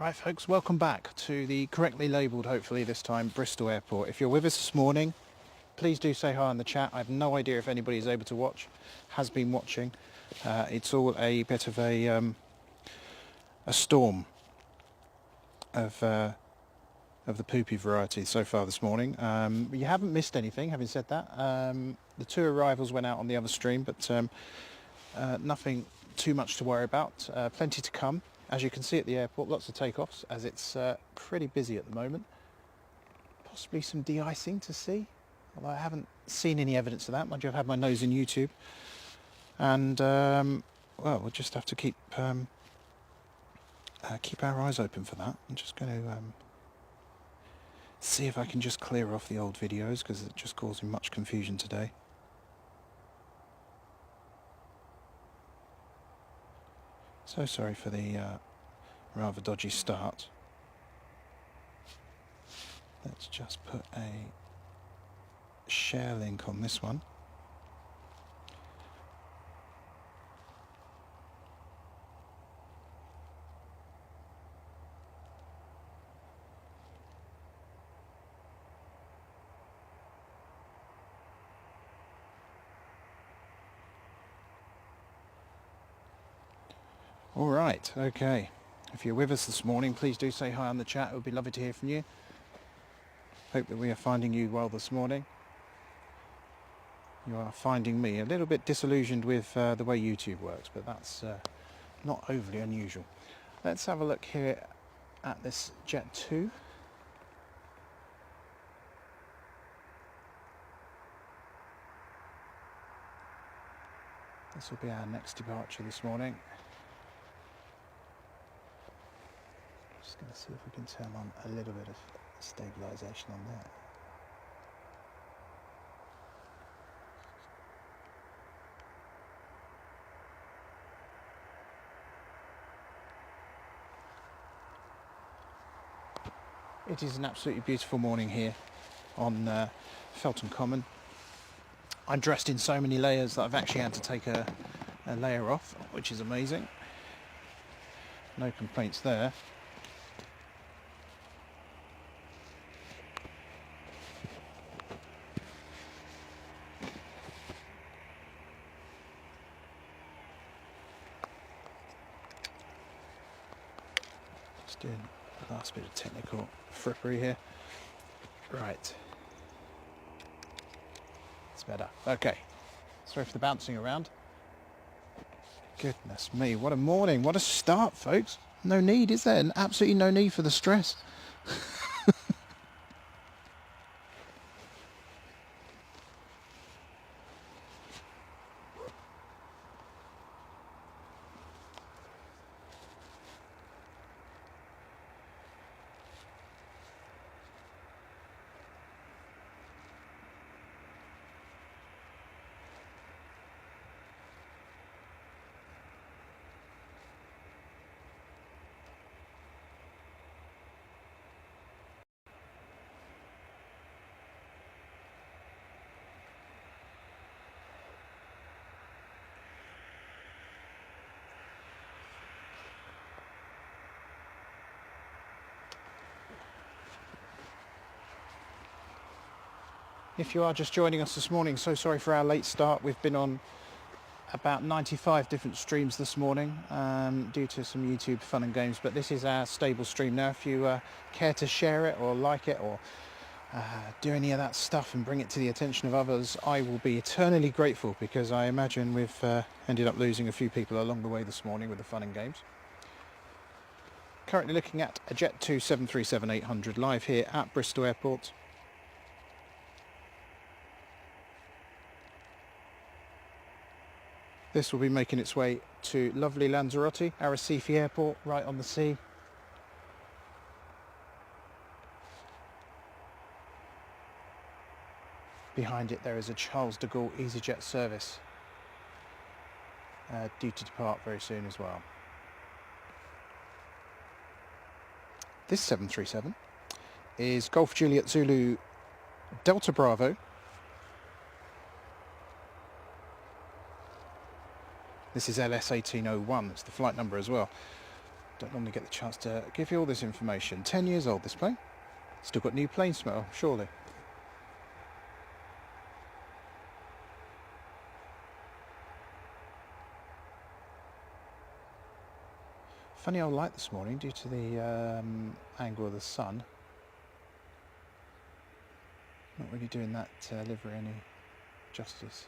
Right folks, welcome back to the correctly labelled, hopefully this time, Bristol Airport. If you're with us this morning, please do say hi in the chat. I have no idea if anybody is able to watch, has been watching. It's all a bit of a storm of the poopy variety so far this morning. You haven't missed anything, having said that. The two arrivals went out on the other stream, but nothing too much to worry about. Plenty to come. As you can see at the airport, lots of takeoffs, as it's pretty busy at the moment. Possibly some de-icing to see, although I haven't seen any evidence of that. Mind you, I've had my nose in YouTube. And, well, we'll just have to keep our eyes open for that. I'm just going to see if I can just clear off the old videos, because it's just causing much confusion today. So sorry for the rather dodgy start. Let's just put a share link on this one. All right, okay. If you're with us this morning, please do say hi on the chat. It would be lovely to hear from you. Hope that we are finding you well this morning. You are finding me a little bit disillusioned with the way YouTube works, but that's not overly unusual. Let's have a look here at this Jet 2. This will be our next departure this morning. Just going to see if we can turn on a little bit of stabilisation on there. It is an absolutely beautiful morning here on Felton Common. I'm dressed in so many layers that I've actually had to take a layer off, which is amazing. No complaints there. Just doing the last bit of technical frippery here. Right. It's better. Okay. Sorry for the bouncing around. Goodness me, what a morning. What a start, folks. No need, is there? Absolutely no need for the stress. If you are just joining us this morning, so sorry for our late start. We've been on about 95 different streams this morning due to some YouTube fun and games, but this is our stable stream now. If you care to share it or like it or do any of that stuff and bring it to the attention of others, I will be eternally grateful, because I imagine we've ended up losing a few people along the way this morning with the fun and games. Currently looking at a Jet 2 737-800 live here at Bristol Airport. This will be making its way to lovely Lanzarote, Arrecife Airport, right on the sea. Behind it there is a Charles de Gaulle EasyJet service due to depart very soon as well. This 737 is Golf Juliet Zulu Delta Bravo. This is LS 1801, it's the flight number as well. Don't normally get the chance to give you all this information. 10 years old, this plane. Still got new plane smell, surely. Funny old light this morning due to the angle of the sun. Not really doing that livery any justice.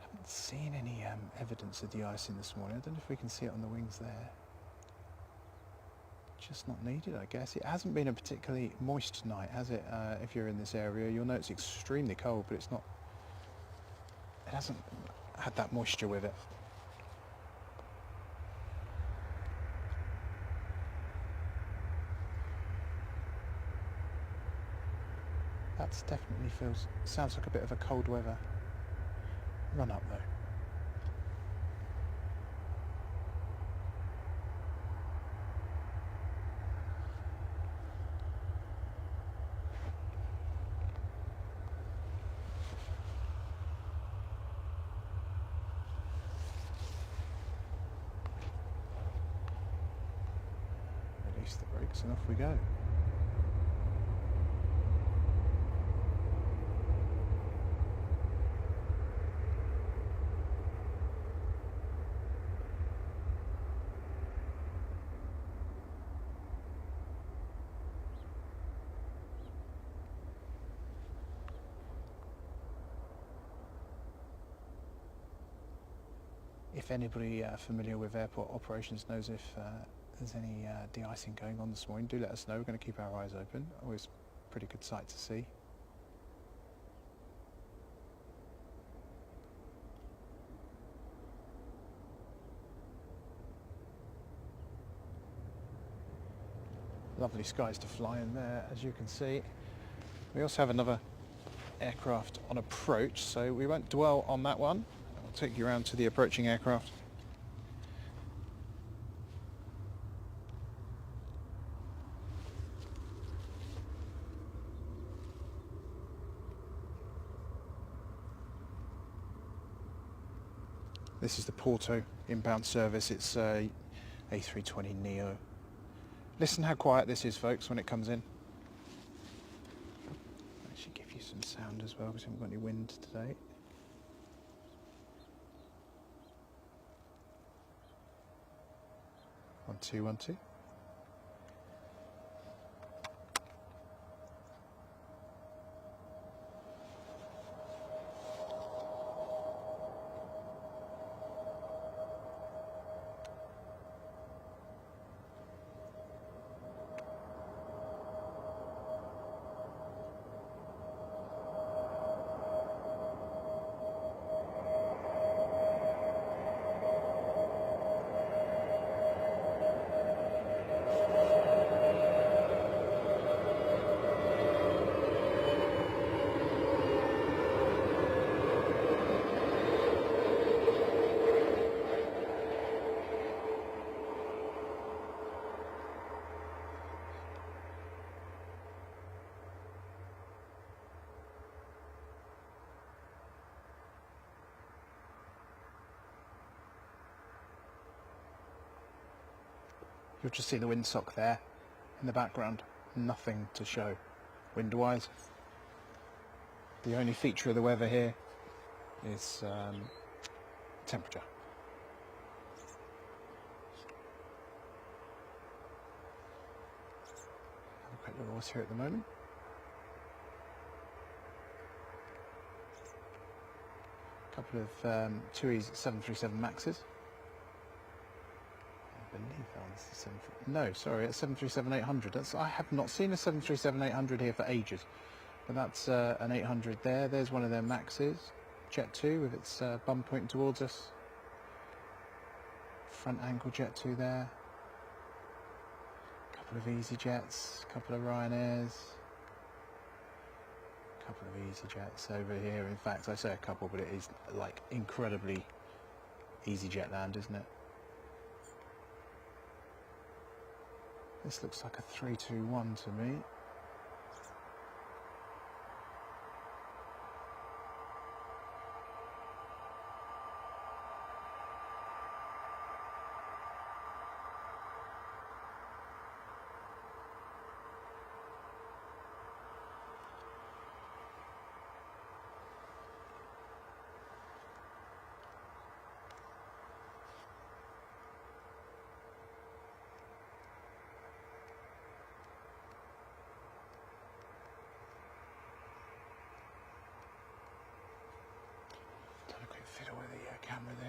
Haven't seen any evidence of the icing this morning. I don't know if we can see it on the wings there. Just not needed, I guess. It hasn't been a particularly moist night, has it? If you're in this area, you'll know it's extremely cold, but it's not. It hasn't had that moisture with it. That's definitely sounds like a bit of a cold weather run up though. Release the brakes and off we go. If anybody familiar with airport operations knows if there's any de-icing going on this morning, do let us know. We're going to keep our eyes open. Always a pretty good sight to see. Lovely skies to fly in there, as you can see. We also have another aircraft on approach, so we won't dwell on that one. I'll take you around to the approaching aircraft. This is the Porto inbound service. It's A320neo. Listen how quiet this is, folks, when it comes in. I'll actually give you some sound as well, because we haven't got any wind today. One, two, 1, 2. You'll just see the windsock there in the background. Nothing to show wind-wise. The only feature of the weather here is temperature. Have a quick look at what's here at the moment. A couple of TUI's 737 Maxes. I believe that one's the 737. No, sorry, it's 737-800. I have not seen a 737-800 here for ages. But that's an 800 there. There's one of their Maxes. Jet 2 with its bum pointing towards us. Front angle Jet 2 there. Couple of EasyJets, couple of Ryanairs. Couple of EasyJets over here. In fact, I say a couple, but it is like incredibly EasyJet land, isn't it? This looks like a 321 to me.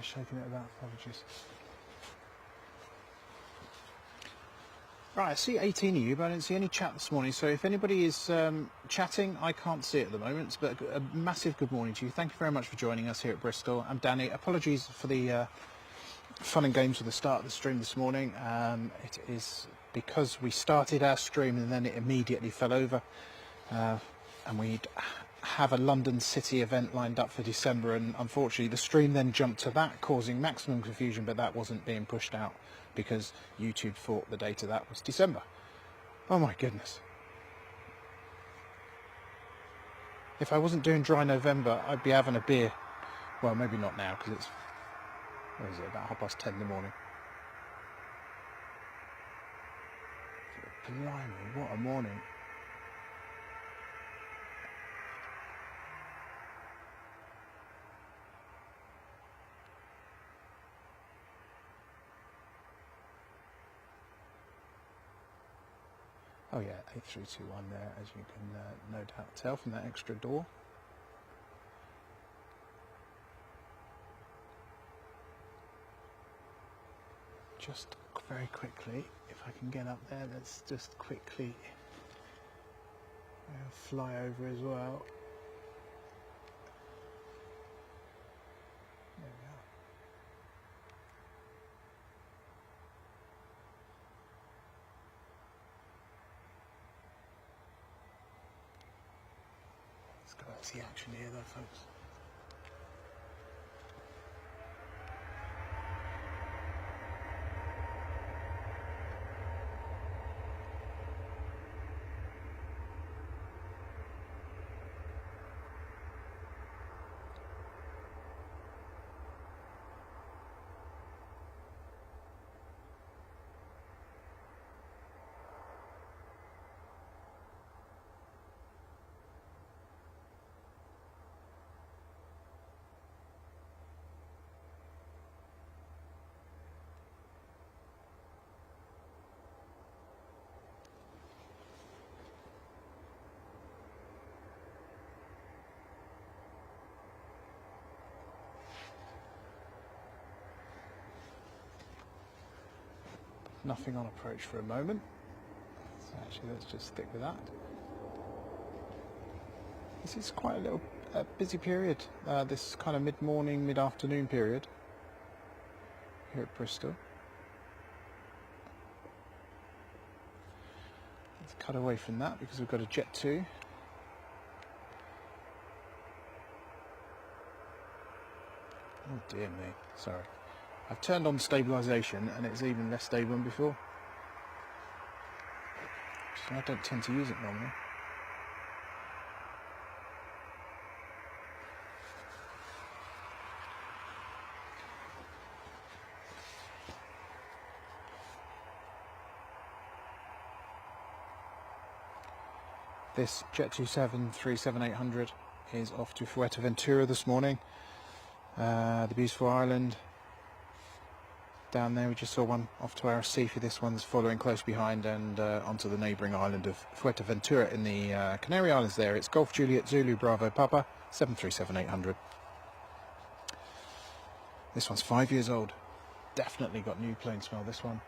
shaking it about. Apologies. Right, I see 18 of you, but I don't see any chat this morning. So if anybody is chatting, I can't see it at the moment. But a massive good morning to you. Thank you very much for joining us here at Bristol. I'm Danny. Apologies for the fun and games with the start of the stream this morning. It is because we started our stream and then it immediately fell over. And we'd have a London City event lined up for December, and unfortunately the stream then jumped to that, causing maximum confusion, but that wasn't being pushed out because YouTube thought the date of that was December. Oh my goodness. If I wasn't doing dry November, I'd be having a beer. Well, maybe not now, because it's, what is it, about 10:30 in the morning. Blimey, what a morning. Oh yeah, 8321 there, as you can no doubt tell from that extra door. Just very quickly, if I can get up there, let's just quickly fly over as well. There we are. Let's go and see action here though, folks. Nothing on approach for a moment. So actually, let's just stick with that. This is quite a little busy period. This kind of mid-morning, mid-afternoon period here at Bristol. Let's cut away from that because we've got a Jet 2. Oh dear me, sorry. I've turned on stabilisation and it's even less stable than before. So I don't tend to use it normally. This Jet 273-7800 is off to Fuerteventura this morning. The beautiful island. Down there we just saw one off to Arrecife. This one's following close behind and onto the neighbouring island of Fuerteventura in the Canary Islands there. It's Golf Juliet Zulu Bravo Papa 737-800. This one's 5 years old. Definitely got new plane smell, this one.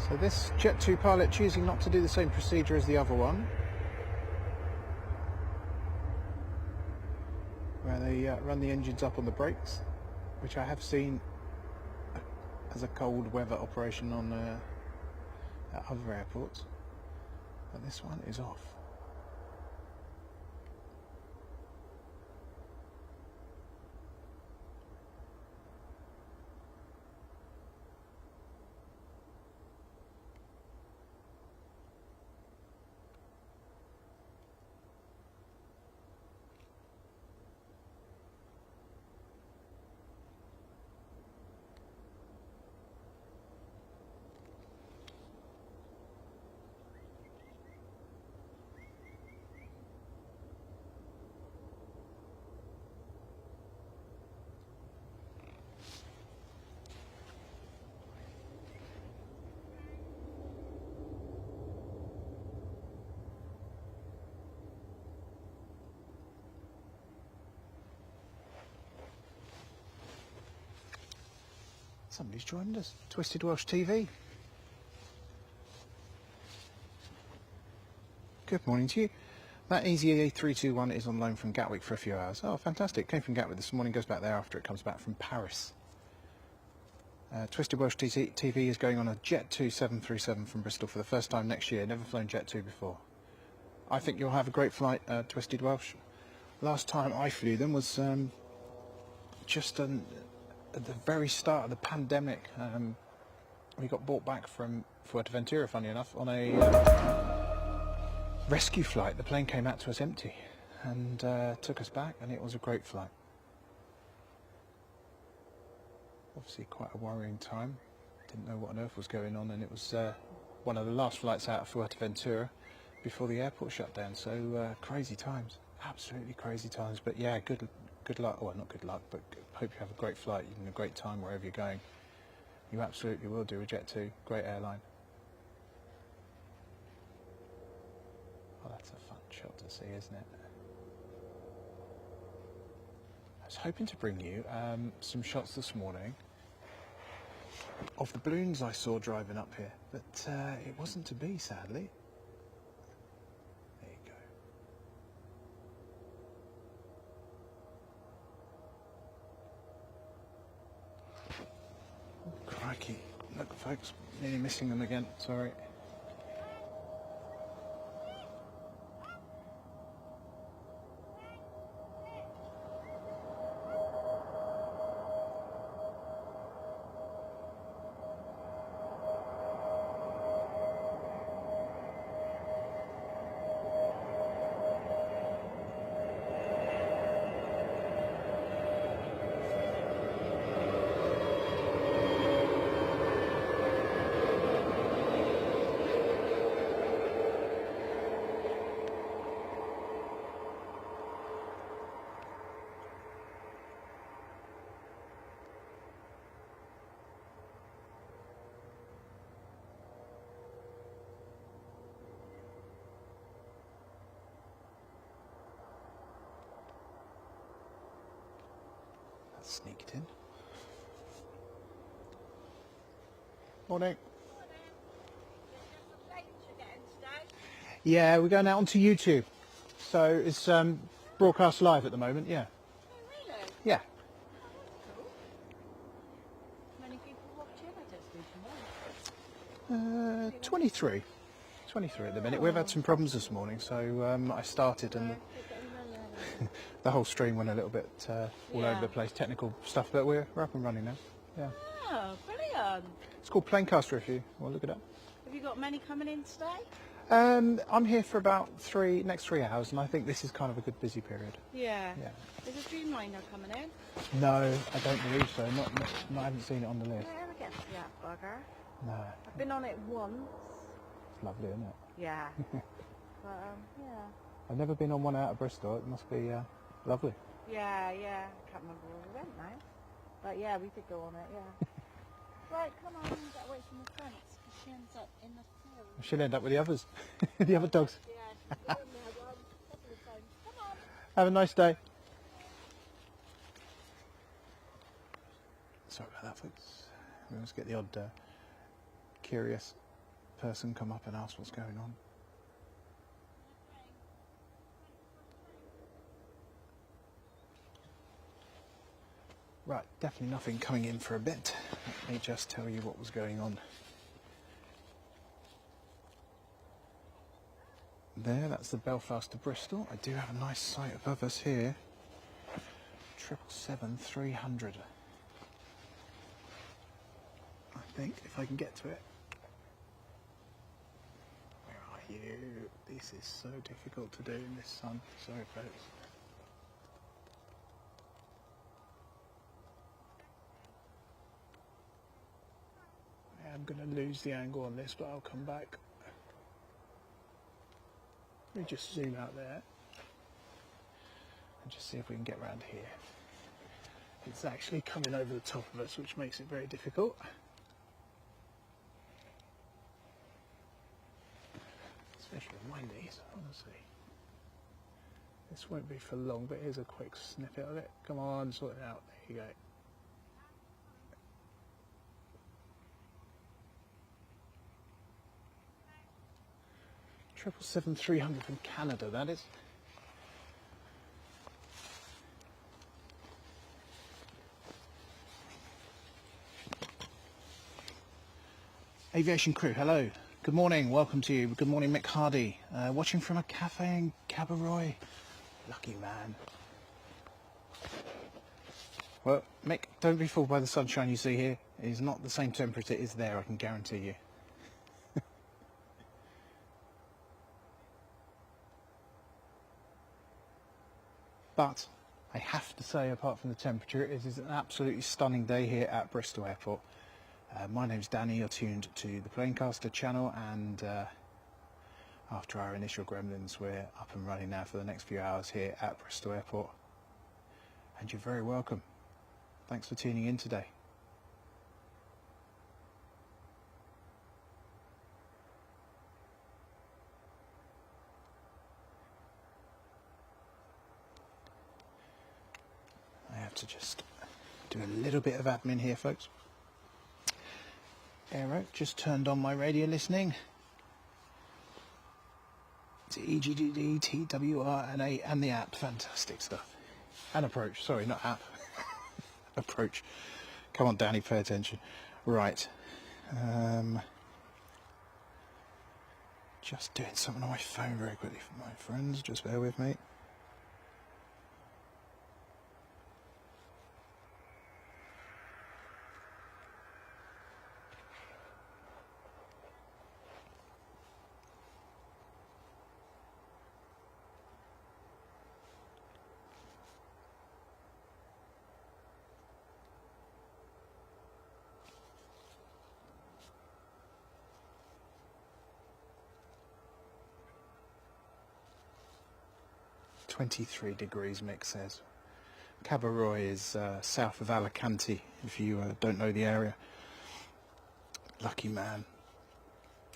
So this Jet 2 pilot choosing not to do the same procedure as the other one, where they run the engines up on the brakes, which I have seen as a cold weather operation on at other airports, but this one is off. Somebody's joined us. Twisted Welsh TV. Good morning to you. That Easy A321 is on loan from Gatwick for a few hours. Oh, fantastic. Came from Gatwick this morning, goes back there after it comes back from Paris. Twisted Welsh TV is going on a Jet 2 737 from Bristol for the first time next year. Never flown Jet 2 before. I think you'll have a great flight, Twisted Welsh. Last time I flew them was just at the very start of the pandemic. We got brought back from Fuerteventura, funny enough, on a rescue flight. The plane came out to us empty and took us back, and it was a great flight. Obviously quite a worrying time. Didn't know what on earth was going on, and it was one of the last flights out of Fuerteventura before the airport shut down. So crazy times, absolutely crazy times. But yeah, good luck. Well, not good luck, but hope you have a great flight and a great time wherever you're going. You absolutely will do. A Jet 2, great airline. Oh, that's a fun shot to see, isn't it? I was hoping to bring you some shots this morning of the balloons I saw driving up here, but it wasn't to be, sadly. There you go. Crikey. Look, folks, nearly missing them again. Sorry. Sneaked in. Morning. Yeah, we're going out onto YouTube. So it's broadcast live at the moment, yeah. Oh, really? Yeah. Cool. Many people watching? I don't see 23. 23 at the minute. We've had some problems this morning, so I started and the whole stream went a little bit all over the place, technical stuff, but we're up and running now. Yeah. Oh, brilliant. It's called Planecaster if you want to look it up. Have you got many coming in today? I'm here for about next 3 hours, and I think this is kind of a good busy period. Yeah. Yeah. Is a Dreamliner coming in? No, I don't believe so. I haven't seen it on the list. Did I ever get to that bugger? No. I've been on it once. It's lovely, isn't it? Yeah. But, yeah. I've never been on one out of Bristol. It must be lovely. Yeah. I can't remember where we went now. But yeah, we did go on it, yeah. Right, come on, get away from the fence, because she ends up in the field. She'll end up with the others, the other dogs. Yeah, she's been there one couple of times. Come on. Have a nice day. Sorry about that, folks. We always get the odd curious person come up and ask what's going on. Right, definitely nothing coming in for a bit. Let me just tell you what was going on. there, that's the Belfast to Bristol. I do have a nice sight above us here. 777-300. I think, if I can get to it. Where are you? This is so difficult to do in this sun. Sorry, folks. I'm going to lose the angle on this, but I'll come back. Let me just zoom out there and just see if we can get around here. It's actually coming over the top of us, which makes it very difficult. Especially with my knees, honestly. This won't be for long, but here's a quick snippet of it. Come on, sort it out. There you go. 777-300 from Canada, that is. Aviation crew, hello. Good morning, welcome to you. Good morning, Mick Hardy. Watching from a cafe in Cabaroy. Lucky man. Well, Mick, don't be fooled by the sunshine you see here. It is not the same temperature it is there, I can guarantee you. But I have to say, apart from the temperature, it is an absolutely stunning day here at Bristol Airport. My name's Danny, you're tuned to the Planecaster channel, and after our initial gremlins, we're up and running now for the next few hours here at Bristol Airport. And you're very welcome. Thanks for tuning in today. I have to just do a little bit of admin here, folks. Aero, just turned on my radio listening to EGDD, TWR, and the app. Fantastic stuff. And approach, sorry, not app. Approach. Come on, Danny, pay attention. Right. Just doing something on my phone very quickly for my friends. Just bear with me. "23 degrees," Mick says. Cabaroy is south of Alicante, if you don't know the area. Lucky man.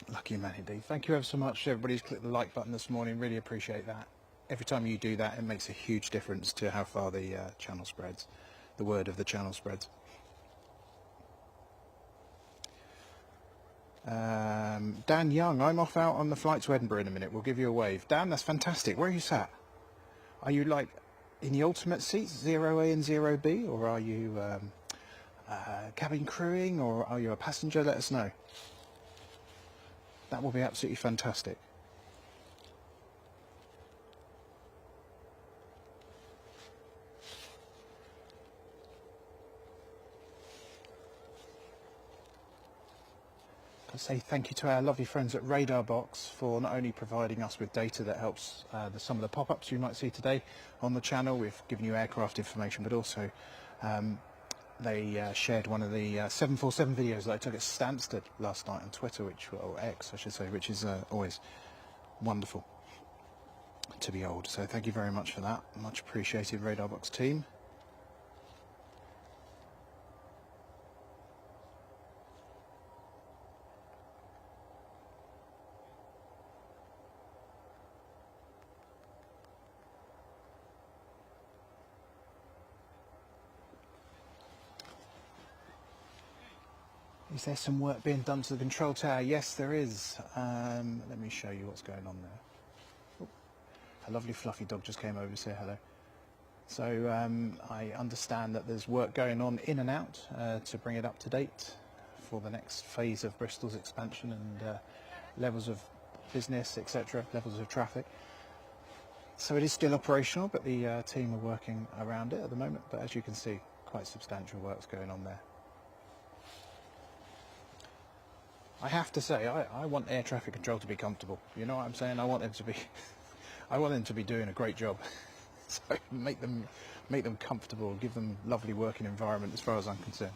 Lucky man indeed. Thank you ever so much to everybody who's clicked the like button this morning. Really appreciate that. Every time you do that, it makes a huge difference to how far the channel spreads. The word of the channel spreads. Dan Young, I'm off out on the flight to Edinburgh in a minute. We'll give you a wave. Dan, that's fantastic. Where are you sat? Are you like in the ultimate seats, 0A and 0B, or are you cabin crewing, or are you a passenger? Let us know. That will be absolutely fantastic. I say thank you to our lovely friends at Radar Box for not only providing us with data that helps some of the pop-ups you might see today on the channel. We've given you aircraft information, but also they shared one of the 747 videos that I took at Stansted last night on Twitter, or X I should say, which is always wonderful to behold. So thank you very much for that. Much appreciated, Radar Box team. Is there some work being done to the control tower? Yes, there is. Let me show you what's going on there. Oh, a lovely fluffy dog just came over to say hello. So I understand that there's work going on in and out to bring it up to date for the next phase of Bristol's expansion and levels of business, etc., levels of traffic. So it is still operational, but the team are working around it at the moment. But as you can see, quite substantial work's going on there. I have to say, I want air traffic control to be comfortable. You know what I'm saying? I want them to be, I want them to be doing a great job. So make them comfortable, give them lovely working environment as far as I'm concerned.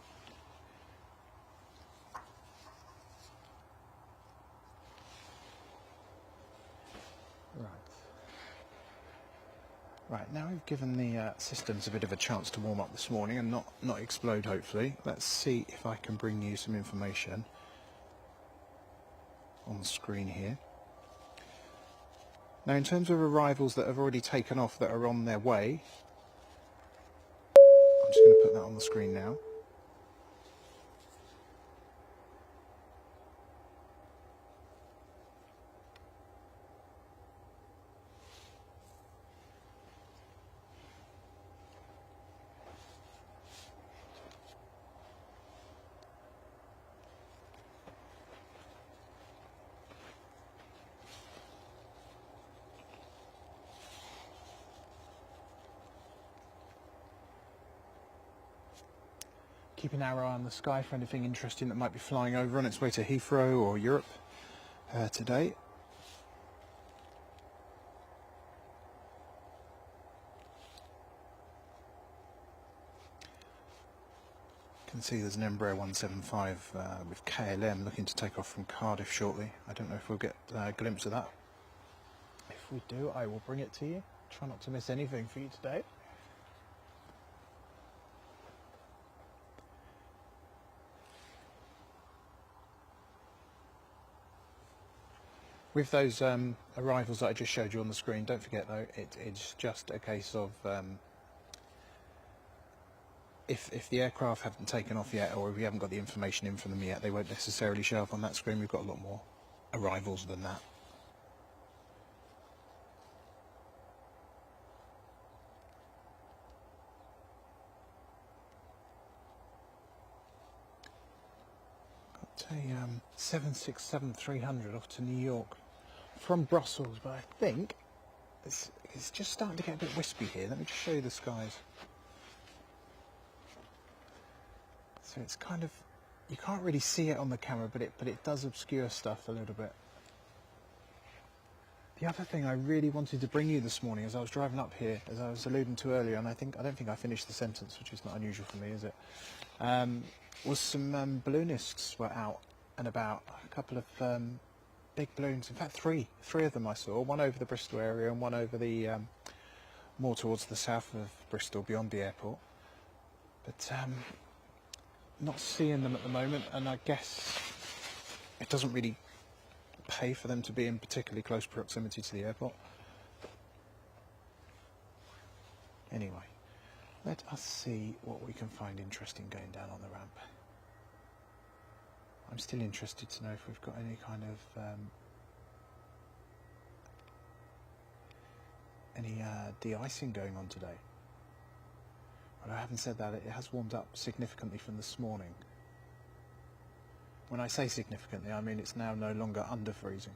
Right, now we've given the systems a bit of a chance to warm up this morning and not explode, hopefully. Let's see if I can bring you some information on the screen here. Now, in terms of arrivals that have already taken off that are on their way, I'm just going to put that on the screen now. Keeping our eye on the sky for anything interesting that might be flying over on its way to Heathrow or Europe today. You can see there's an Embraer 175 with KLM looking to take off from Cardiff shortly. I don't know if we'll get a glimpse of that. If we do, I will bring it to you. Try not to miss anything for you today. With those arrivals that I just showed you on the screen, don't forget though, it's just a case of if the aircraft haven't taken off yet, or if we haven't got the information in from them yet, they won't necessarily show up on that screen. We've got a lot more arrivals than that. Got a 767-300 off to New York from Brussels, but I think it's just starting to get a bit wispy here. Let me just show you the skies. So it's kind of, you can't really see it on the camera, but it does obscure stuff a little bit. The other thing I really wanted to bring you this morning as I was driving up here, as I was alluding to earlier, and I don't think I finished the sentence, which is not unusual for me, is it? Was some balloonists were out and about. A couple of big balloons, in fact three of them I saw, one over the Bristol area and one over the more towards the south of Bristol, beyond the airport. But not seeing them at the moment, and I guess it doesn't really pay for them to be in particularly close proximity to the airport. Anyway, let us see what we can find interesting going down on the ramp. I'm still interested to know if we've got any kind of de-icing going on today. But having said that, it has warmed up significantly from this morning. When I say significantly, I mean it's now no longer under freezing.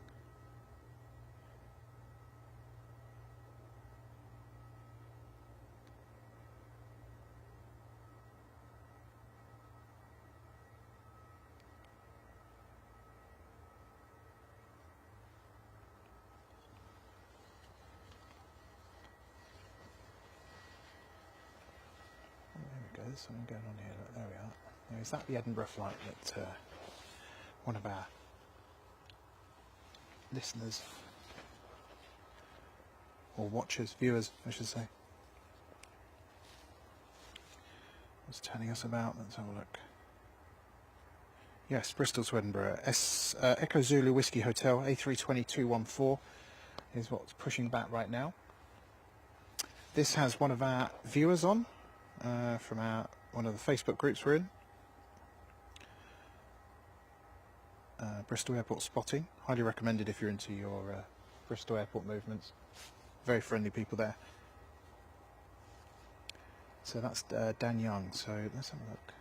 There's something going on here. Look, there we are. Now, is that the Edinburgh flight that one of our listeners, or watchers, viewers, I should say, was telling us about? Let's have a look. Yes, Bristol to Edinburgh. Echo Zulu Whiskey Hotel, A320-214 is what's pushing back right now. This has one of our viewers on. From one of the Facebook groups we're in. Bristol Airport spotting. Highly recommended if you're into your Bristol Airport movements. Very friendly people there. So that's Dan Young. So let's have a look.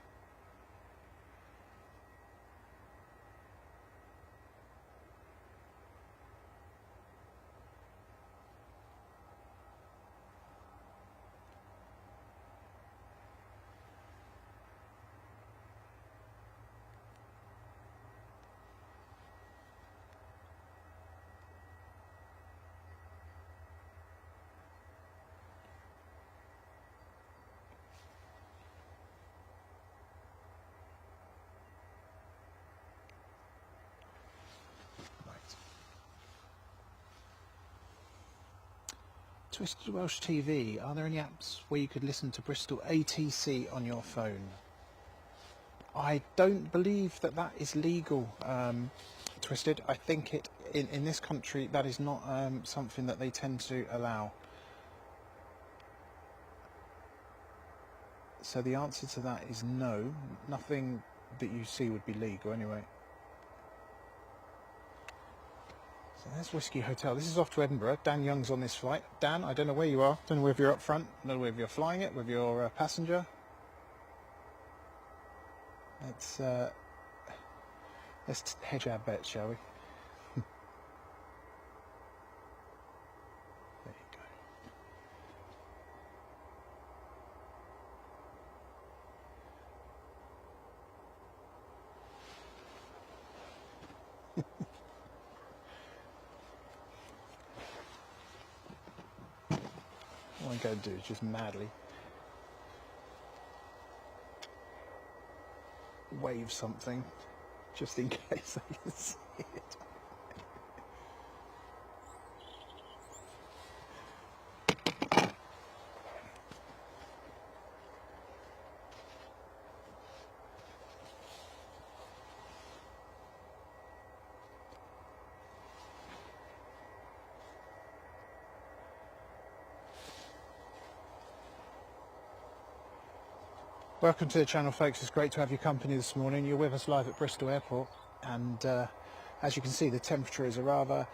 Twisted Welsh TV, are there any apps where you could listen to Bristol ATC on your phone? I don't believe that that is legal, Twisted. I think in this country that is not something that they tend to allow. So the answer to that is no. Nothing that you see would be legal anyway. So there's Whiskey Hotel. This is off to Edinburgh. Dan Young's on this flight. Dan, I don't know where you are. Don't know whether you're up front. I don't know whether you're flying it, whether you're a passenger. Let's hedge our bets, shall we? There you go. What I'm going to do is just madly wave something just in case they can see it. Welcome to the channel, folks. It's great to have your company this morning. You're with us live at Bristol Airport, and as you can see, the temperature is a rather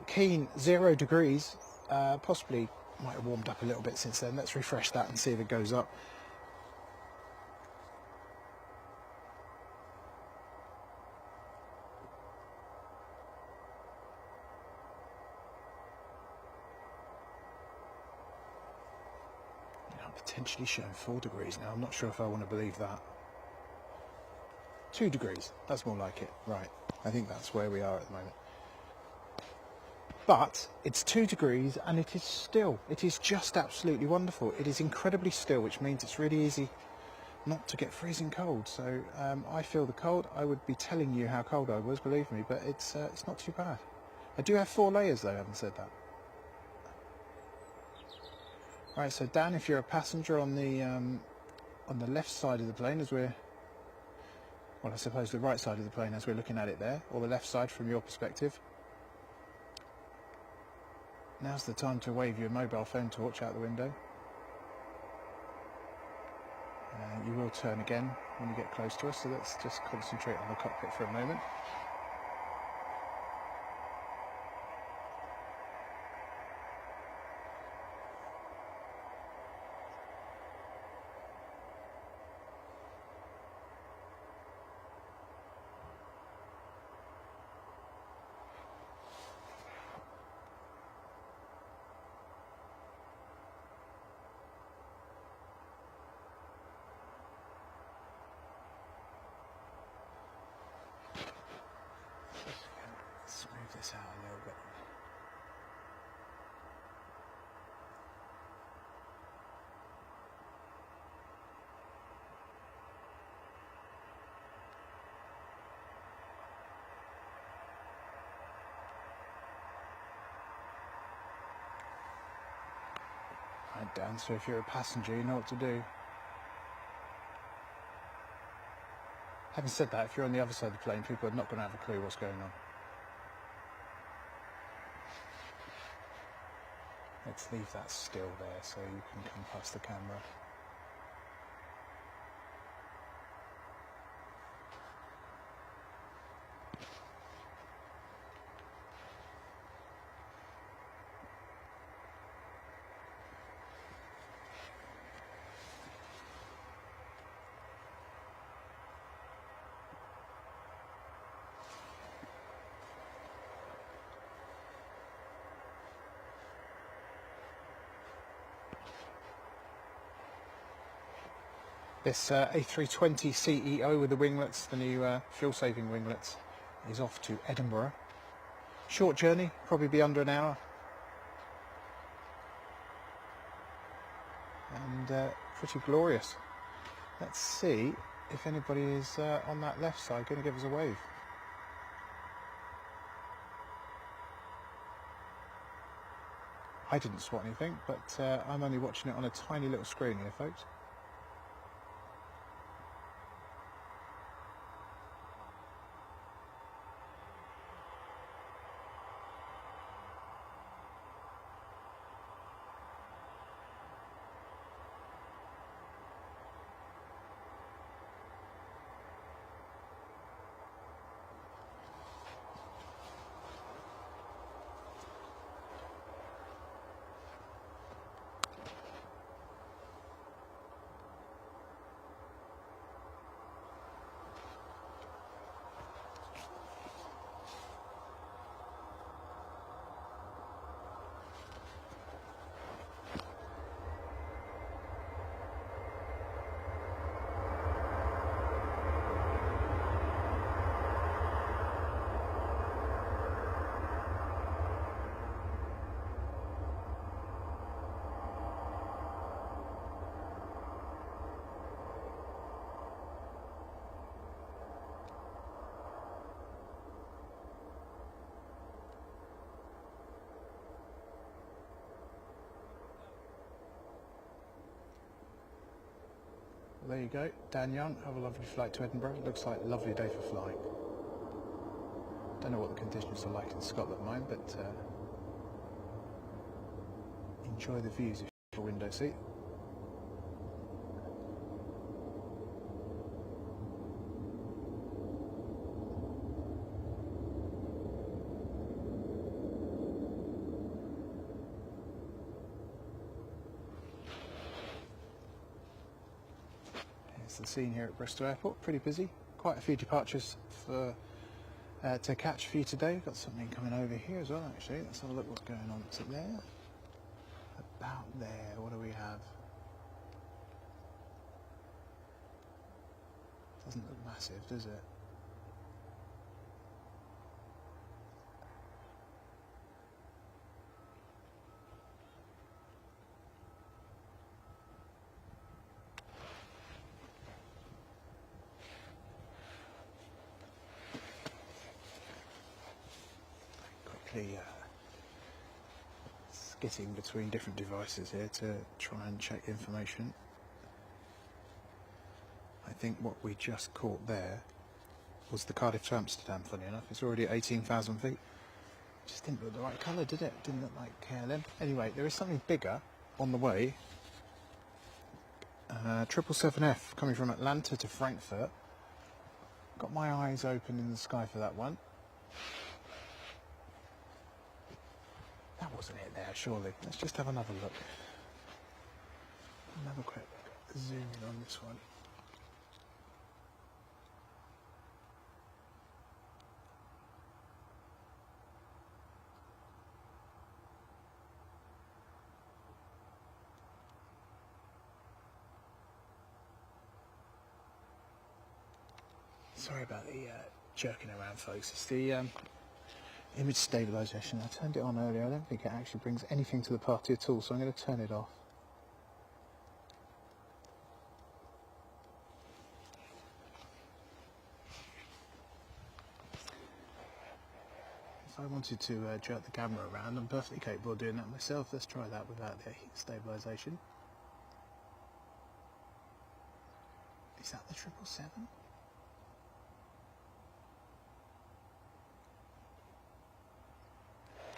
keen 0 degrees. Possibly might have warmed up a little bit since then. Let's refresh that and see if it goes up. Potentially showing 4 degrees now. I'm not sure if I want to believe that. 2 degrees, that's more like it. Right, I think that's where we are at the moment. But it's 2 degrees and it is still, it is just absolutely wonderful. It is incredibly still, which means it's really easy not to get freezing cold. So I feel the cold. I would be telling you how cold I was, believe me, but it's not too bad. I do have 4 layers though, I haven't said that. Right, so Dan, if you're a passenger on the left side of the plane, as we're, well, I suppose the right side of the plane as we're looking at it there, or the left side from your perspective, now's the time to wave your mobile phone torch out the window. You will turn again when you get close to us, so let's just concentrate on the cockpit for a moment. Smooth this out a little bit. Right, Dan, so if you're a passenger, you know what to do. Having said that, if you're on the other side of the plane, people are not going to have a clue what's going on. Let's leave that still there so you can come past the camera. This A320 CEO with the winglets, the new fuel-saving winglets, is off to Edinburgh. Short journey, probably be under an hour. And pretty glorious. Let's see if anybody is on that left side going to give us a wave. I didn't spot anything, but I'm only watching it on a tiny little screen here, folks. There you go, Dan Young, have a lovely flight to Edinburgh. Looks like a lovely day for flying. Don't know what the conditions are like in Scotland, mine, but enjoy the views if you have a window seat. Here's the scene here at Bristol Airport, pretty busy. Quite a few departures for to catch for you today. We've got something coming over here as well, actually. Let's have a look what's going on. Is it there? About there, what do we have? Doesn't look massive, does it? Quickly skitting between different devices here to try and check information. I think what we just caught there was the Cardiff to Amsterdam, funny enough. It's already at 18,000 feet. Just didn't look the right colour, did it? Didn't look like KLM. Anyway, there is something bigger on the way. 777F coming from Atlanta to Frankfurt. Got my eyes open in the sky for that one. That wasn't it there, surely. Let's just have another look. Another quick zoom in on this one. Sorry about the jerking around, folks. It's the image stabilisation. I turned it on earlier. I don't think it actually brings anything to the party at all, so I'm going to turn it off. If I wanted to jerk the camera around, I'm perfectly capable of doing that myself. Let's try that without the stabilisation. Is that the 777?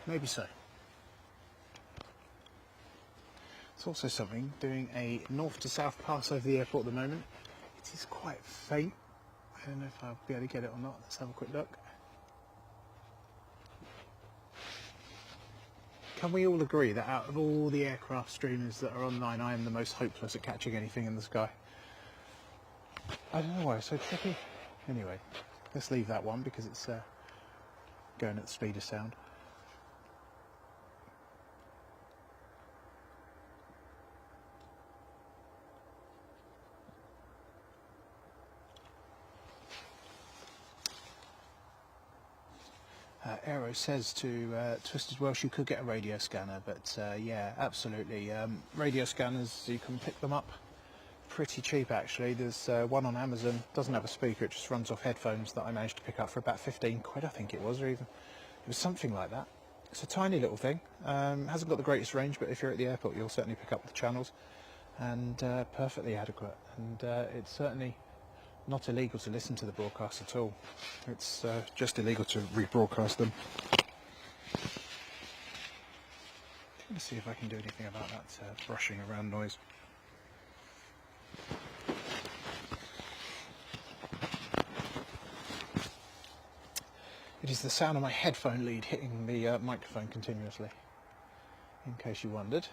Maybe so. It's also something doing a north to south pass over the airport at the moment. It is quite faint. I don't know if I'll be able to get it or not. Let's have a quick look. Can we all agree that out of all the aircraft streamers that are online, I am the most hopeless at catching anything in the sky? I don't know why it's so tricky. Anyway, let's leave that one because it's going at the speed of sound. Aero says to Twisted Welsh you could get a radio scanner, but yeah, absolutely. Radio scanners, you can pick them up pretty cheap actually. There's one on Amazon, doesn't have a speaker, it just runs off headphones that I managed to pick up for about 15 quid I think it was, or even, it was something like that. It's a tiny little thing. Hasn't got the greatest range, but if you're at the airport, you'll certainly pick up the channels, and perfectly adequate. And it's certainly not illegal to listen to the broadcast at all. It's just illegal to rebroadcast them. Let's see if I can do anything about that brushing around noise. It is the sound of my headphone lead hitting the microphone continuously, in case you wondered.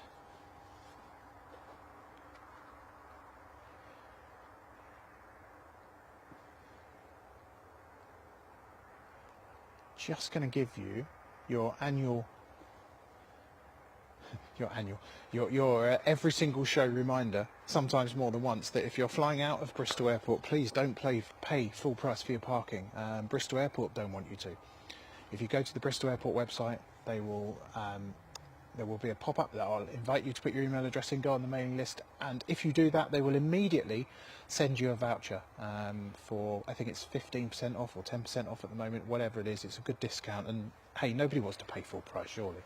Just going to give you your annual, your every single show reminder, sometimes more than once, that if you're flying out of Bristol Airport, please don't pay full price for your parking. Bristol Airport don't want you to. If you go to the Bristol Airport website, they will there will be a pop-up that will invite you to put your email address in, go on the mailing list, and if you do that, they will immediately send you a voucher for, I think it's 15% off or 10% off at the moment, whatever it is. It's a good discount, and hey, nobody wants to pay full price, surely.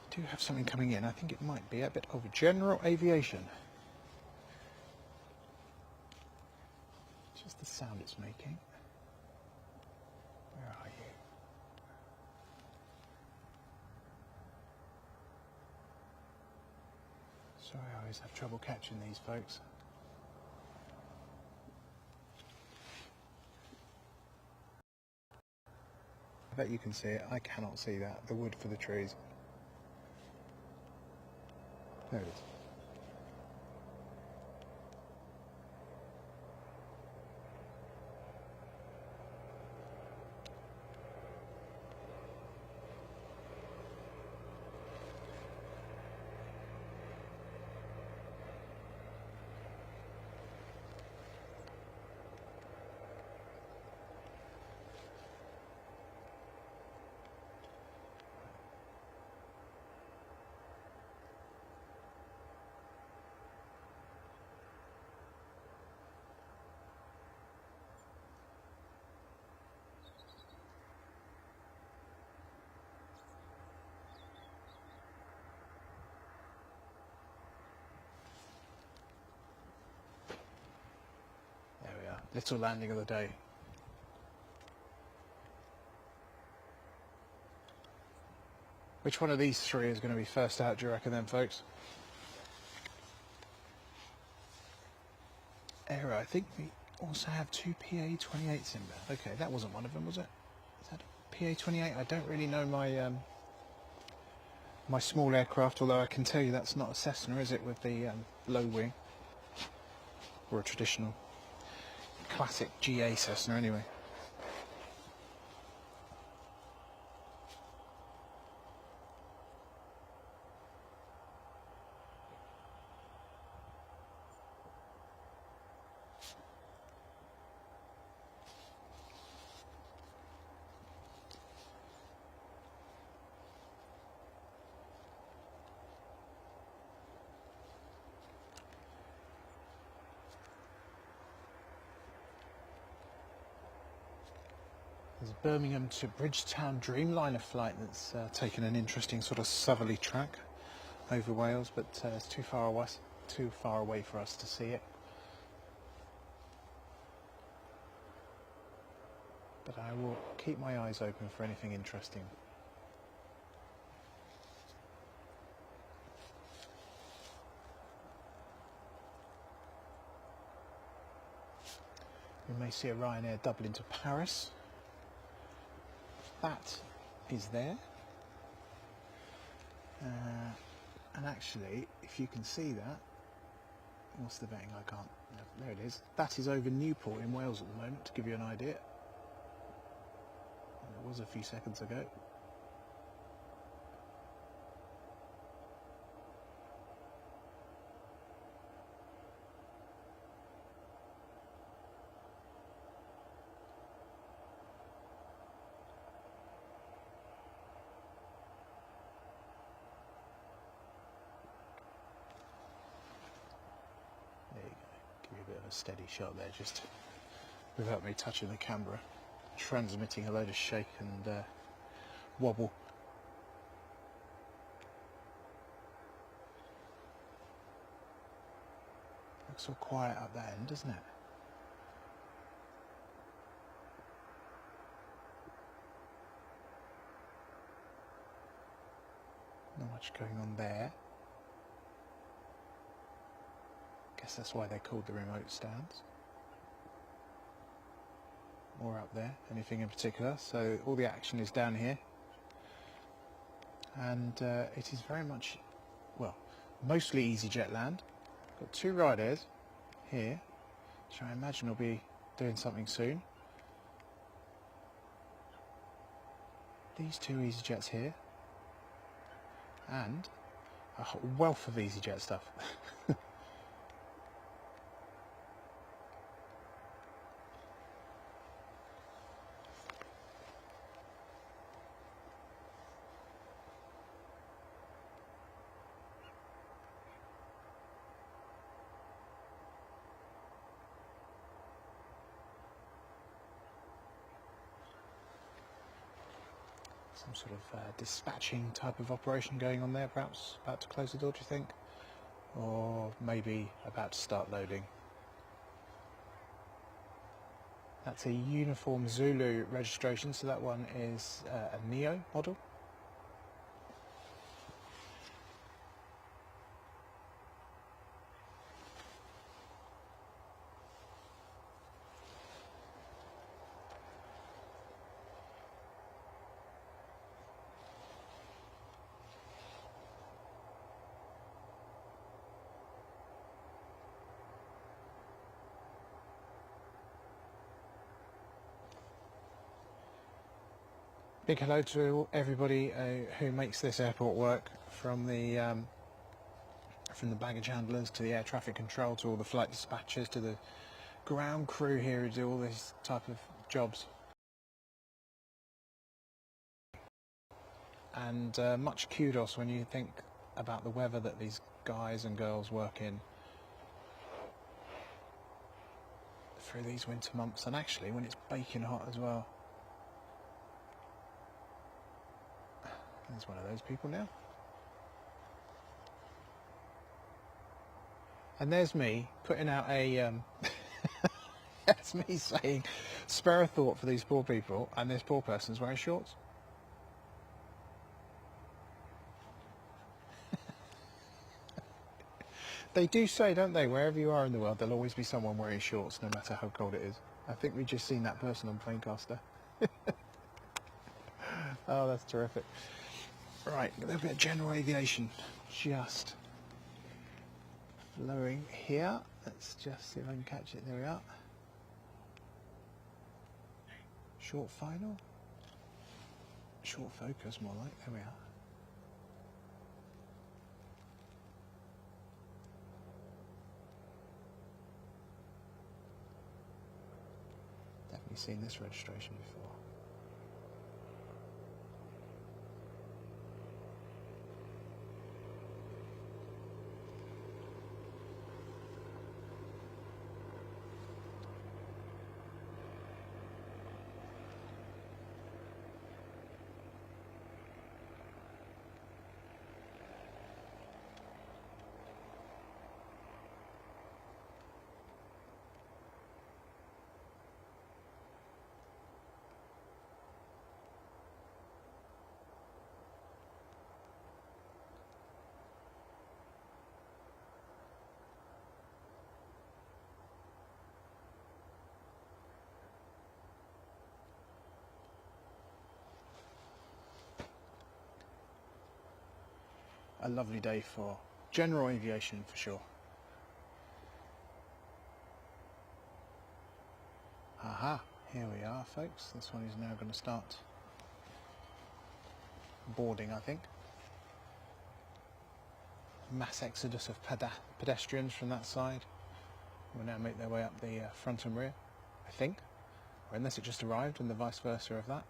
Do have something coming in. I think it might be a bit of general aviation. Just the sound it's making. Where are you? Sorry, I always have trouble catching these folks. I bet you can see it. I cannot see that. The wood for the trees. There it is. Little landing of the day. Which one of these three is going to be first out, do you reckon then, folks? Error, I think we also have two PA-28s in there. Okay, that wasn't one of them, was it? Is that a PA-28? I don't really know my my small aircraft, although I can tell you that's not a Cessna, is it, with the low wing? Or a traditional classic GA Cessna, anyway. There's a Birmingham to Bridgetown Dreamliner flight that's taken an interesting sort of southerly track over Wales, but it's too far away for us to see it. But I will keep my eyes open for anything interesting. We may see a Ryanair Dublin to Paris. That is there. And actually, if you can see that, what's the betting? I can't. No, there it is. That is over Newport in Wales at the moment, to give you an idea. It was a few seconds ago. a steady shot there, just without me touching the camera, transmitting a load of shake and wobble. Looks all quiet up that end, doesn't it? Not much going on there. Guess that's why they're called the remote stands. More up there, anything in particular? So all the action is down here, and it is very much, well, mostly EasyJet land. Got 2 ride airs here, which I imagine will be doing something soon. These 2 EasyJets here, and a wealth of EasyJet stuff. Some sort of dispatching type of operation going on there, perhaps about to close the door, do you think? Or maybe about to start loading. That's a uniform Zulu registration, so that one is a Neo model. Big hello to everybody who makes this airport work, from the baggage handlers to the air traffic control to all the flight dispatchers to the ground crew here who do all these type of jobs. And much kudos when you think about the weather that these guys and girls work in through these winter months, and actually when it's baking hot as well. There's one of those people now. And there's me putting out a that's me saying spare a thought for these poor people, and this poor person's wearing shorts. They do say, don't they, wherever you are in the world there'll always be someone wearing shorts no matter how cold it is. I think we've just seen that person on Planecaster. Oh, that's terrific. Right, a little bit of general aviation just flowing here. Let's just see if I can catch it. There we are. Short final. Short focus, more like. There we are. Definitely seen this registration before. A lovely day for general aviation for sure. Aha, here we are folks. This one is now going to start boarding, I think. Mass exodus of pedestrians from that side will now make their way up the front and rear, I think. Or unless it just arrived and the vice versa of that.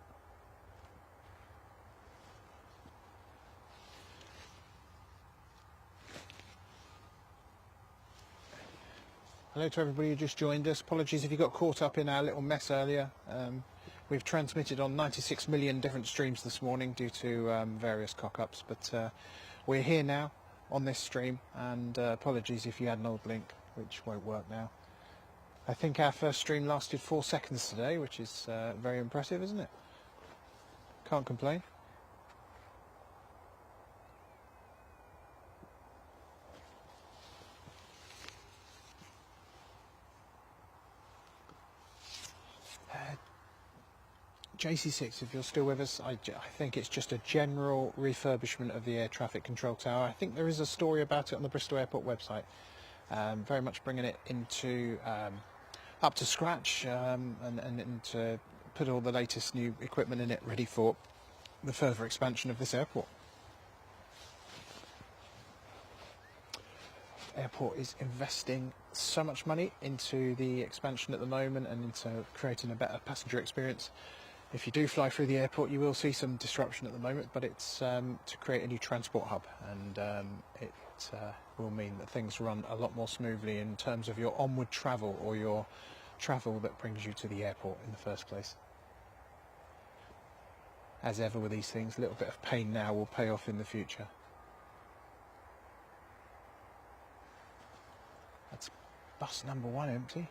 Hello to everybody who just joined us. Apologies if you got caught up in our little mess earlier. We've transmitted on 96 million different streams this morning due to various cock-ups, but we're here now on this stream, and apologies if you had an old link, which won't work now. I think our first stream lasted 4 seconds today, which is very impressive, isn't it? Can't complain. JC6, if you're still with us, I think it's just a general refurbishment of the air traffic control tower. I think there is a story about it on the Bristol Airport website, very much bringing it into up to scratch and to put all the latest new equipment in it, ready for the further expansion of this airport. Airport is investing so much money into the expansion at the moment and into creating a better passenger experience. If you do fly through the airport, you will see some disruption at the moment, but it's to create a new transport hub, and it will mean that things run a lot more smoothly in terms of your onward travel, or your travel that brings you to the airport in the first place. As ever with these things, a little bit of pain now will pay off in the future. That's bus number 1 empty.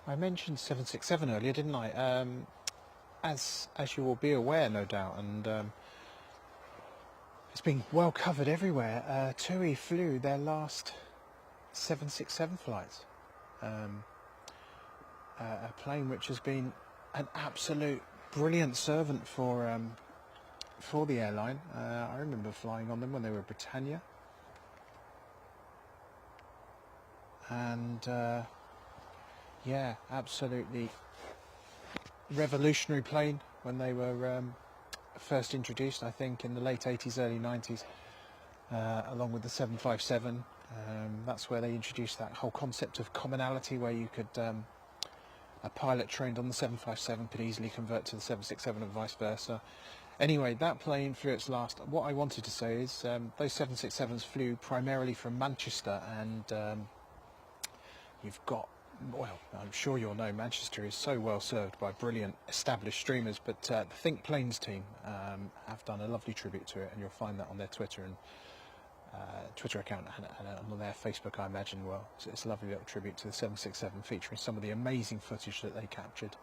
I mentioned 767 earlier, didn't I? As you will be aware, no doubt, and it's been well covered everywhere. TUI flew their last 767 flights. A plane which has been an absolute brilliant servant for the airline. I remember flying on them when they were Britannia, and yeah, absolutely revolutionary plane when they were first introduced, I think in the late 80s, early 90s, along with the 757. That's where they introduced that whole concept of commonality, where you could a pilot trained on the 757 could easily convert to the 767 and vice versa. Anyway, that plane flew its last. What I wanted to say is those 767s flew primarily from Manchester, and you've got, well, I'm sure you'll know, Manchester is so well served by brilliant established streamers, but the Think Planes team have done a lovely tribute to it, and you'll find that on their Twitter account and on their Facebook, I imagine. Well, so it's a lovely little tribute to the 767, featuring some of the amazing footage that they captured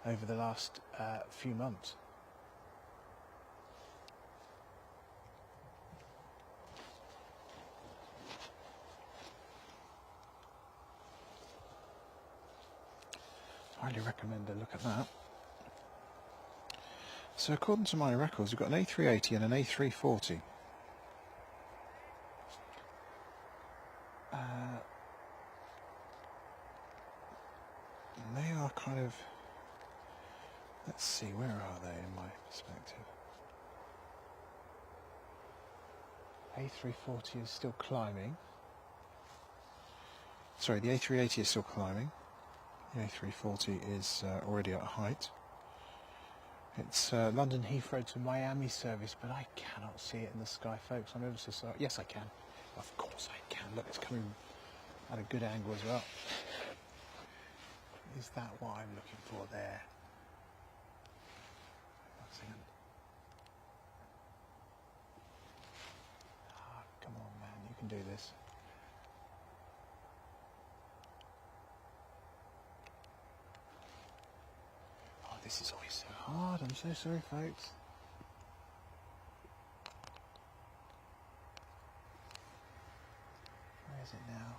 over the last few months. Highly recommend a look at that. So according to my records, we've got an A380 and an A340. They are kind of, let's see, where are they in my perspective? A340 is still climbing. Sorry, the A380 is still climbing. The A340 is already at height. It's London Heathrow to Miami service, but I cannot see it in the sky, folks. I'm ever so sorry. Yes, I can. Of course I can. Look, it's coming at a good angle as well. Is that what I'm looking for there? One second. Ah, come on, man. You can do this. This is always so hard. I'm so sorry, folks. Where is it now?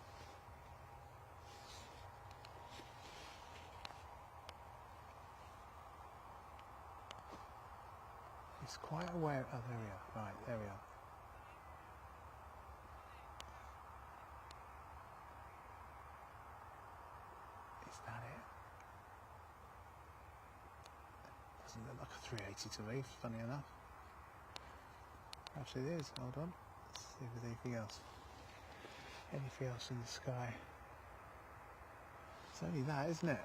It's quite aware. Oh, there we are. Right, there we are. Is that it? Doesn't look like a 380 to me, funny enough. Perhaps it is. Hold on. Let's see if there's anything else. Anything else in the sky? It's only that, isn't it?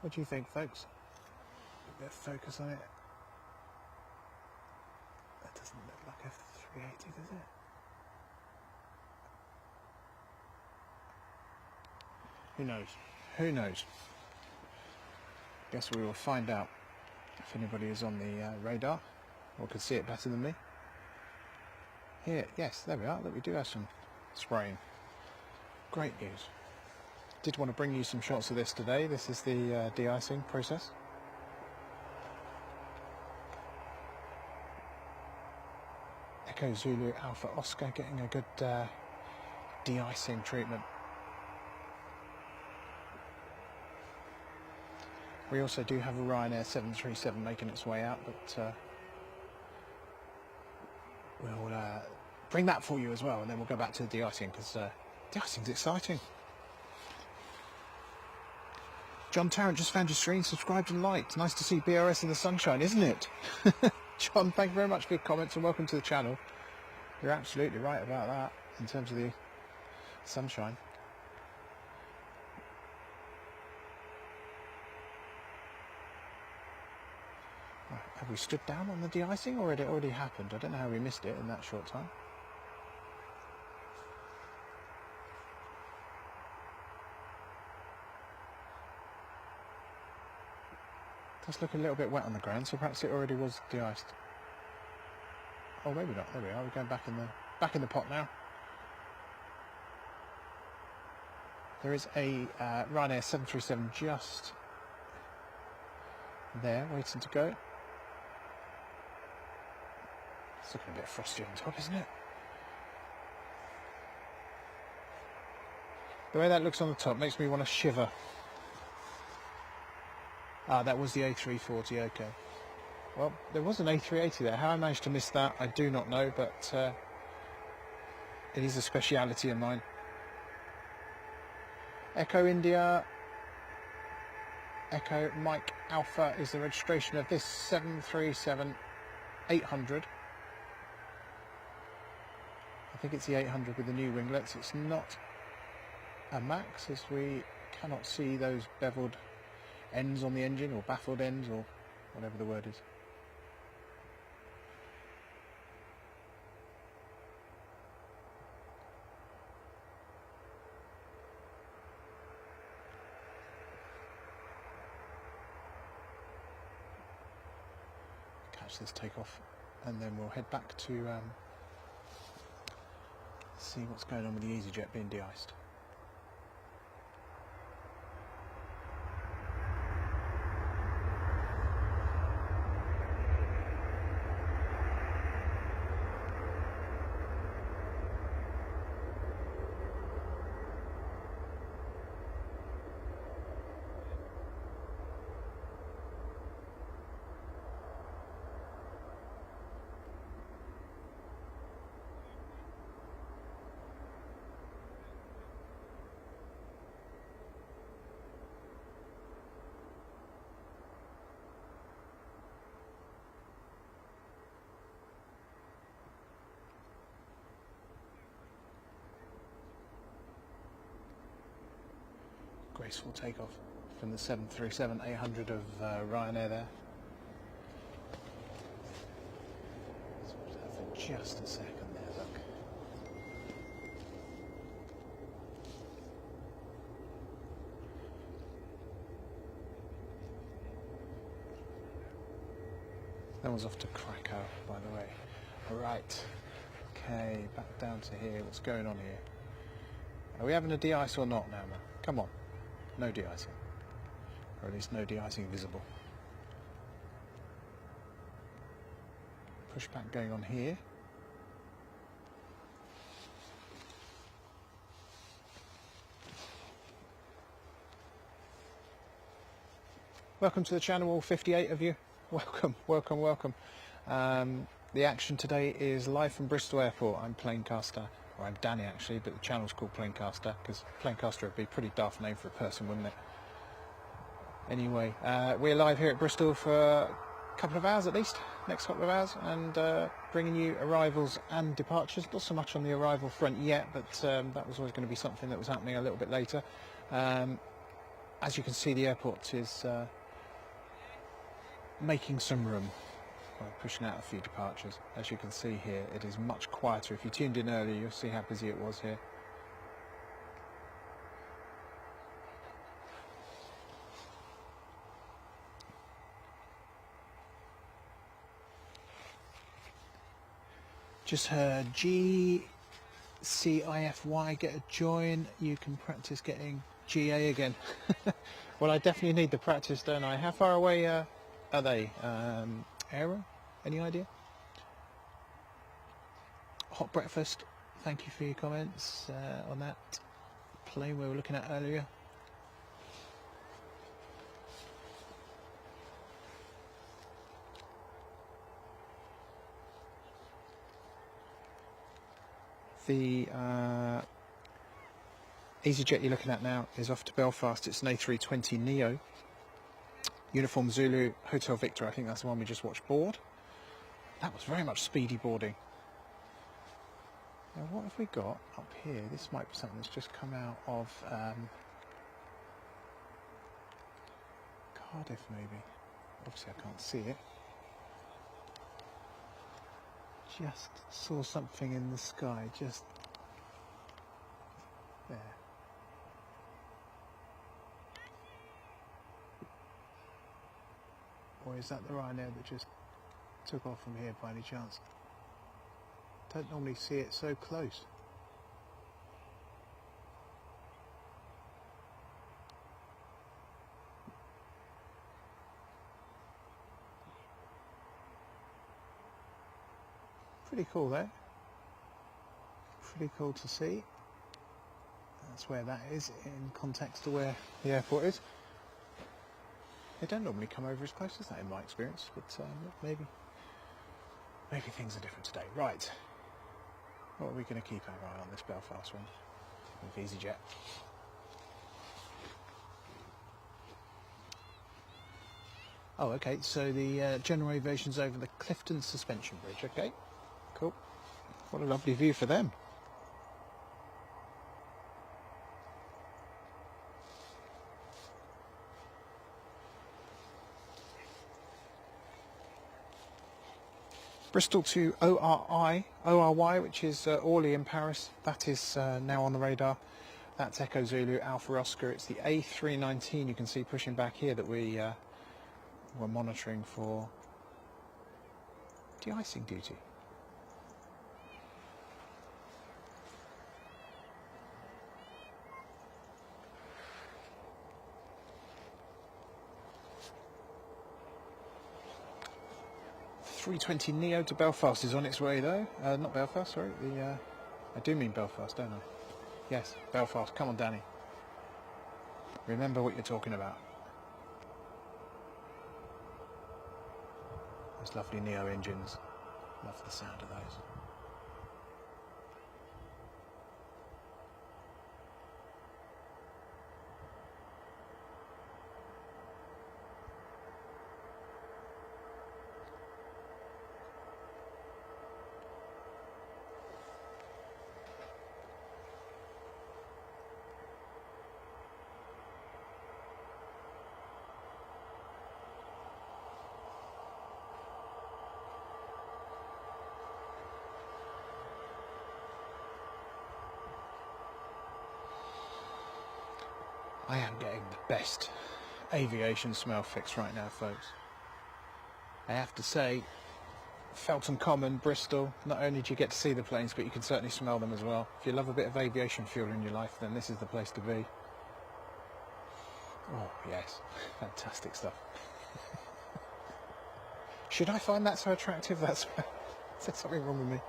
What do you think, folks? A bit of focus on it. That doesn't look like a 380, does it? Who knows? Who knows? Guess we will find out if anybody is on the radar or could see it better than me. Here, yes, there we are. Look, we do have some spraying. Great news. Did want to bring you some shots of this today. This is the de-icing process. Echo Zulu Alpha Oscar getting a good de-icing treatment. We also do have a Ryanair 737 making its way out, but we'll bring that for you as well, and then we'll go back to the de-icing, because de-icing's exciting. John Tarrant just found your screen, subscribed and liked. Nice to see BRS in the sunshine, isn't it? John, thank you very much for your comments and welcome to the channel. You're absolutely right about that in terms of the sunshine. Right, have we stood down on the de-icing, or had it already happened? I don't know how we missed it in that short time. It does look a little bit wet on the ground, so perhaps it already was de-iced. Oh, maybe not. There we are. We're going back in the pot now. There is a Ryanair 737 just there, waiting to go. It's looking a bit frosty on top, isn't it? The way that looks on the top makes me want to shiver. Ah, that was the A340, okay. Well, there was an A380 there. How I managed to miss that, I do not know, but it is a speciality of mine. Echo India, Echo Mike Alpha is the registration of this 737-800. I think it's the 800 with the new winglets. It's not a Max, as we cannot see those beveled ends on the engine, or baffled ends, or whatever the word is. Catch this takeoff, and then we'll head back to see what's going on with the EasyJet being de-iced. Graceful takeoff from the 737-800 of Ryanair there. So we'll have for just a second there, look. That one's off to Krakow, by the way. Alright, okay, back down to here. What's going on here? Are we having a de-ice or not now, man? Come on. No de-icing, or at least no de-icing visible. Pushback going on here. Welcome to the channel, all 58 of you. Welcome, welcome, welcome. The action today is live from Bristol Airport. I'm Planecaster. Or I'm Danny actually, but the channel's called Planecaster, because Planecaster would be a pretty daft name for a person, wouldn't it? Anyway, we're live here at Bristol for a couple of hours at least, next couple of hours, and bringing you arrivals and departures. Not so much on the arrival front yet, but that was always going to be something that was happening a little bit later. as you can see, the airport is making some room by pushing out a few departures. As you can see here, it is much quieter. If you tuned in earlier, you'll see how busy it was here. Just heard GCIFY get a join. You can practice getting GA again. Well, I definitely need the practice, don't I? How far away are they? Aero? Any idea? Hot breakfast. Thank you for your comments on that plane we were looking at earlier. The EasyJet you're looking at now is off to Belfast. It's an A320 Neo. Uniform Zulu Hotel Victor. I think that's the one we just watched board. That was very much speedy boarding. Now what have we got up here? This might be something that's just come out of Cardiff maybe. Obviously I can't see it. Just saw something in the sky, just there. Or is that the Ryanair that just took off from here by any chance? Don't normally see it so close. Pretty cool though. Pretty cool to see. That's where that is in context to where the airport is. They don't normally come over as close as that in my experience, but maybe things are different today. Right. What are we going to keep our eye on this Belfast one with EasyJet? Oh, okay. So the general aviation's over the Clifton Suspension Bridge. Okay. Cool. What a lovely view for them. Bristol to ORY, which is Orly in Paris. That is now on the radar. That's Echo Zulu Alpha Oscar. It's the A319 you can see pushing back here that we were monitoring for de-icing duty. A320 Neo to Belfast is on its way though. Not Belfast, sorry. I do mean Belfast, don't I? Yes, Belfast. Come on, Danny. Remember what you're talking about. Those lovely Neo engines. Love the sound of those. I am getting the best aviation smell fix right now, folks. I have to say, Felton Common, Bristol, not only do you get to see the planes, but you can certainly smell them as well. If you love a bit of aviation fuel in your life, then this is the place to be. Oh, yes. Fantastic stuff. Should I find that so attractive? Is there something wrong with me?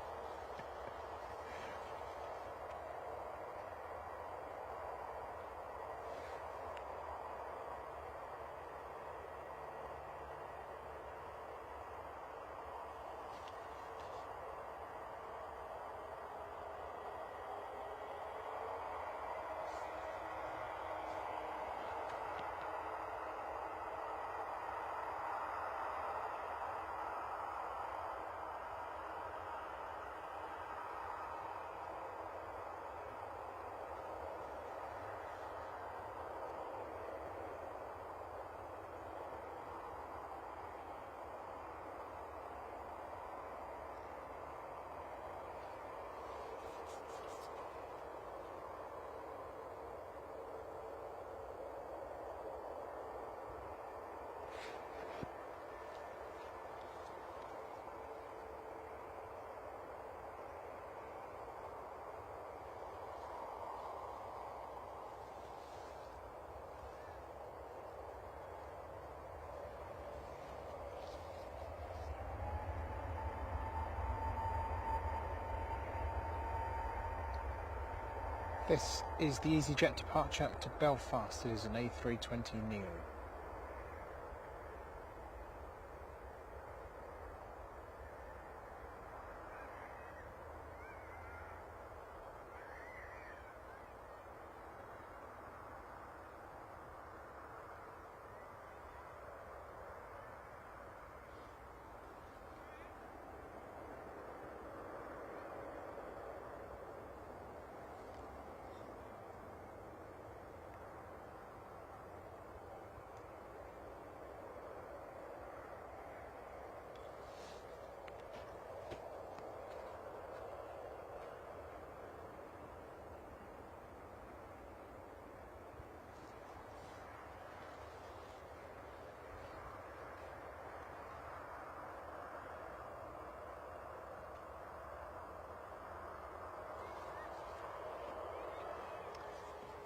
This is the EasyJet departure to Belfast. It is an A320neo.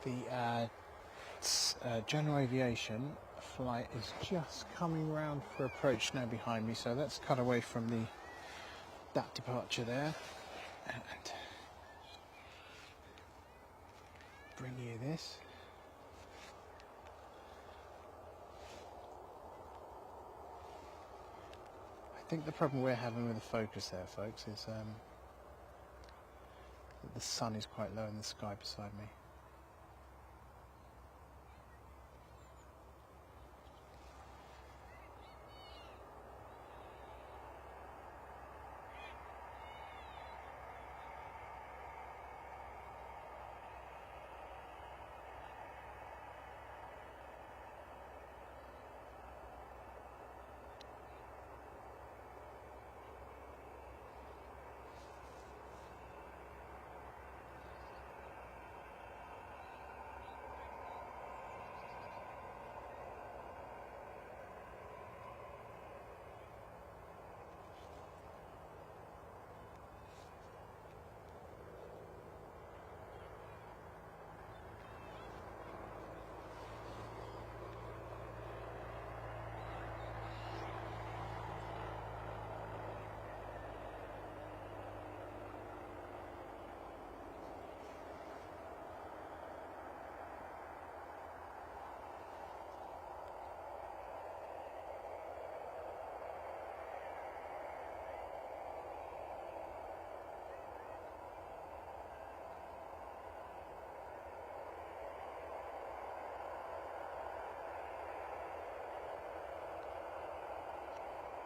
The general aviation flight is just coming round for approach now behind me, so let's cut away from that departure there and bring you this. I think the problem we're having with the focus there, folks, is that the sun is quite low in the sky beside me.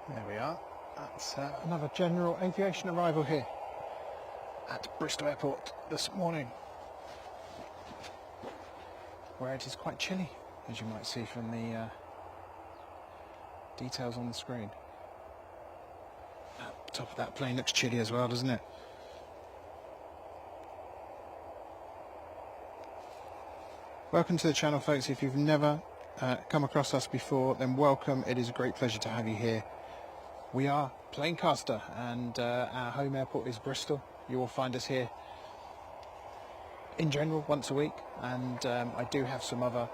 There we are. That's another general aviation arrival here at Bristol Airport this morning, where it is quite chilly, as you might see from the details on the screen. The top of that plane looks chilly as well, doesn't it? Welcome to the channel, folks. If you've never come across us before, then welcome. It is a great pleasure to have you here. We are Planecaster, and our home airport is Bristol. You will find us here in general once a week, and I do have some other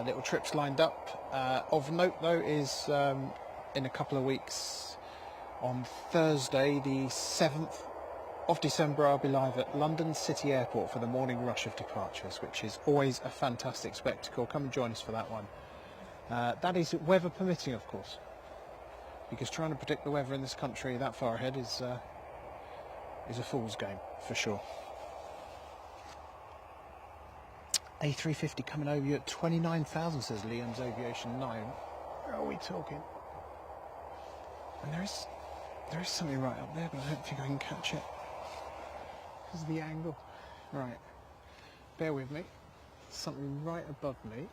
little trips lined up. Of note though is in a couple of weeks, on Thursday the 7th of December, I'll be live at London City Airport for the morning rush of departures, which is always a fantastic spectacle. Come and join us for that one. That is weather permitting, of course, because trying to predict the weather in this country that far ahead is a fool's game, for sure. A350 coming over you at 29,000, says Liam's Aviation 9. Where are we talking? And there is something right up there, but I don't think I can catch it because of the angle. Right, bear with me. Something right above me.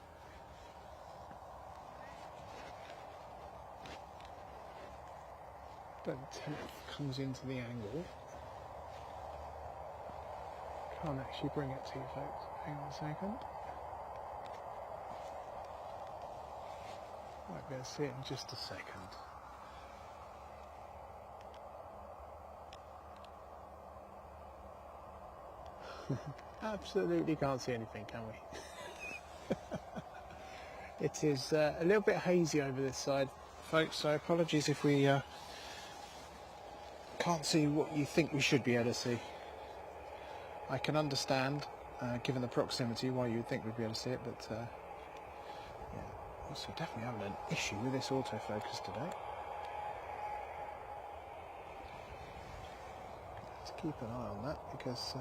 But until it comes into the angle, can't actually bring it to you, folks. Hang on a second. Might be able to see it in just a second. Absolutely can't see anything, can we? It is a little bit hazy over this side, folks, so apologies if we can't see what you think we should be able to see. I can understand. given the proximity, why you would think we'd be able to see it, but yeah. Also definitely having an issue with this autofocus today. Let's keep an eye on that because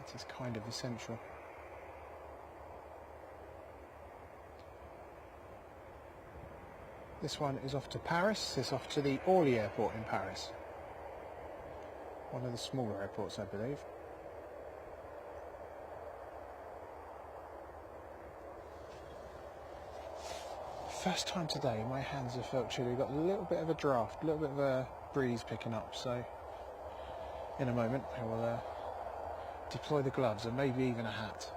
it is kind of essential. This one is off to Paris. It's off to the Orly Airport in Paris. One of the smaller airports, I believe. First time today, my hands have felt chilly. We've got a little bit of a draft, a little bit of a breeze picking up. So, in a moment, I will deploy the gloves and maybe even a hat.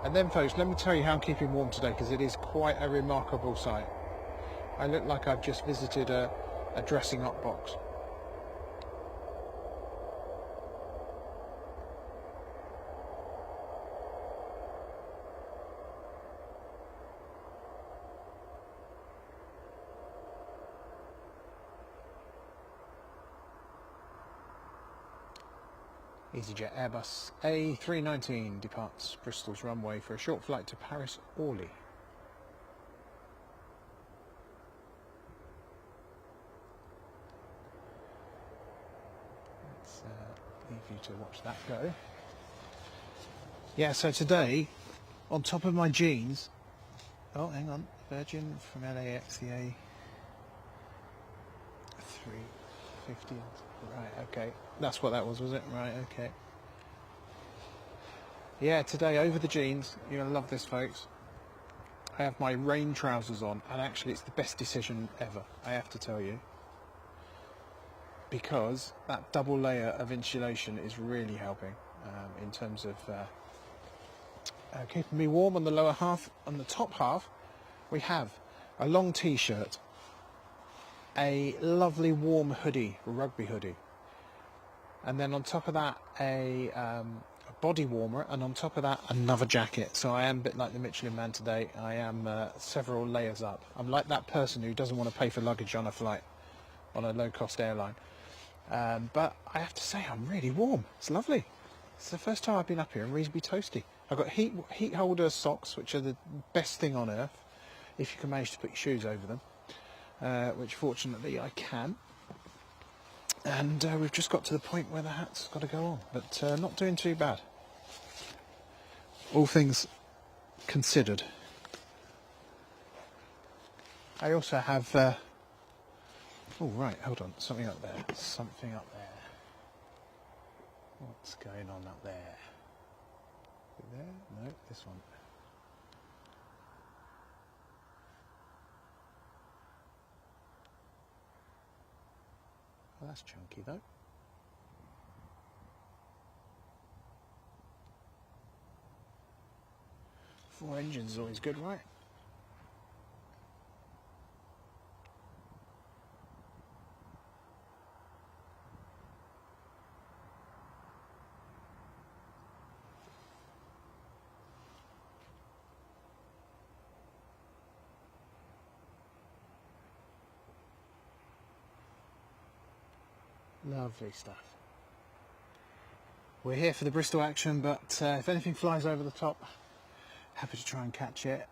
And then folks, let me tell you how I'm keeping warm today, because it is quite a remarkable sight. I look like I've just visited a dressing up box. EasyJet Airbus A319 departs Bristol's runway for a short flight to Paris Orly. Let's leave you to watch that go. Yeah, so today, on top of my jeans, oh hang on, Virgin from LAX, the A350. Right, okay. That's what that was it? Right, okay. Yeah, today over the jeans, you're going to love this, folks. I have my rain trousers on, and actually it's the best decision ever, I have to tell you. Because that double layer of insulation is really helping in terms of keeping me warm on the lower half. On the top half, we have a long t-shirt, a lovely warm hoodie, rugby hoodie, and then on top of that a body warmer, and on top of that another jacket. So I am a bit like the Michelin Man today. I am several layers up. I'm like that person who doesn't want to pay for luggage on a flight on a low-cost airline, but I have to say I'm really warm. It's lovely. It's the first time I've been up here and reasonably toasty. I've got heat holder socks, which are the best thing on earth if you can manage to put your shoes over them. Which fortunately I can, and we've just got to the point where the hat's got to go on, but not doing too bad, all things considered. I also have oh right, hold on, something up there, what's going on up there? Is it there? No, this one. Well, that's chunky though. Four engines is always good, right? Lovely stuff. We're here for the Bristol action, but if anything flies over the top, happy to try and catch it.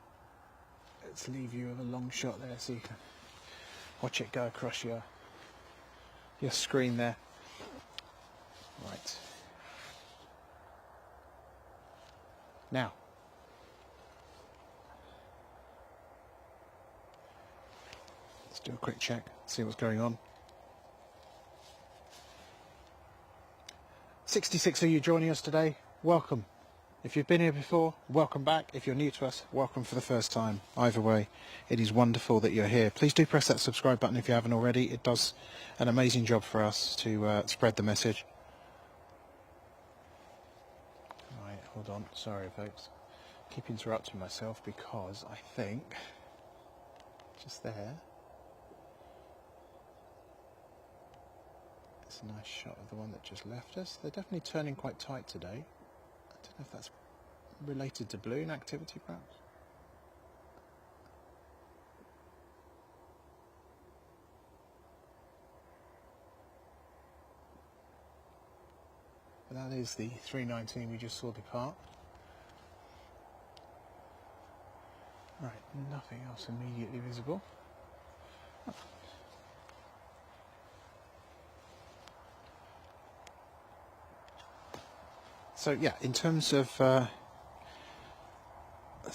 Let's leave you with a long shot there so you can watch it go across your screen there. Right. Now, let's do a quick check, see what's going on. 66 of you joining us today, welcome. If you've been here before, welcome back. If you're new to us, welcome for the first time. Either way, it is wonderful that you're here. Please do press that subscribe button if you haven't already. It does an amazing job for us to spread the message. Right, hold on. Sorry, folks. Keep interrupting myself because I think just there. It's a nice shot of the one that just left us. They're definitely turning quite tight today. I don't know if that's related to balloon activity, perhaps. That is the 319 we just saw depart. Right, nothing else immediately visible. So yeah, in terms of, let's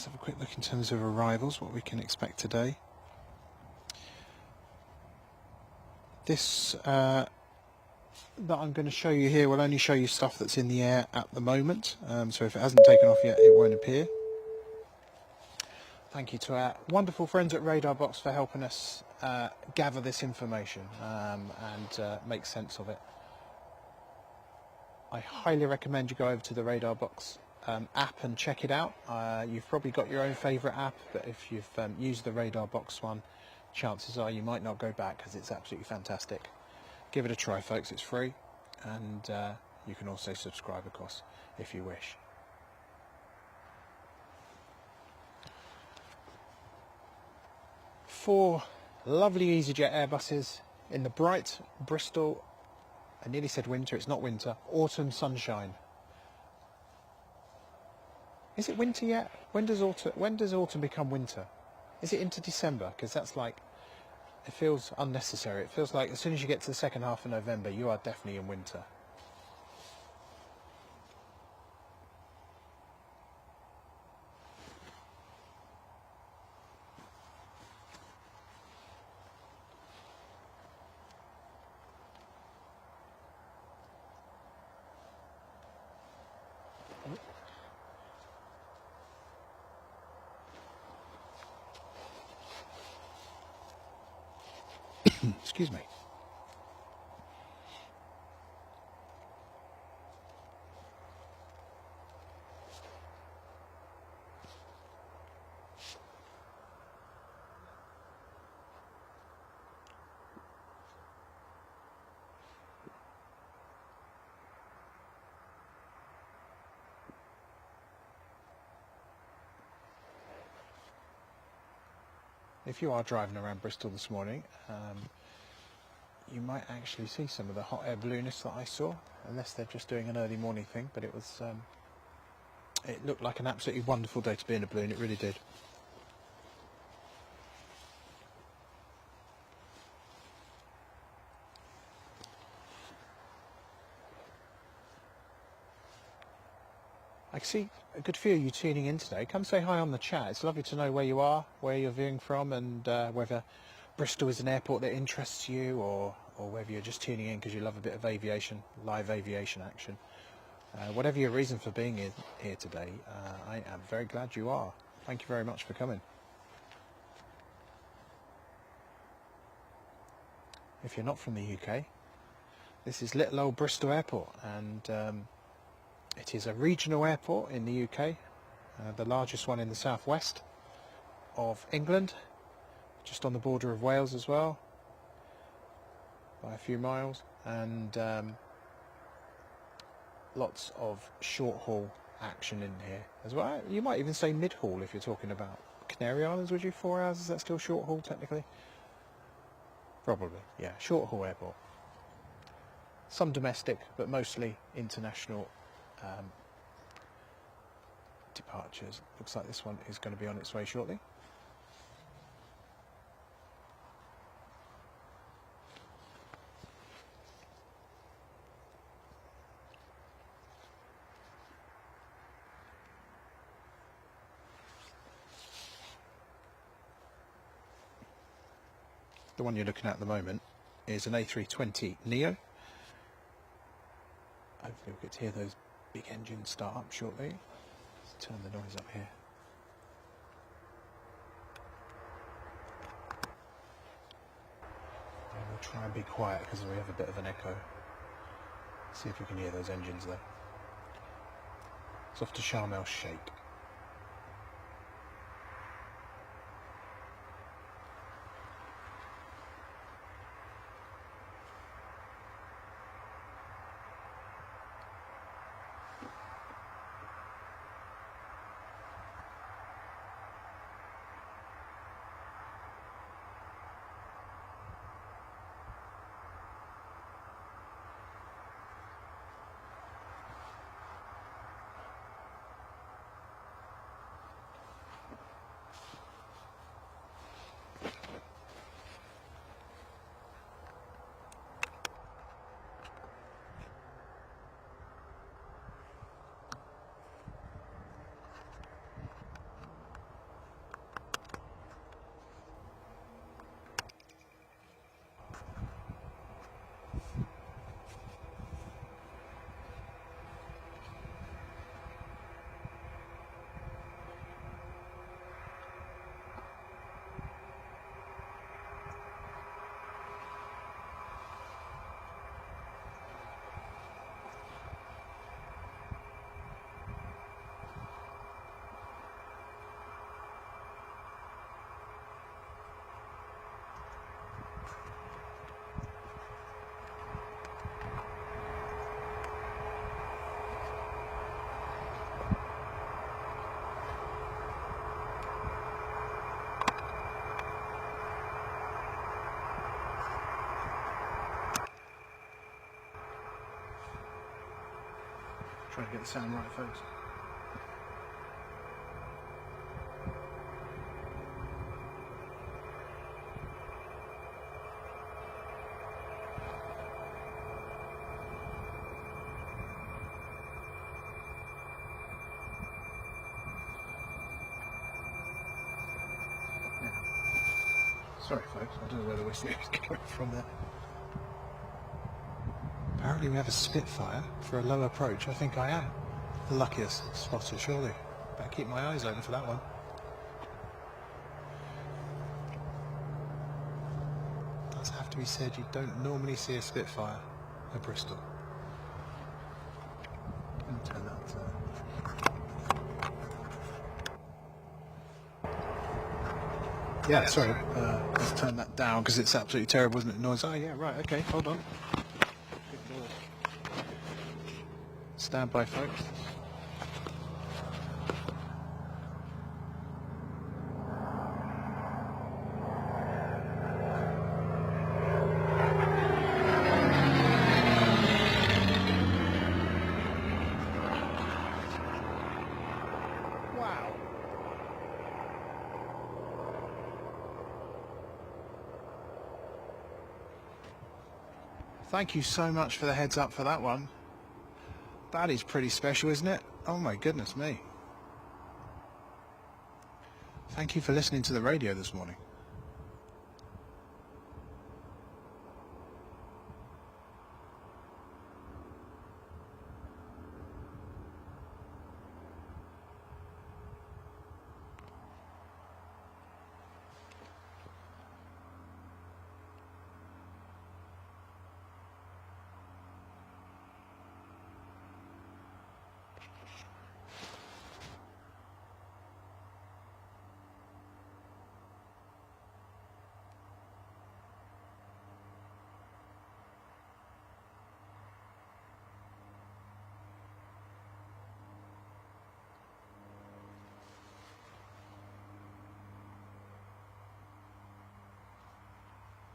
have a quick look in terms of arrivals, what we can expect today. This that I'm going to show you here will only show you stuff that's in the air at the moment, so if it hasn't taken off yet it won't appear. Thank you to our wonderful friends at Radar Box for helping us gather this information and make sense of it. I highly recommend you go over to the Radar Box app and check it out. You've probably got your own favourite app, but if you've used the Radar Box one, chances are you might not go back because it's absolutely fantastic. Give it a try, folks, it's free, and you can also subscribe, of course, if you wish. Four lovely EasyJet Airbuses in the bright Bristol, I nearly said winter, it's not winter, autumn sunshine. Is it winter yet? When does autumn become winter? Is it into December? Because that's like, it feels unnecessary. It feels like as soon as you get to the second half of November, you are definitely in winter. Excuse me. If you are driving around Bristol this morning, you might actually see some of the hot air balloonists that I saw, unless they're just doing an early morning thing, but it was, it looked like an absolutely wonderful day to be in a balloon, it really did. I see a good few of you tuning in today. Come say hi on the chat. It's lovely to know where you are, where you're viewing from, and whether Bristol is an airport that interests you, or whether you're just tuning in because you love a bit of aviation, live aviation action. Whatever your reason for being here today, I am very glad you are. Thank you very much for coming. If you're not from the UK, this is little old Bristol Airport, and it is a regional airport in the UK, the largest one in the southwest of England, just on the border of Wales as well, by a few miles, and lots of short-haul action in here as well. You might even say mid-haul if you're talking about Canary Islands, would you? 4 hours, is that still short-haul technically? Probably, yeah, short-haul airport. Some domestic, but mostly international departures. Looks like this one is going to be on its way shortly. The one you're looking at the moment is an A320 Neo. Hopefully we'll get to hear those big engines start up shortly. Let's turn the noise up here. And we'll try and be quiet because we have a bit of an echo. See if we can hear those engines though. It's off to Sharm el Sheikh. Try to get the sound right, folks. Sorry folks, I don't know where the whistle is coming from there. Apparently we have a Spitfire for a low approach. I think I am the luckiest spotter, surely. Better keep my eyes open for that one. Does have to be said, you don't normally see a Spitfire at Bristol. Let me turn that yeah, sorry, let's turn that down because it's absolutely terrible, isn't it? Noise. Oh yeah, right, okay, hold on. Stand by, folks. Wow. Thank you so much for the heads up for that one. That is pretty special, isn't it? Oh my goodness me. Thank you for listening to the radio this morning.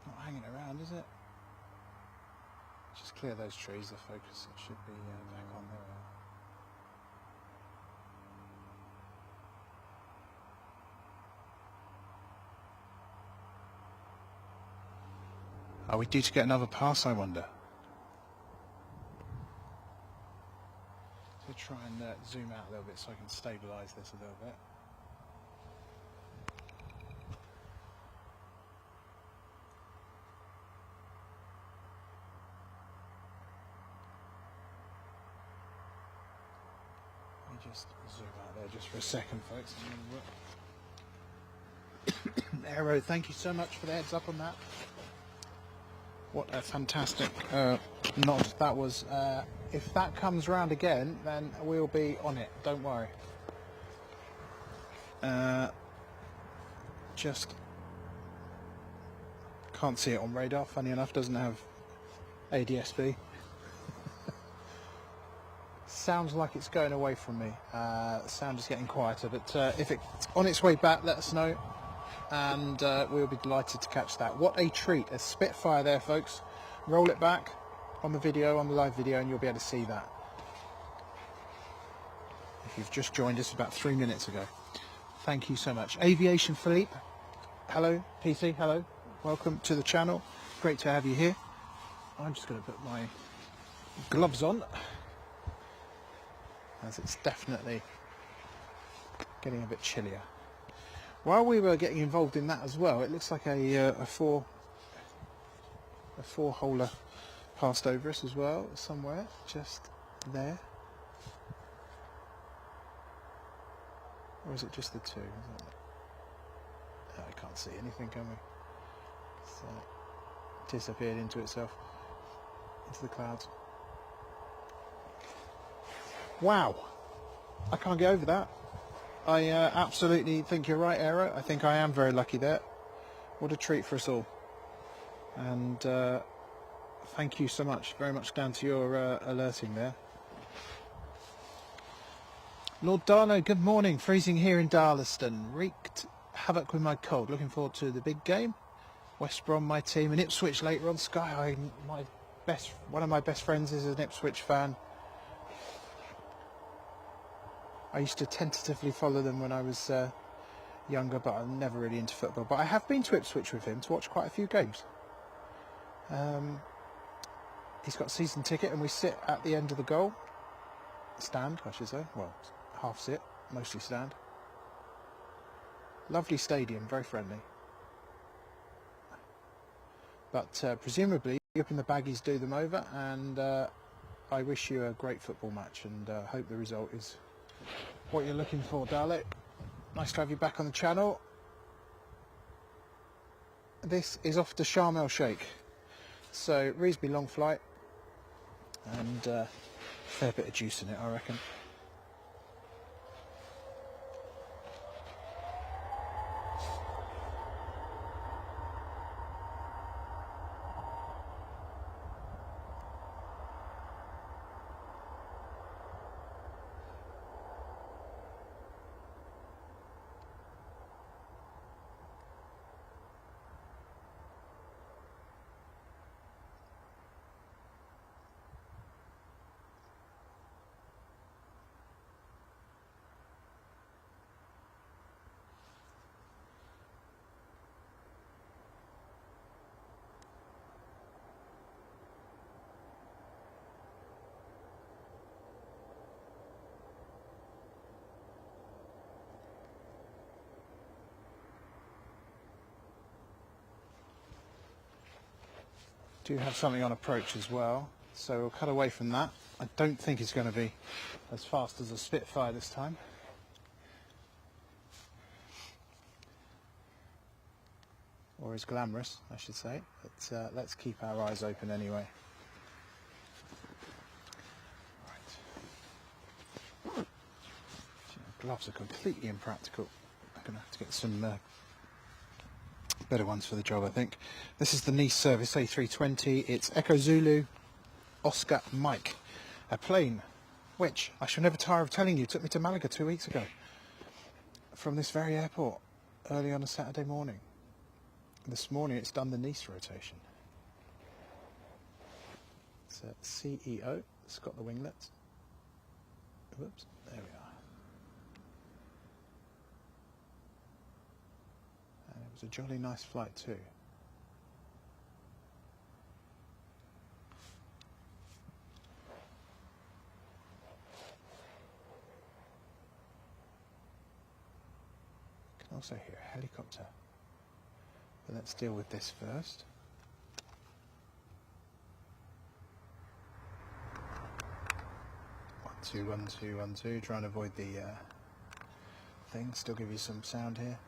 Not hanging around, is it? Just clear those trees, the focus should be back on there. Are we due to get another pass, I wonder? So try and zoom out a little bit so I can stabilise this a little bit. Let me just zoom out there just for a second, folks. Aero, thank you so much for the heads up on that. What a fantastic nod that was. If that comes round again, then we'll be on it, don't worry. Just can't see it on radar, funny enough, doesn't have ADSB. Sounds like it's going away from me. The sound is getting quieter, but if it's on its way back, let us know. And we'll be delighted to catch that. What a treat, a Spitfire there, folks. Roll it back on the video, on the live video, and you'll be able to see that. If you've just joined us about 3 minutes ago. Thank you so much. Aviation Philippe, hello. PC, hello. Welcome to the channel. Great to have you here. I'm just going to put my gloves on, as it's definitely getting a bit chillier. While we were getting involved in that as well, it looks like a four-holer passed over us as well, somewhere, just there. Or is it just the two? Oh, I can't see anything, can we? It's disappeared into itself, into the clouds. Wow, I can't get over that. I absolutely think you're right, Aero. I think I am very lucky there. What a treat for us all. And thank you so much, very much down to your alerting there. Lord Darno, good morning. Freezing here in Darlaston. Wreaked havoc with my cold. Looking forward to the big game. West Brom, my team, and Ipswich later on. Sky, one of my best friends is an Ipswich fan. I used to tentatively follow them when I was younger, but I'm never really into football. But I have been to Ipswich with him to watch quite a few games. He's got a season ticket, and we sit at the end of the goal stand, I should say. Well, half sit, mostly stand. Lovely stadium, very friendly. But presumably, up in the baggies do them over, and I wish you a great football match, and hope the result is what you're looking for, Dale. Nice to have you back on the channel. This is off to Sharm el Sheikh, so reasonably long flight, and a fair bit of juice in it, I reckon. Do have something on approach as well, so we'll cut away from that. I don't think it's going to be as fast as a Spitfire this time. Or as glamorous, I should say. But let's keep our eyes open anyway. Right. Gloves are completely impractical. I'm going to have to get some better ones for the job, I think. This is the Nice service A320. It's Echo Zulu Oscar Mike, a plane which I shall never tire of telling you took me to Malaga 2 weeks ago from this very airport early on a Saturday morning. This morning it's done the Nice rotation. It's a CEO. It's got the winglets. Whoops, there we are. It was a jolly nice flight too. You can also hear a helicopter. But let's deal with this first. One, two, one, two, one, two. Try and avoid the thing. Still give you some sound here.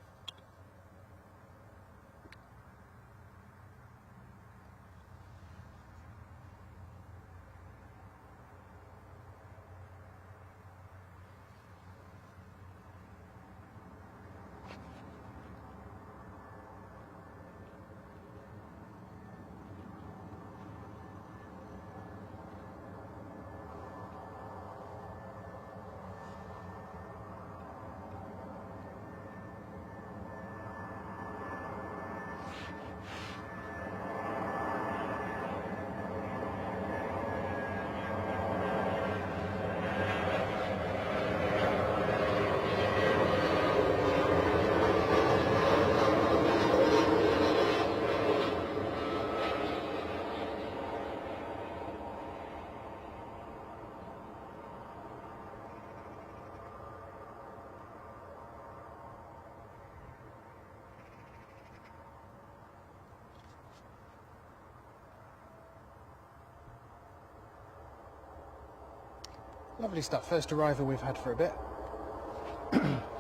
Lovely stuff. First arrival we've had for a bit.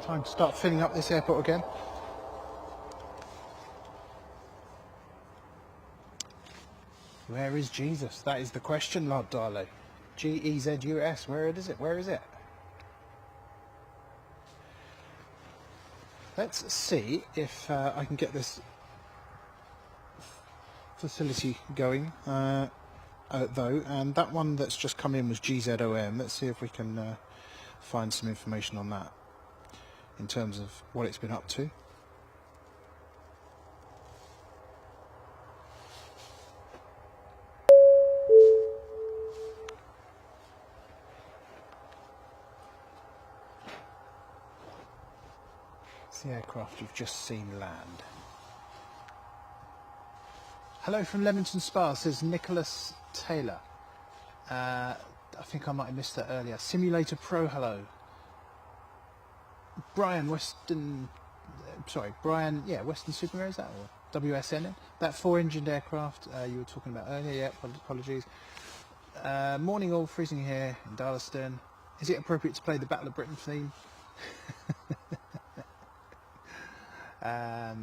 Time to start filling up this airport again. Where is Jesus? That is the question, Lord Darlow. G-E-Z-U-S. Where is it? Where is it? Let's see if I can get this facility going. Though, and that one that's just come in was GZOM. Let's see if we can find some information on that in terms of what it's been up to. It's the aircraft you've just seen land. Hello from Leamington Spa, says Nicholas Taylor. I think I might have missed that earlier. Simulator Pro, hello. Brian, Western Supermare, is that, or WSN? That 4-engined aircraft you were talking about earlier, yeah, apologies. Morning all, freezing here in Darlaston. Is it appropriate to play the Battle of Britain theme?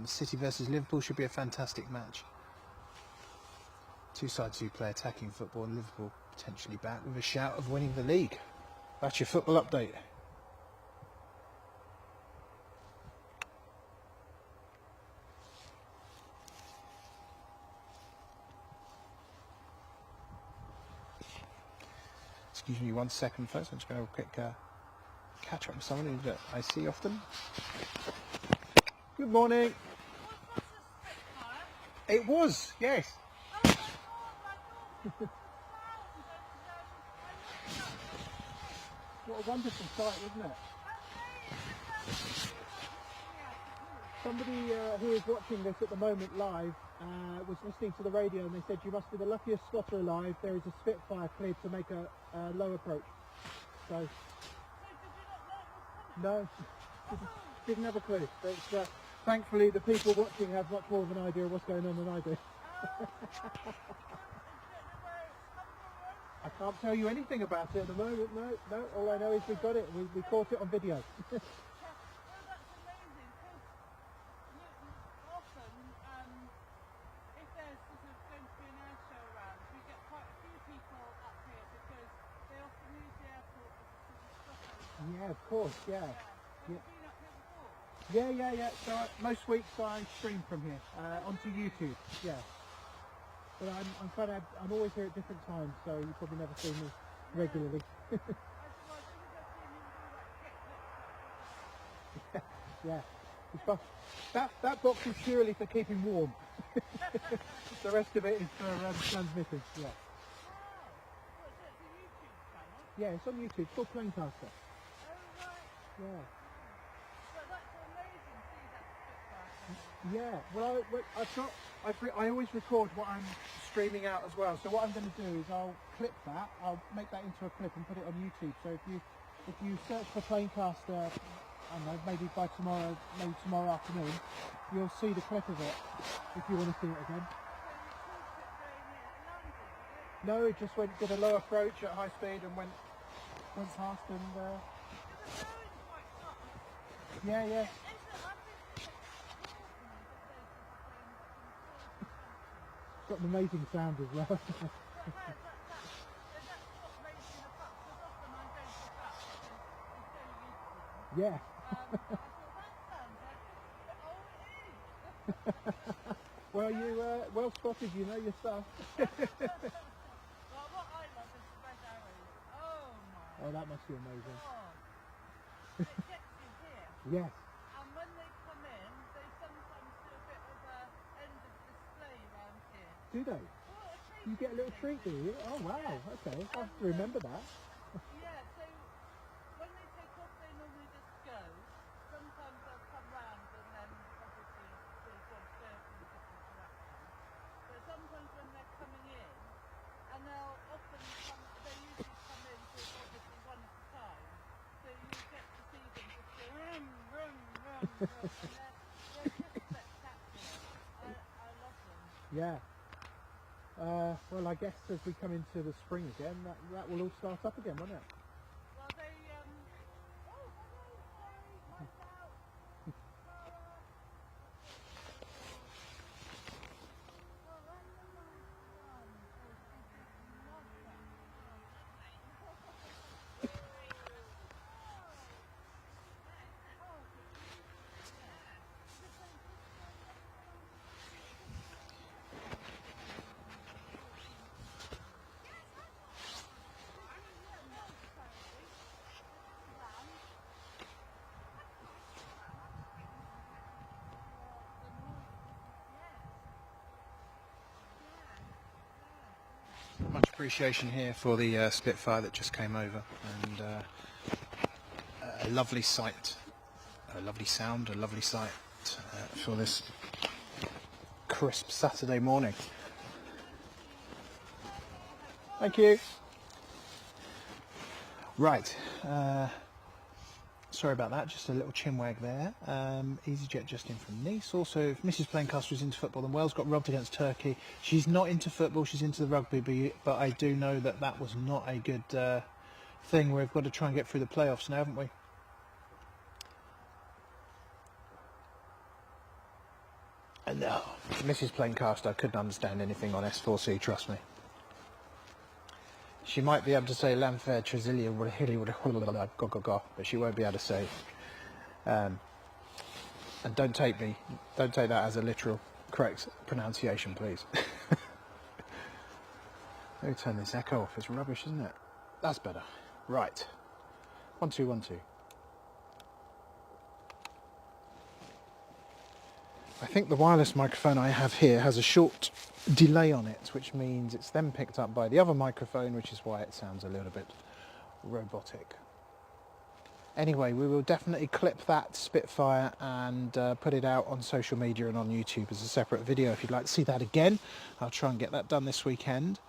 City versus Liverpool should be a fantastic match. Two sides who play attacking football, and Liverpool potentially back with a shout of winning the league. That's your football update. Excuse me 1 second, folks. I'm just going to have a quick catch up with someone that I see often. Good morning. It was, yes. What a wonderful sight, wasn't it? Somebody who is watching this at the moment live was listening to the radio, and they said you must be the luckiest spotter alive. There is a Spitfire cleared to make a low approach. So, no, didn't have a clue. But thankfully, the people watching have much more of an idea of what's going on than I do. I can't tell you anything about it at the moment. No. All I know is we got it. We caught it on video. Yeah, of course, yeah. Yeah. So most weeks I stream from here onto YouTube, yeah. But I'm always here at different times, so you probably never see me regularly. Yeah. That box is purely for keeping warm. The rest of it is for transmitting, yeah. Yeah, it's on YouTube. It's called Planecaster. Yeah. Yeah. Well, I always record what I'm streaming out as well. So what I'm going to do is I'll clip that. I'll make that into a clip and put it on YouTube. So if you search for Planecaster, I don't know, maybe by tomorrow, maybe tomorrow afternoon, you'll see the clip of it. If you want to see it again. No, it just did a low approach at high speed and went past and. Yeah. It's got an amazing sound as well. Yeah. Well, you well spotted. You know your stuff. Oh, that must be amazing. Yes. And when they come in, they sometimes do a bit of a end of display around here. Do they? Oh, You get a little treat, do you? Oh wow, yeah. Okay. I'll have to remember that. Yeah, so when they take off, they normally just go. Sometimes they'll come round and then obviously they'll observe the different directions. But sometimes when they're coming in, and they'll often come, they usually come in to obviously one at a time. So you get to see them just go rum, rum, rum, rum, and they're just spectacular. I love them. Yeah. Well, I guess as we come into the spring again, that will all start up again, won't it? Well, they oh, hello, sorry, watch out. Much appreciation here for the Spitfire that just came over, and a lovely sight a lovely sound, a lovely sight for this crisp Saturday morning. Thank you. Right, sorry about that, just a little chinwag there. EasyJet just in from Nice. Also, if Mrs. Plaincaster is into football, then Wales got robbed against Turkey. She's not into football, she's into the rugby, but I do know that that was not a good thing. We've got to try and get through the playoffs now, haven't we? And no, Mrs. Plaincaster couldn't understand anything on S4C, trust me. She might be able to say Lanfair, Tresillia, but she won't be able to say. And don't take that as a literal correct pronunciation, please. Let me turn this echo off. It's rubbish, isn't it? That's better. Right. 1 2 1 2. I think the wireless microphone I have here has a short delay on it, which means it's then picked up by the other microphone, which is why it sounds a little bit robotic. Anyway, we will definitely clip that Spitfire and put it out on social media and on YouTube as a separate video. If you'd like to see that again, I'll try and get that done this weekend.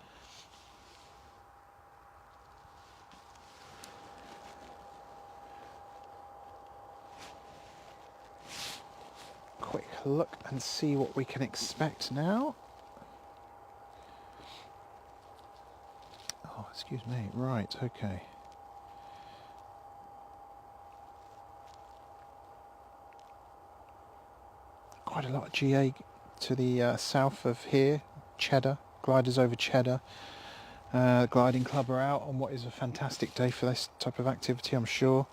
Quick look and see what we can expect now. Oh, excuse me. Right, okay. Quite a lot of GA to the south of here. Cheddar, gliders over Cheddar. Gliding club are out on what is a fantastic day for this type of activity, I'm sure.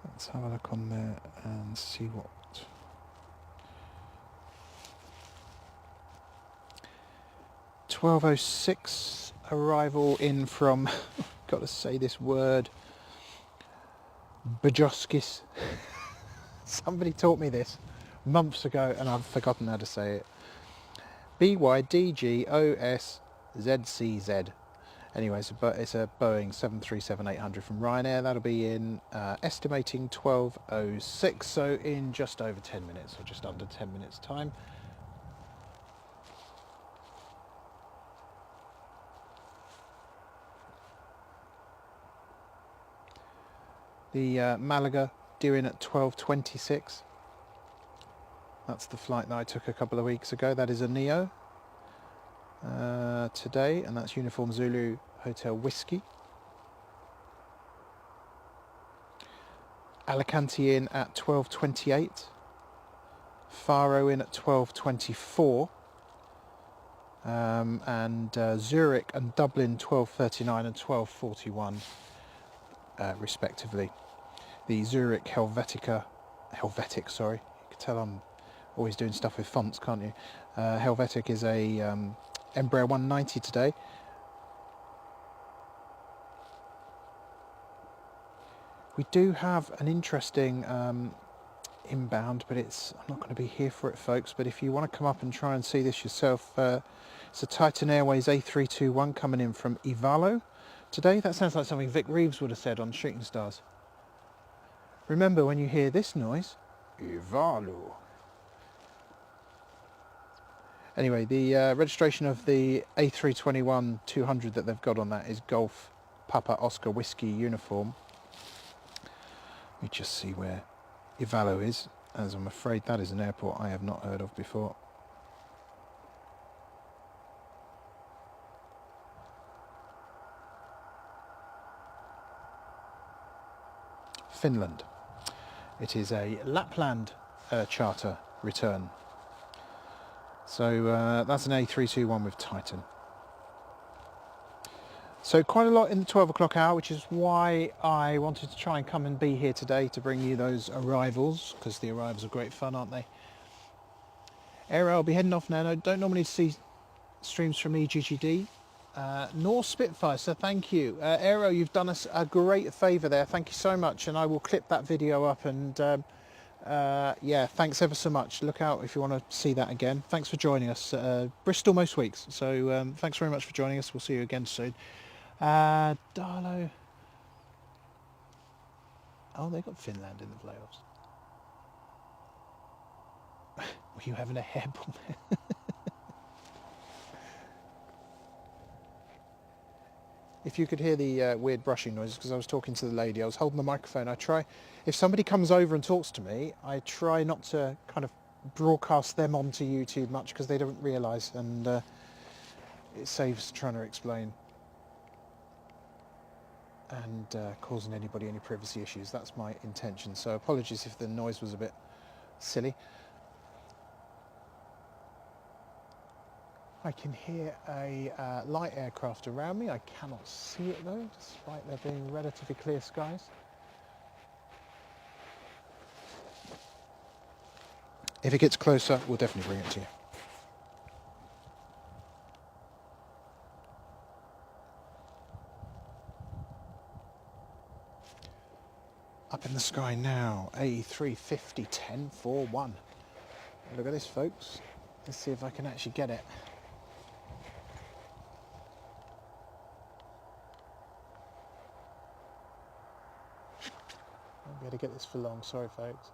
Let's have a look on there and see what. 12:06 arrival in from, got to say this word, Bajoskis. Somebody taught me this months ago and I've forgotten how to say it. BYDGOSZCZ. Anyway, it's a Boeing 737-800 from Ryanair. That'll be in estimating 12:06, so in just over 10 minutes, or just under 10 minutes time. The Malaga due in at 12:26. That's the flight that I took a couple of weeks ago. That is a Neo today, and that's Uniform Zulu Hotel Whiskey. Alicante in at 12:28. Faro in at 12:24. And Zurich and Dublin 12:39 and 12:41 respectively. The Zurich Helvetic, sorry, you can tell I'm always doing stuff with fonts, can't you? Helvetic is a Embraer 190 today. We do have an interesting inbound, but I'm not going to be here for it, folks. But if you want to come up and try and see this yourself, it's a Titan Airways A321 coming in from Ivalo today. That sounds like something Vic Reeves would have said on Shooting Stars. Remember, when you hear this noise, Ivalo. Anyway, the registration of the A321-200 that they've got on that is Golf Papa Oscar Whiskey uniform. Let me just see where Ivalo is, as I'm afraid that is an airport I have not heard of before. Finland. It is a Lapland charter return. So that's an A321 with Titan. So quite a lot in the 12 o'clock hour, which is why I wanted to try and come and be here today to bring you those arrivals, because the arrivals are great fun, aren't they? Aero, I'll be heading off now. I don't normally see streams from EGGD, nor Spitfire, so thank you. Aero, you've done us a great favour there. Thank you so much, and I will clip that video up and yeah, thanks ever so much. Look out if you want to see that again. Thanks for joining us. Bristol most weeks, so thanks very much for joining us. We'll see you again soon. Darlo. Oh, they got Finland in the playoffs. Were you having a hairball? If you could hear the weird brushing noises, because I was talking to the lady, I was holding the microphone. If somebody comes over and talks to me, I try not to kind of broadcast them onto YouTube much because they don't realise, and it saves trying to explain and causing anybody any privacy issues. That's my intention. So apologies if the noise was a bit silly. I can hear a light aircraft around me. I cannot see it though, despite there being relatively clear skies. If it gets closer, we'll definitely bring it to you. Up in the sky now, A350 1041. Look at this, folks. Let's see if I can actually get it. I won't be able to get this for long, sorry folks.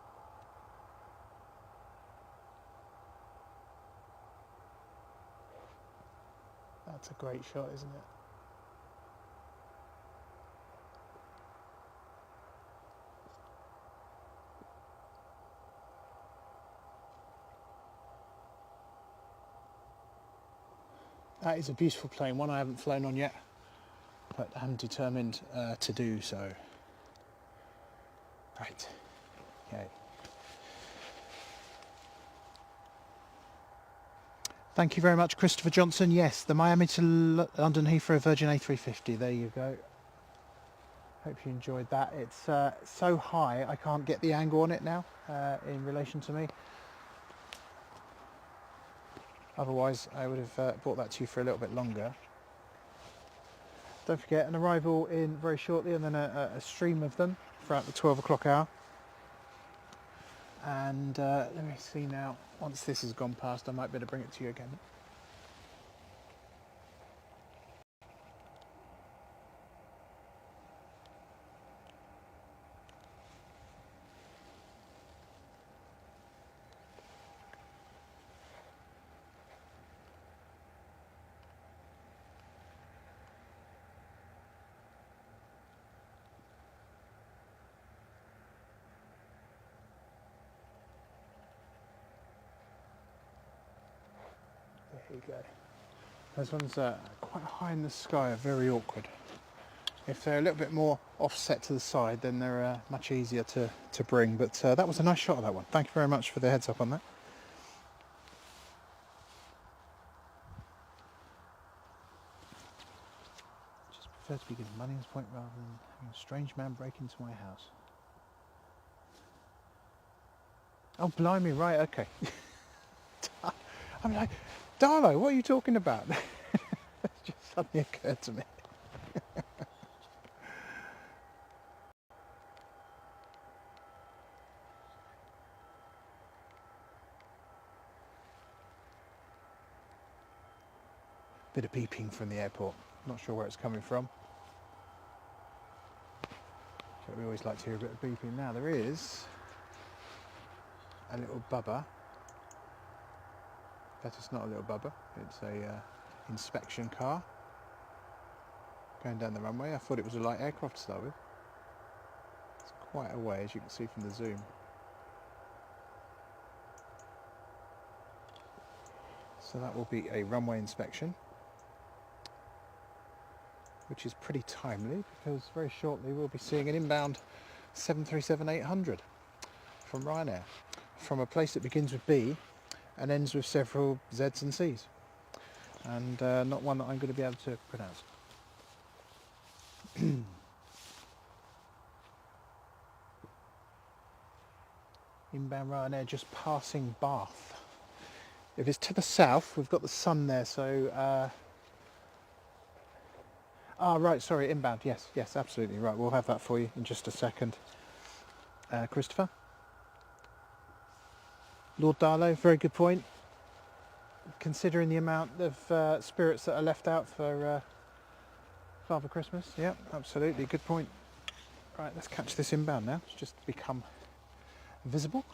That's a great shot, isn't it? That is a beautiful plane, one I haven't flown on yet, but I'm determined to do so. Right, okay. Thank you very much, Christopher Johnson. Yes, the Miami to London Heathrow Virgin A350. There you go. Hope you enjoyed that. It's so high, I can't get the angle on it now in relation to me. Otherwise, I would have brought that to you for a little bit longer. Don't forget, an arrival in very shortly, and then a stream of them throughout the 12 o'clock hour. And let me see now, once this has gone past, I might be able to bring it to you again. There you go. Those ones quite high in the sky are very awkward. If they're a little bit more offset to the side, then they're much easier to bring. But that was a nice shot of that one. Thank you very much for the heads up on that. Just prefer to be given money as point rather than having a strange man break into my house. Oh, blimey, right, okay. I'm like, Darlo, what are you talking about? That just suddenly occurred to me. Bit of beeping from the airport. Not sure where it's coming from. So we always like to hear a bit of beeping. Now there is a little bubba. But it's not a little bubba. It's a inspection car going down the runway. I thought it was a light aircraft to start with. It's quite a way, as you can see from the zoom. So that will be a runway inspection, which is pretty timely because very shortly we'll be seeing an inbound 737-800 from Ryanair, from a place that begins with B and ends with several Z's and C's, and not one that I'm going to be able to pronounce. Inbound Ryanair just passing Bath. If it's to the south, we've got the sun there, so right, sorry, inbound, yes, absolutely right. We'll have that for you in just a second. Christopher? Lord Darlow, very good point. Considering the amount of spirits that are left out for Father Christmas, yeah, absolutely, good point. Right, let's catch this inbound now. It's just become visible.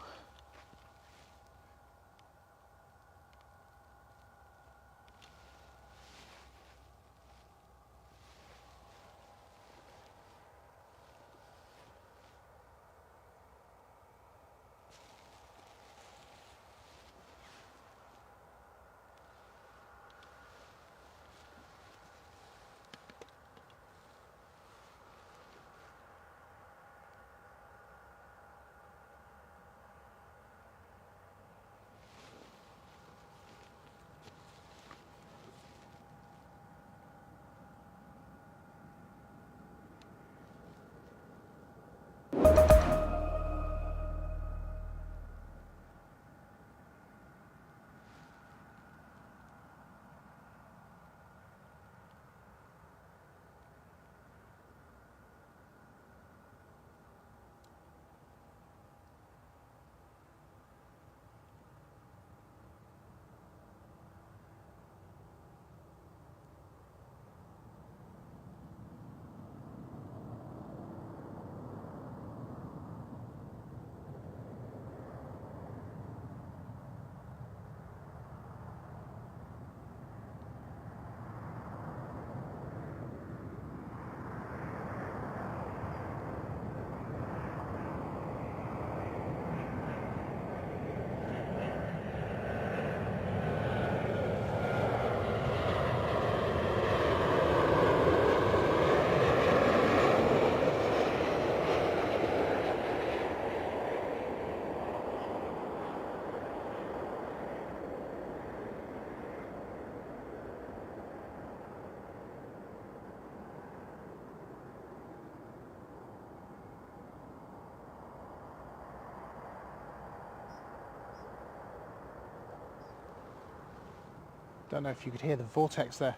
Don't know if you could hear the vortex there,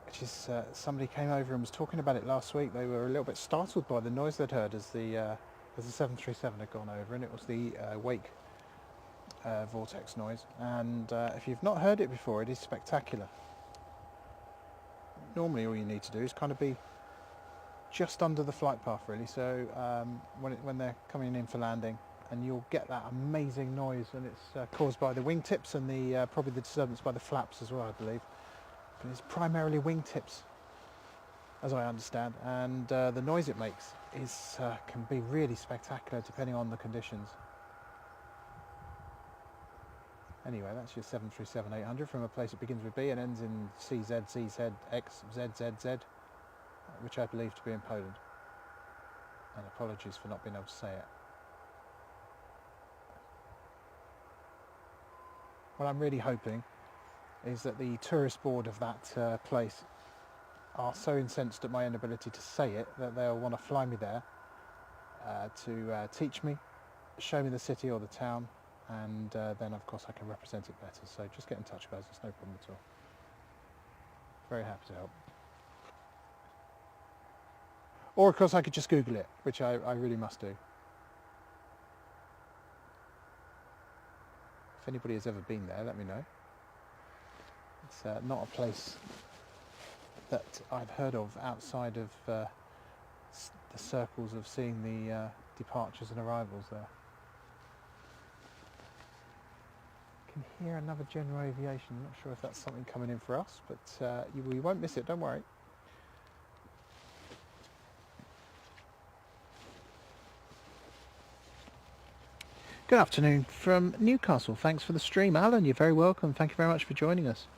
which is somebody came over and was talking about it last week. They were a little bit startled by the noise they'd heard as the 737 had gone over, and it was the wake vortex noise. And if you've not heard it before, it is spectacular. Normally all you need to do is kind of be just under the flight path, really, so when they're coming in for landing, and you'll get that amazing noise, and it's caused by the wingtips and the probably the disturbance by the flaps as well, I believe. But it's primarily wingtips, as I understand, and the noise it makes is can be really spectacular depending on the conditions. Anyway, that's your 737-800 from a place that begins with B and ends in CZ, CZ, X, ZZZ, which I believe to be in Poland. And apologies for not being able to say it. What I'm really hoping is that the tourist board of that place are so incensed at my inability to say it that they'll want to fly me there to teach me, show me the city or the town, and then of course I can represent it better. So just get in touch, guys, it's no problem at all. Very happy to help. Or of course I could just Google it, which I really must do. If anybody has ever been there, let me know. It's not a place that I've heard of outside of the circles of seeing the departures and arrivals there. I can hear another General Aviation. I'm not sure if that's something coming in for us, but you won't miss it, don't worry. Good afternoon from Newcastle. Thanks for the stream, Alan. You're very welcome. Thank you very much for joining us.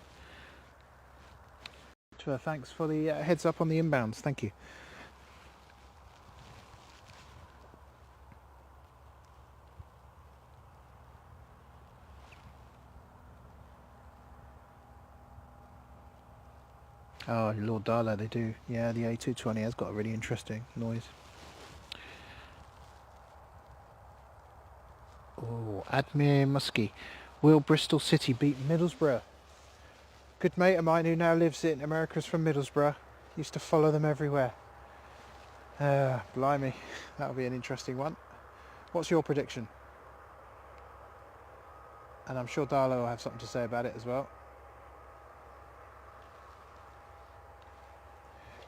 Thanks for the heads up on the inbounds. Thank you. Oh, Lord Darla, they do. Yeah, the A220 has got a really interesting noise. Oh, Admir Muskie. Will Bristol City beat Middlesbrough? Good mate of mine who now lives in America is from Middlesbrough. Used to follow them everywhere. Blimey, that'll be an interesting one. What's your prediction? And I'm sure Darla will have something to say about it as well.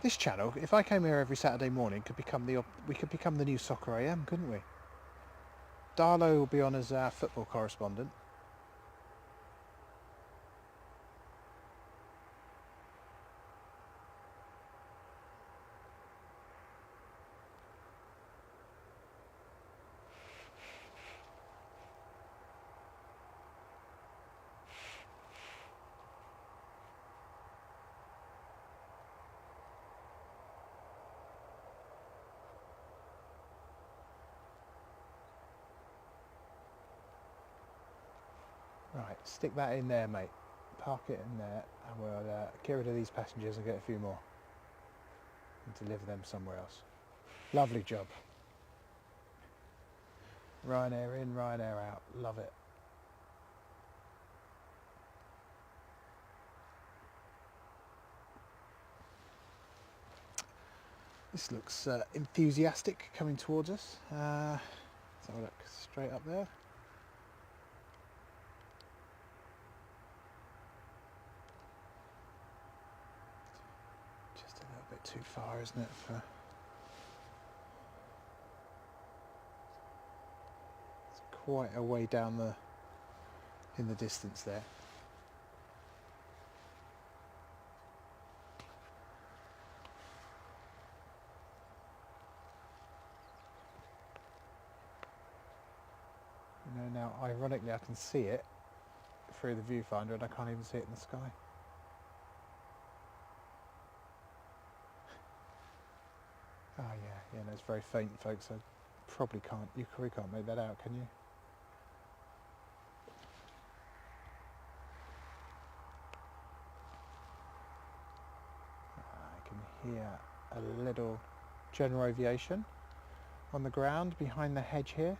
This channel, if I came here every Saturday morning, we could become the new Soccer AM, couldn't we? Darlow will be on as our football correspondent. Right, stick that in there, mate. Park it in there, and we'll get rid of these passengers and get a few more and deliver them somewhere else. Lovely job. Ryanair in, Ryanair out. Love it. This looks enthusiastic coming towards us. Let's have a look straight up there. Just a little bit too far, isn't it? It's quite a way down in the distance there. You know, now ironically I can see it through the viewfinder and I can't even see it in the sky. Oh yeah, no, it's very faint, folks. You probably can't make that out, can you? I can hear a little General Aviation on the ground behind the hedge here.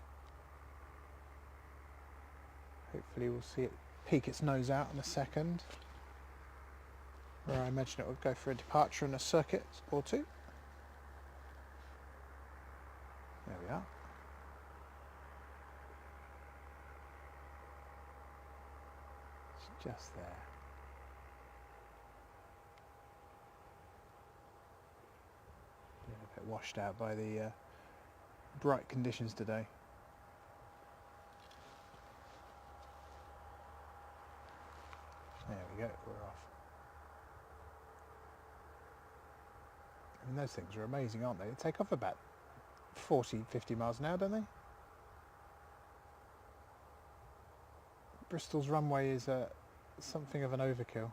Hopefully we'll see it peek its nose out in a second, where I imagine it will go for a departure and a circuit or two. There we are. It's just there. Being a bit washed out by the bright conditions today. There we go, we're off. I mean, those things are amazing, aren't they? They take off about 40, 50 miles an hour, don't they? Bristol's runway is something of an overkill.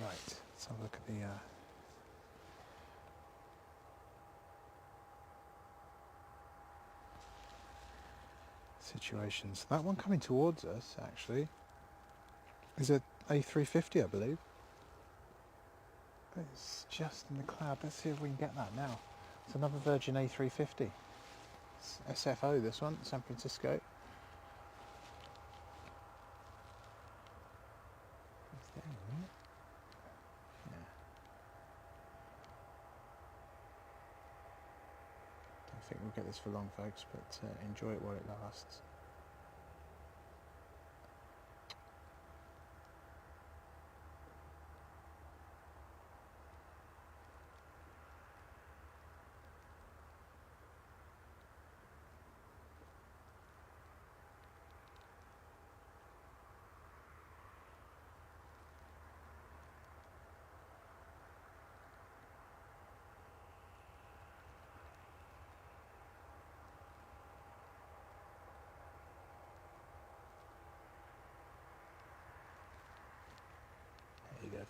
Right, let's have a look at the situations. That one coming towards us, actually, is a A350, I believe. It's just in the cloud. Let's see if we can get that now. It's another Virgin A350. It's SFO, this one, San Francisco. I think we'll get this for long, folks, but enjoy it while it lasts.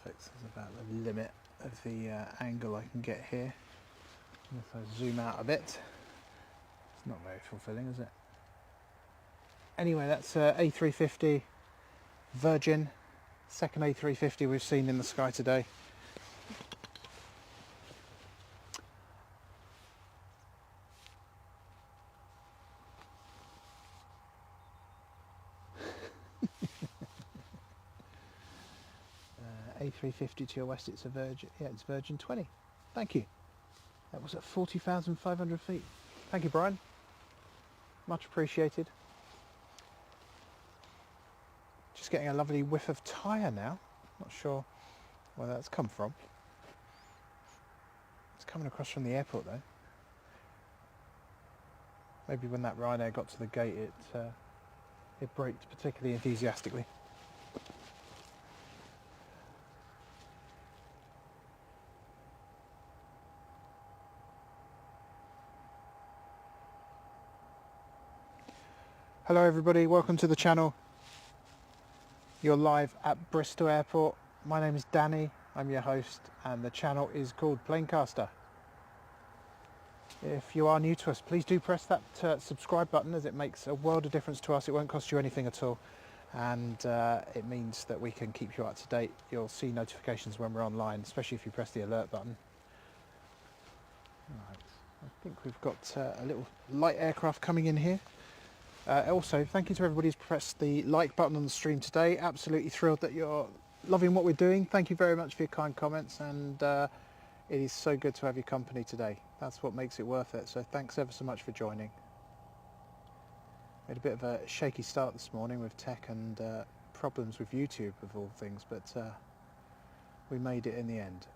Folks, that's about the limit of the angle I can get here. If I zoom out a bit, it's not very fulfilling, is it? Anyway, that's A350 Virgin, second A350 we've seen in the sky today. A350 to your west, it's a Virgin. Yeah, it's Virgin 20. Thank you. That was at 40,500 feet. Thank you, Brian. Much appreciated. Just getting a lovely whiff of tyre now. Not sure where that's come from. It's coming across from the airport though. Maybe when that Ryanair got to the gate, it braked particularly enthusiastically. Hello everybody, welcome to the channel. You're live at Bristol Airport. My name is Danny, I'm your host, and the channel is called Planecaster. If you are new to us, please do press that subscribe button, as it makes a world of difference to us. It won't cost you anything at all, and it means that we can keep you up to date. You'll see notifications when we're online, especially if you press the alert button. Right. I think we've got a little light aircraft coming in here. Also, thank you to everybody who's pressed the like button on the stream today. Absolutely thrilled that you're loving what we're doing. Thank you very much for your kind comments, and it is so good to have your company today. That's what makes it worth it. So thanks ever so much for joining. We had a bit of a shaky start this morning with tech and problems with YouTube of all things, but we made it in the end.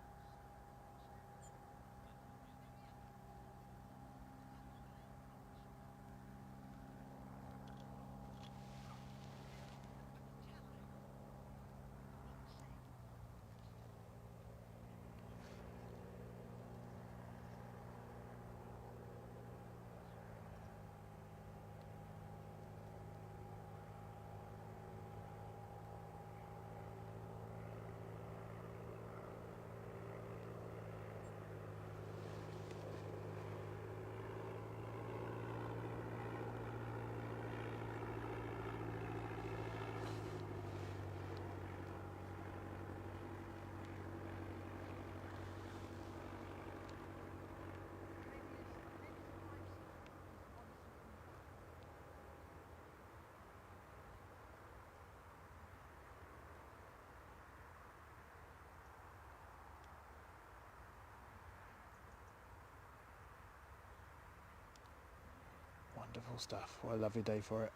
Wonderful stuff. What a lovely day for it.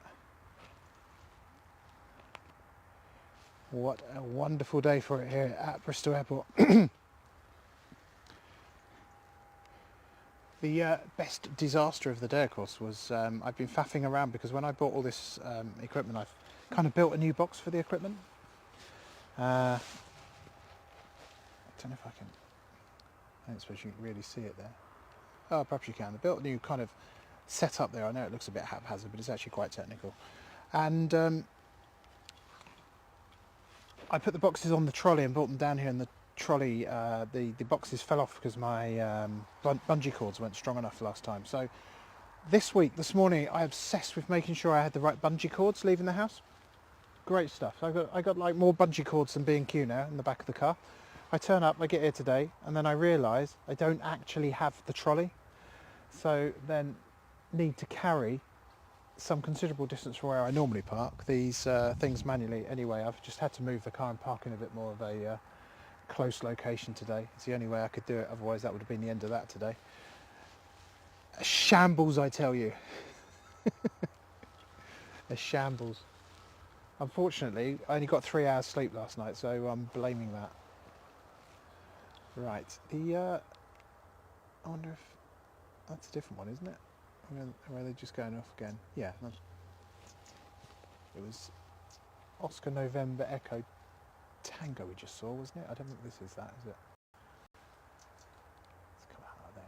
What a wonderful day for it here at Bristol Airport. The best disaster of the day, of course, was I've been faffing around because when I bought all this equipment, I've kind of built a new box for the equipment. I don't know if I can. I don't suppose you can really see it there. Oh, perhaps you can. I built a new kind of set up there. I know it looks a bit haphazard, but it's actually quite technical. And I put the boxes on the trolley and brought them down here, and the trolley, the boxes fell off because my bungee cords weren't strong enough last time. So this morning, I obsessed with making sure I had the right bungee cords leaving the house. Great stuff. So I got like more bungee cords than B&Q now in the back of the car. I turn up, I get here today, and then I realise I don't actually have the trolley. So then need to carry some considerable distance from where I normally park these things manually. Anyway, I've just had to move the car and park in a bit more of a close location today. It's the only way I could do it, otherwise that would have been the end of that today. A shambles, I tell you. A shambles. Unfortunately, I only got 3 hours sleep last night, so I'm blaming that. Right, I wonder if that's a different one, isn't it? Or are they just going off again? Yeah, it was Oscar November Echo Tango we just saw, wasn't it? I don't think this is that, is it? Let's come out of there.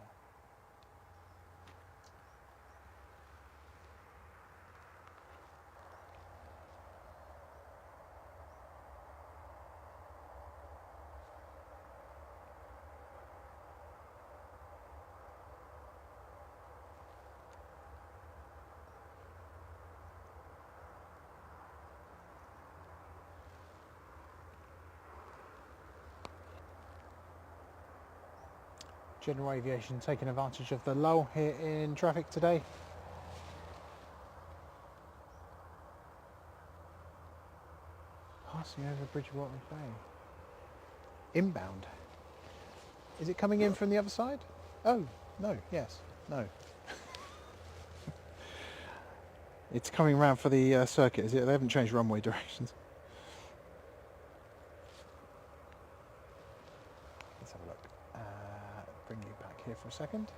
General Aviation taking advantage of the lull here in traffic today. Passing over Bridgewater Bay. inbound. Is it coming in from the other side? Oh, no, yes, no. It's coming round for the circuit, is it? They haven't changed runway directions. Let's have a look. Bring you back here for a second.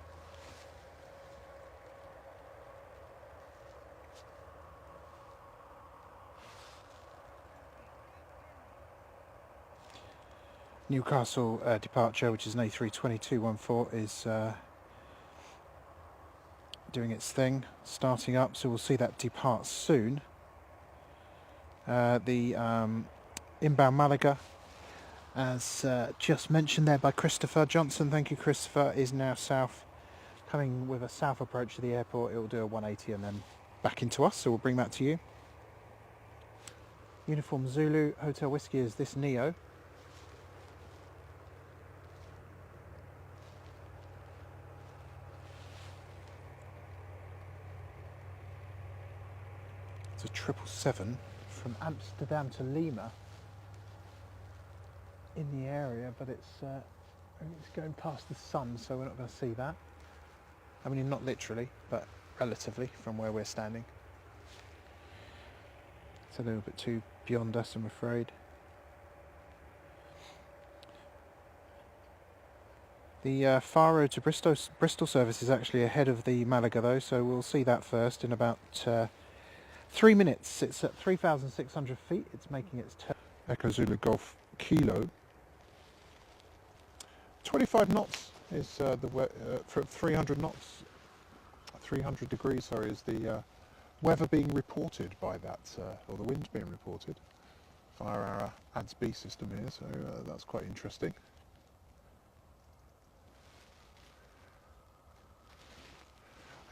Newcastle departure, which is an A32214, is doing its thing, starting up, so we'll see that depart soon. The inbound Malaga, as just mentioned there by Christopher Johnson, thank you Christopher, is now south, coming with a south approach to the airport. It will do a 180 and then back into us, so we'll bring that to you. Uniform Zulu, Hotel Whiskey is this Neo. It's a 777 from Amsterdam to Lima in the area, but it's going past the sun, so we're not going to see that. I mean, not literally, but relatively from where we're standing. It's a little bit too beyond us, I'm afraid. The Faro to Bristol service is actually ahead of the Malaga though, so we'll see that first in about 3 minutes. It's at 3,600 feet. It's making its turn. Echo Zulu Golf Kilo. 25 knots is for 300 knots. 300 degrees, sorry, is the weather being reported by that, or the wind being reported via our ADS-B system here, so that's quite interesting.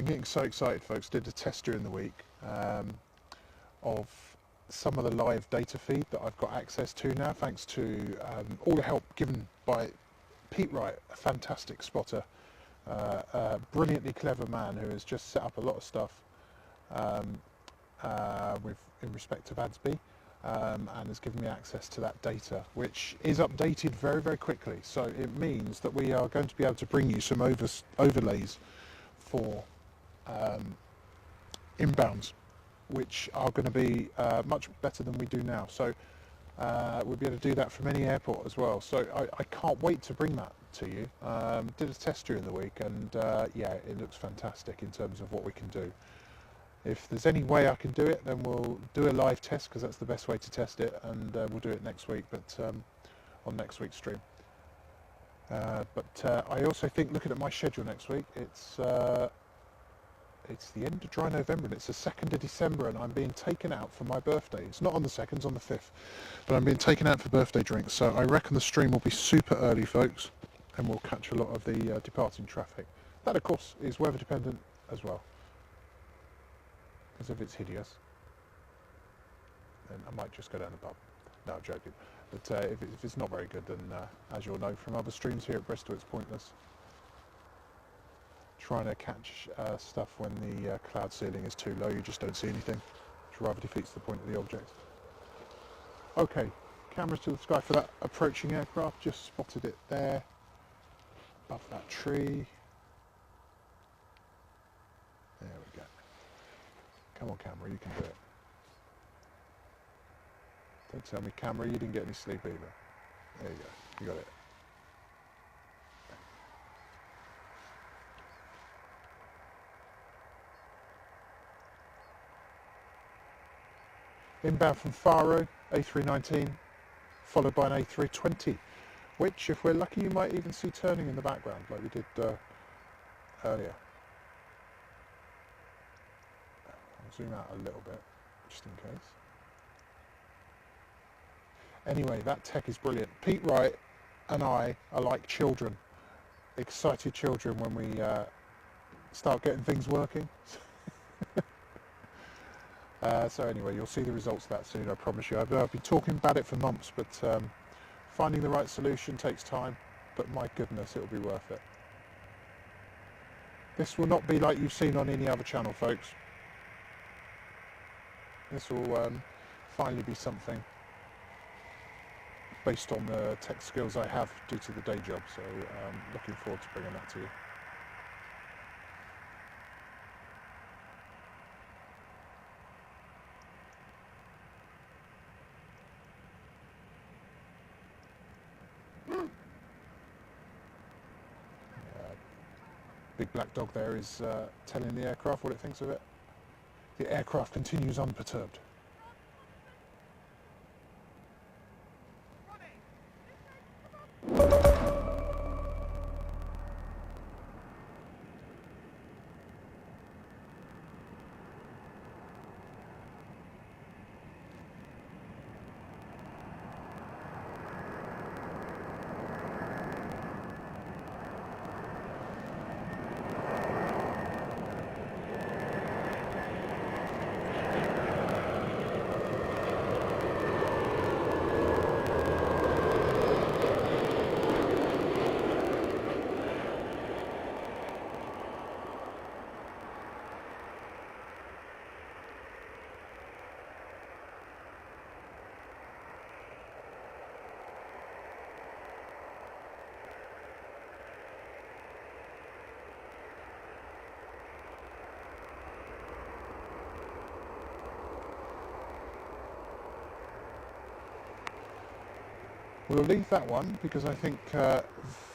I'm getting so excited, folks. Did a test during the week of some of the live data feed that I've got access to now, thanks to all the help given by Pete Wright, a fantastic spotter, a brilliantly clever man who has just set up a lot of stuff in respect of ADS-B, and has given me access to that data, which is updated very, very quickly. So it means that we are going to be able to bring you some overlays for inbounds, which are going to be much better than we do now. So we'll be able to do that from any airport as well. So I can't wait to bring that to you. Did a test during the week, and yeah, it looks fantastic in terms of what we can do. If there's any way I can do it, then we'll do a live test, because that's the best way to test it, and we'll do it next week, but on next week's stream. But I also think, looking at my schedule next week, it's the end of dry November, and it's the 2nd of December, and I'm being taken out for my birthday. It's not on the 2nd, it's on the 5th, but I'm being taken out for birthday drinks, so I reckon the stream will be super early, folks, and we'll catch a lot of the departing traffic. That, of course, is weather dependent as well, because if it's hideous, then I might just go down the pub. No, I'm joking. But if it's not very good, then as you'll know from other streams here at Bristol, it's pointless trying to catch stuff when the cloud ceiling is too low. You just don't see anything, which rather defeats the point of the object. Okay, cameras to the sky for that approaching aircraft. Just spotted it there above that tree. There we go. Come on, camera, you can do it. Don't tell me, camera, you didn't get any sleep either. There you go, you got it. Inbound from Faro, A319, followed by an A320, which, if we're lucky, you might even see turning in the background, like we did earlier. I'll zoom out a little bit, just in case. Anyway, that tech is brilliant. Pete Wright and I are like children, excited children when we start getting things working. So anyway, you'll see the results of that soon, I promise you. I've been talking about it for months, but finding the right solution takes time, but my goodness, it'll be worth it. This will not be like you've seen on any other channel, folks. This will finally be something based on the tech skills I have due to the day job. So looking forward to bringing that to you. Big black dog there is telling the aircraft what it thinks of it. The aircraft continues unperturbed. We'll leave that one because I think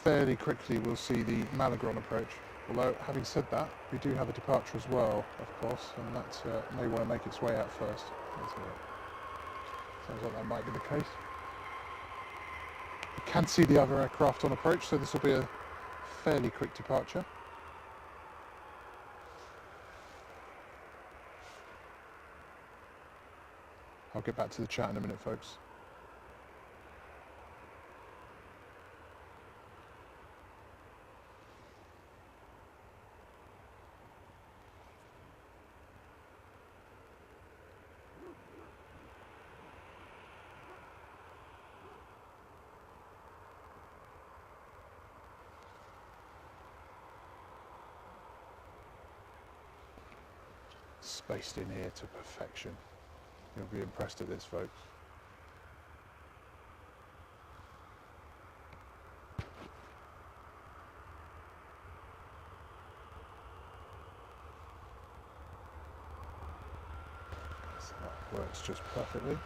fairly quickly we'll see the Malagron approach. Although, having said that, we do have a departure as well, of course, and that may want to make its way out first. Sounds like that might be the case. You can see the other aircraft on approach, so this will be a fairly quick departure. I'll get back to the chat in a minute, folks. Spaced in here to perfection. You'll be impressed at this, folks. So that works just perfectly.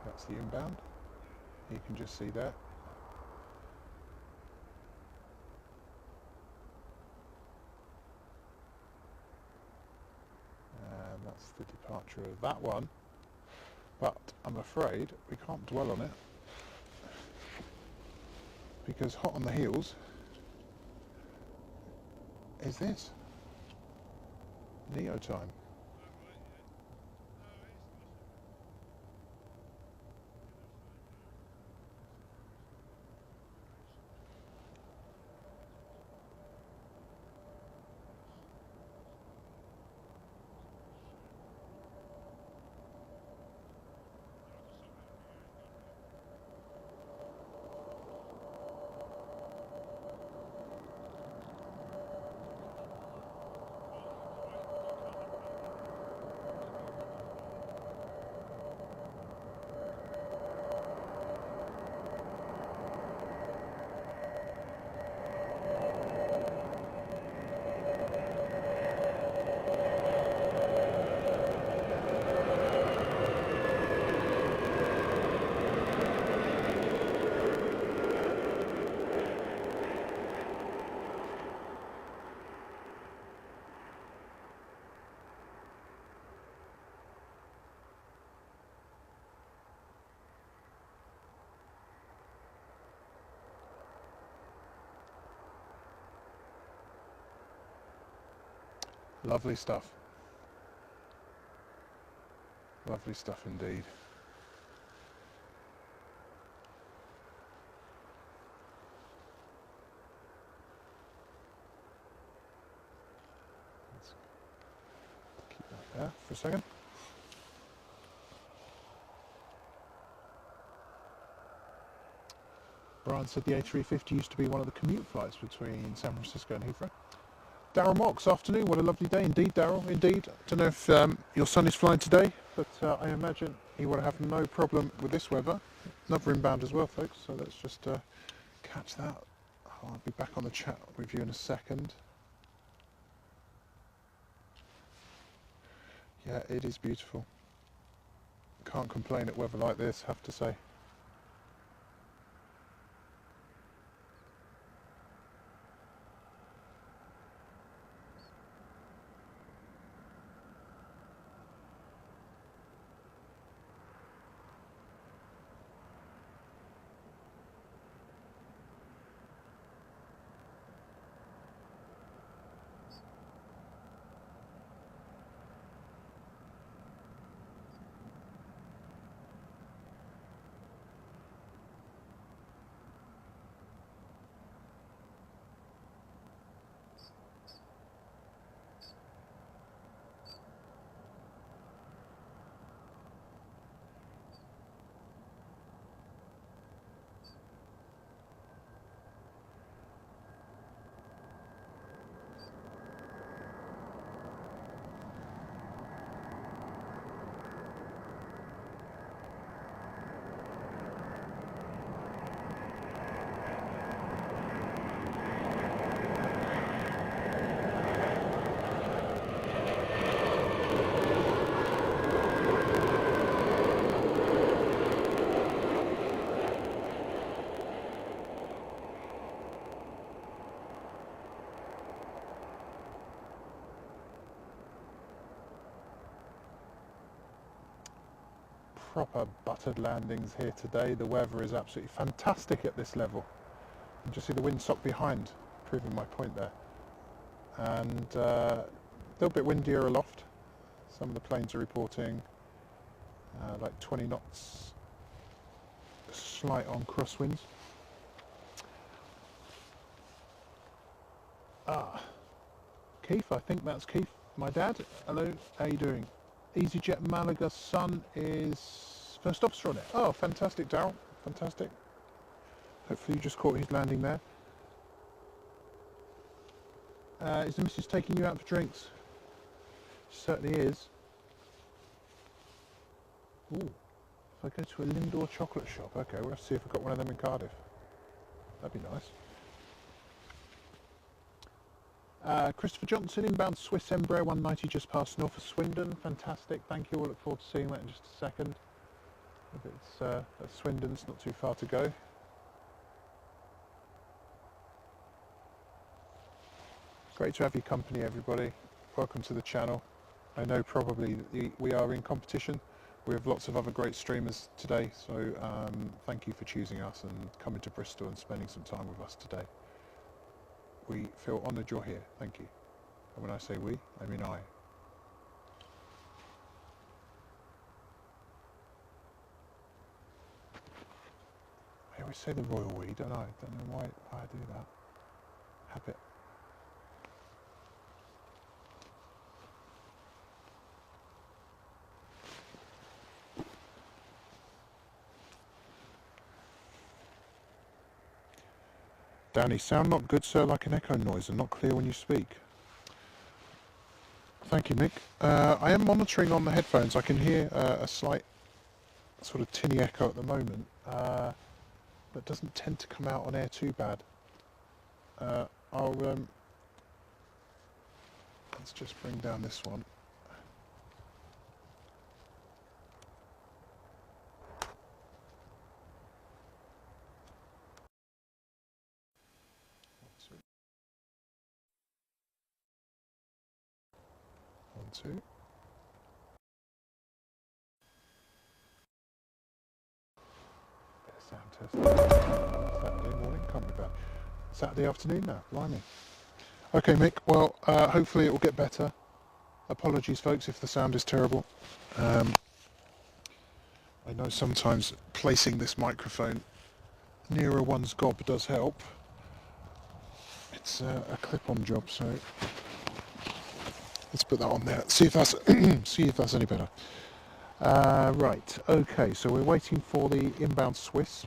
That's the inbound. You can just see that. And that's the departure of that one. But I'm afraid we can't dwell on it because hot on the heels is this. Neo time. Lovely stuff. Lovely stuff indeed. Let's keep that there for a second. Brian said the A350 used to be one of the commute flights between San Francisco and Heathrow. Daryl Mox, afternoon. What a lovely day indeed, Daryl. Indeed. I don't know if your son is flying today, but I imagine he will have no problem with this weather. Another inbound as well, folks. So let's just catch that. I'll be back on the chat with you in a second. Yeah, it is beautiful. Can't complain at weather like this, have to say. Proper buttered landings here today. The weather is absolutely fantastic at this level. You just see the windsock behind, proving my point there. And a little bit windier aloft. Some of the planes are reporting like 20 knots, slight on crosswinds. Keith, I think that's Keith, my dad. Hello, how you doing? EasyJet Malaga son is first officer on it. Oh, fantastic, Daryl. Fantastic. Hopefully you just caught his landing there. Is the missus taking you out for drinks? She certainly is. Ooh, if I go to a Lindor chocolate shop, okay, we'll have to see if I've got one of them in Cardiff. That'd be nice. Christopher Johnson, inbound Swiss Embraer 190 just past north of Swindon. Fantastic, thank you. We'll look forward to seeing that in just a second. If it's at Swindon, it's not too far to go. Great to have your company, everybody. Welcome to the channel. I know probably we are in competition. We have lots of other great streamers today, so thank you for choosing us and coming to Bristol and spending some time with us today. We feel honoured you're here. Thank you. And when I say we, I mean I. I always say the royal we, don't I? Don't know why I do that. Habit. Danny, sound not good, sir, like an echo noise and not clear when you speak. Thank you, Mick. I am monitoring on the headphones. I can hear a slight sort of tinny echo at the moment, but doesn't tend to come out on air too bad. Let's just bring down this one. Two. Bit of sound test. Saturday morning, can't be bad. Saturday afternoon now, blimey. Okay, Mick, well, hopefully it will get better. Apologies, folks, if the sound is terrible. I know sometimes placing this microphone nearer one's gob does help. It's a clip-on job, so let's put that on there. See if that's any better. Right. Okay. So we're waiting for the inbound Swiss.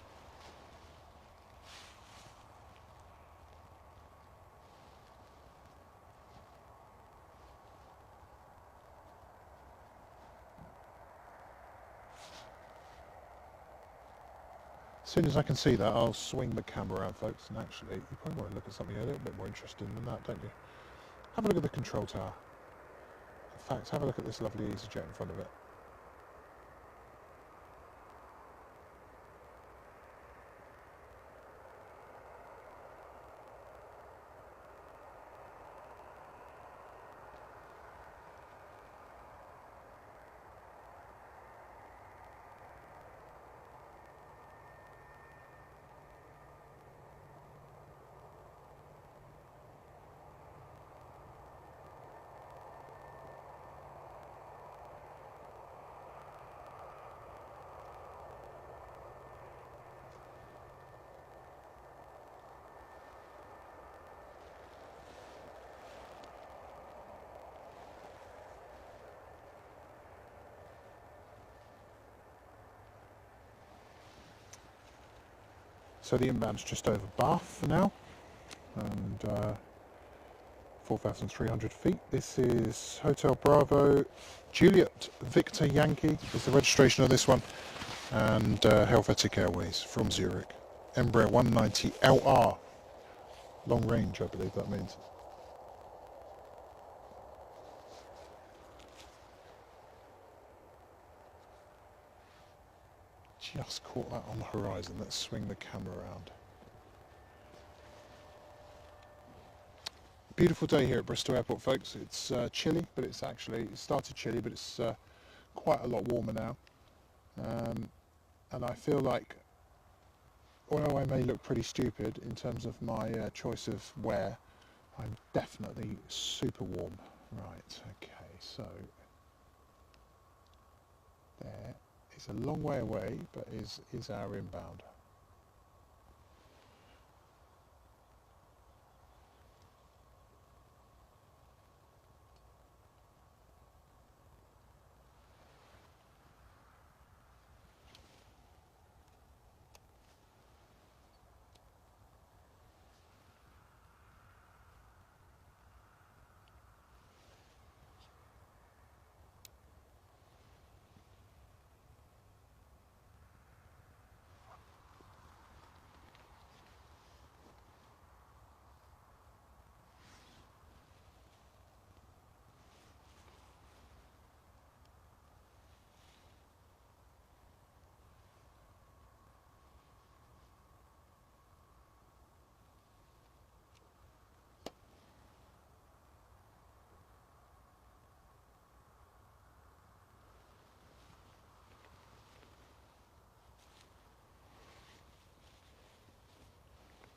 As soon as I can see that, I'll swing the camera around, folks, and actually, you probably want to look at something a little bit more interesting than that, don't you? Have a look at the control tower. In fact, have a look at this lovely EasyJet in front of it. So the inbound's just over Bath for now, and 4,300 feet. This is Hotel Bravo, Juliet Victor Yankee is the registration of this one, and Helvetic Airways from Zurich. Embraer 190 LR, long range I believe that means. Just caught that on the horizon. Let's swing the camera around. Beautiful day here at Bristol Airport, folks. It's chilly, but it started chilly, but it's quite a lot warmer now. And I feel like, although I may look pretty stupid in terms of my choice of wear, I'm definitely super warm. Right, okay, so there. It's a long way away, but is our inbound.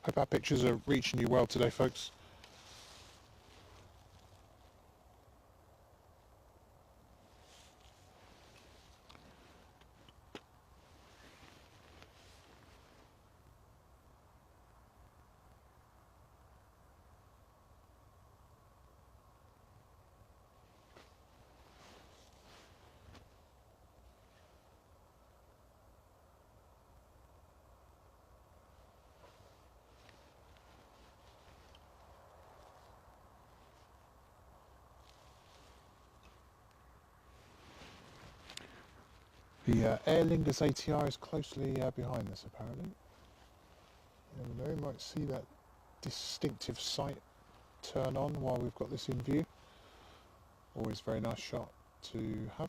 Hope our pictures are reaching you well today, folks. The Aer Lingus ATR is closely behind this, apparently. You never know, you might see that distinctive sight turn on while we've got this in view. Always a very nice shot to have.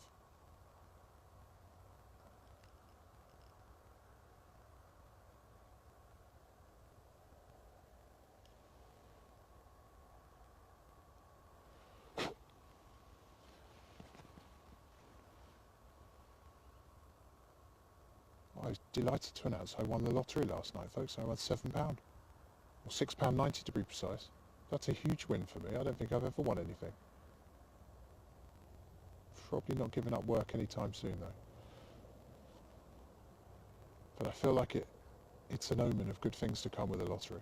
I was delighted to announce I won the lottery last night, folks. I won £7, or £6.90 to be precise. That's a huge win for me. I don't think I've ever won anything. Probably not giving up work anytime soon, though. But I feel like it's an omen of good things to come with a lottery.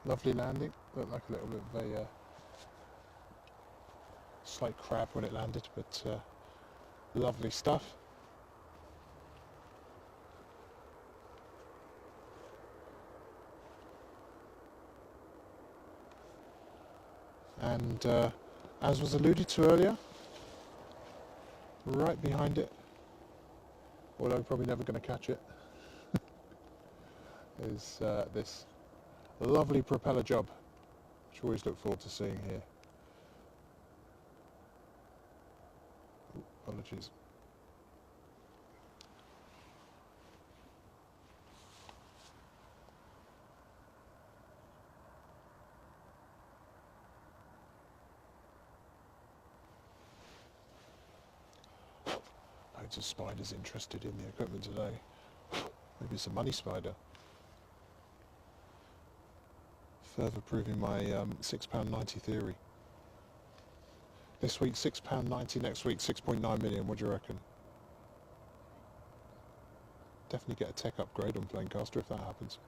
Lovely landing. Looked like a little bit of a slight crab when it landed, but lovely stuff. And as was alluded to earlier, right behind it, although probably never going to catch it, is this lovely propeller job, which I always look forward to seeing here. Ooh, apologies. Loads of spiders interested in the equipment today. Maybe it's a money spider. Further proving my £6.90 theory. This week £6.90, next week 6.9 million. What do you reckon? Definitely get a tech upgrade on Planecaster if that happens.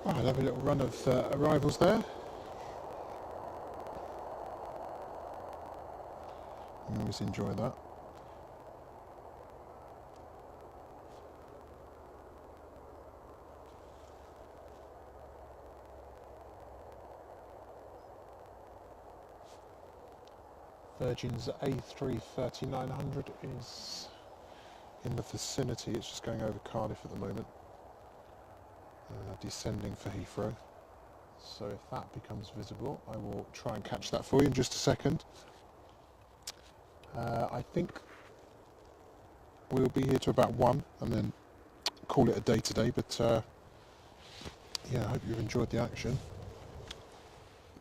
Oh, I'll have a little run of arrivals there. I always enjoy that. Virgin's A330-900 is in the vicinity. It's just going over Cardiff at the moment. Descending for Heathrow. So if that becomes visible, I will try and catch that for you in just a second. I think we'll be here to about 1 and then call it a day today, but yeah, I hope you've enjoyed the action.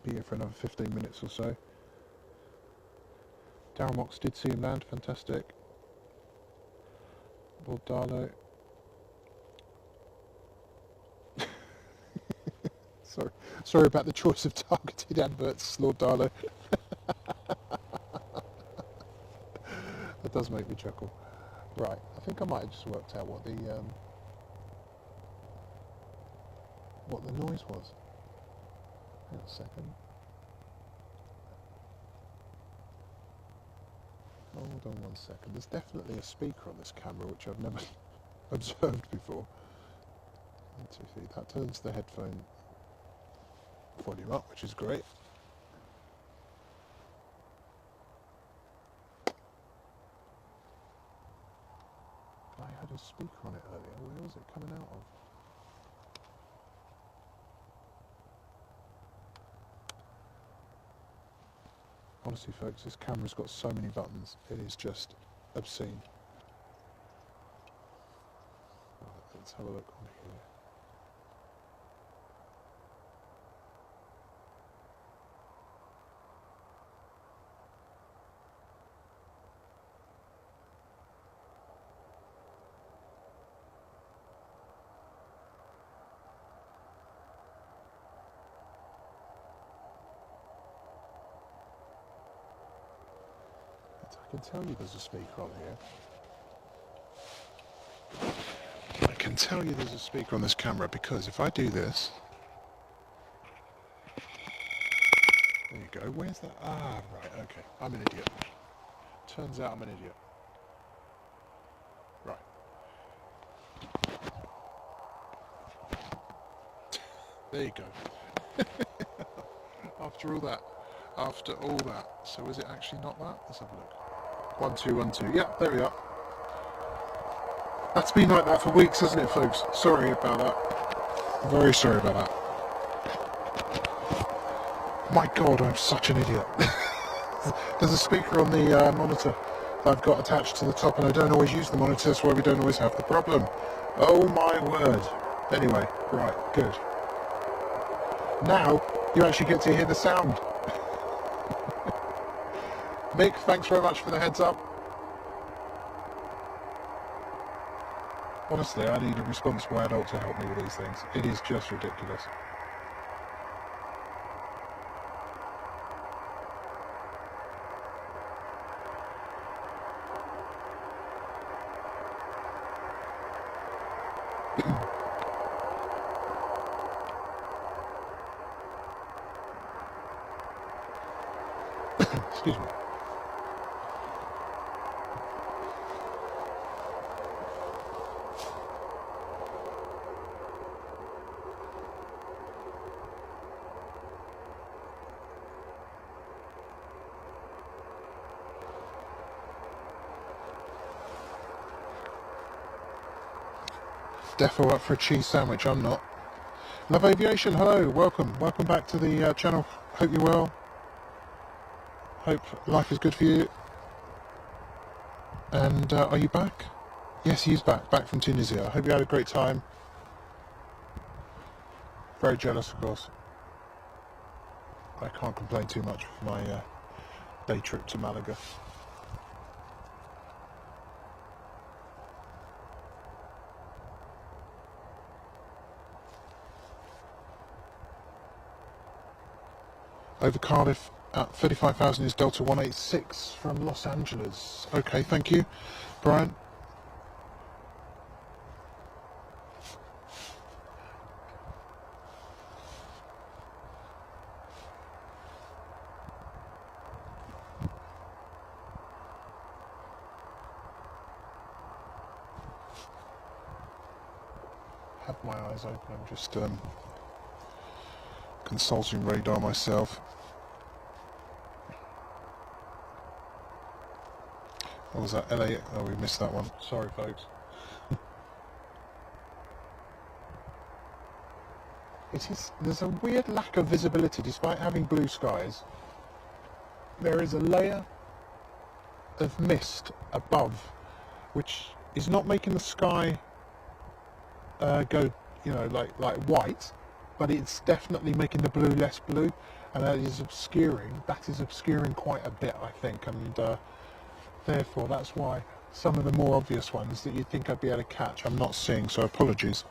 Be here for another 15 minutes or so. Darren Mox did see him land, fantastic. Lord Darlow. Sorry about the choice of targeted adverts, Lord Darlow. That does make me chuckle. Right, I think I might have just worked out what the noise was. Hang on a second. Hold on 1 second. There's definitely a speaker on this camera which I've never observed before. 1, 2, 3. That turns the headphone volume up, which is great. I had a speaker on it earlier. Where was it coming out of? Honestly, folks, this camera's got so many buttons. It is just obscene. Right, let's have a look on here. I can tell you there's a speaker on here. can tell you there's a speaker on this camera because if I do this, there you go. Where's that? Ah, right. Okay, I'm an idiot. Turns out I'm an idiot. Right. There you go. After all that. So is it actually not that? Let's have a look. 1 2 1 2. Yeah, there we are. That's been like that for weeks, hasn't it, folks? Sorry about that. Very sorry about that. My God, I'm such an idiot. There's a speaker on the monitor that I've got attached to the top, and I don't always use the monitor, that's why we don't always have the problem. Oh my word. Anyway, right, good. Now, you actually get to hear the sound. Mick, thanks very much for the heads up. Honestly, I need a responsible adult to help me with these things. It is just ridiculous. Excuse me. Defo up for a cheese sandwich, I'm not. Love Aviation, hello, welcome back to the channel. Hope you're well. Hope life is good for you. And are you back? Yes, he is back from Tunisia. I hope you had a great time. Very jealous, of course. I can't complain too much for my day trip to Malaga. Over Cardiff at 35,000 is Delta 186 from Los Angeles. Okay, thank you, Brian. Have my eyes open, I'm just consulting radar myself. What was that? LA? Oh, we missed that one. Sorry, folks. There's a weird lack of visibility despite having blue skies. There is a layer of mist above, which is not making the sky go, you know, like white, but it's definitely making the blue less blue, and that is obscuring quite a bit, I think, and therefore that's why some of the more obvious ones that you'd think I'd be able to catch I'm not seeing, so apologies.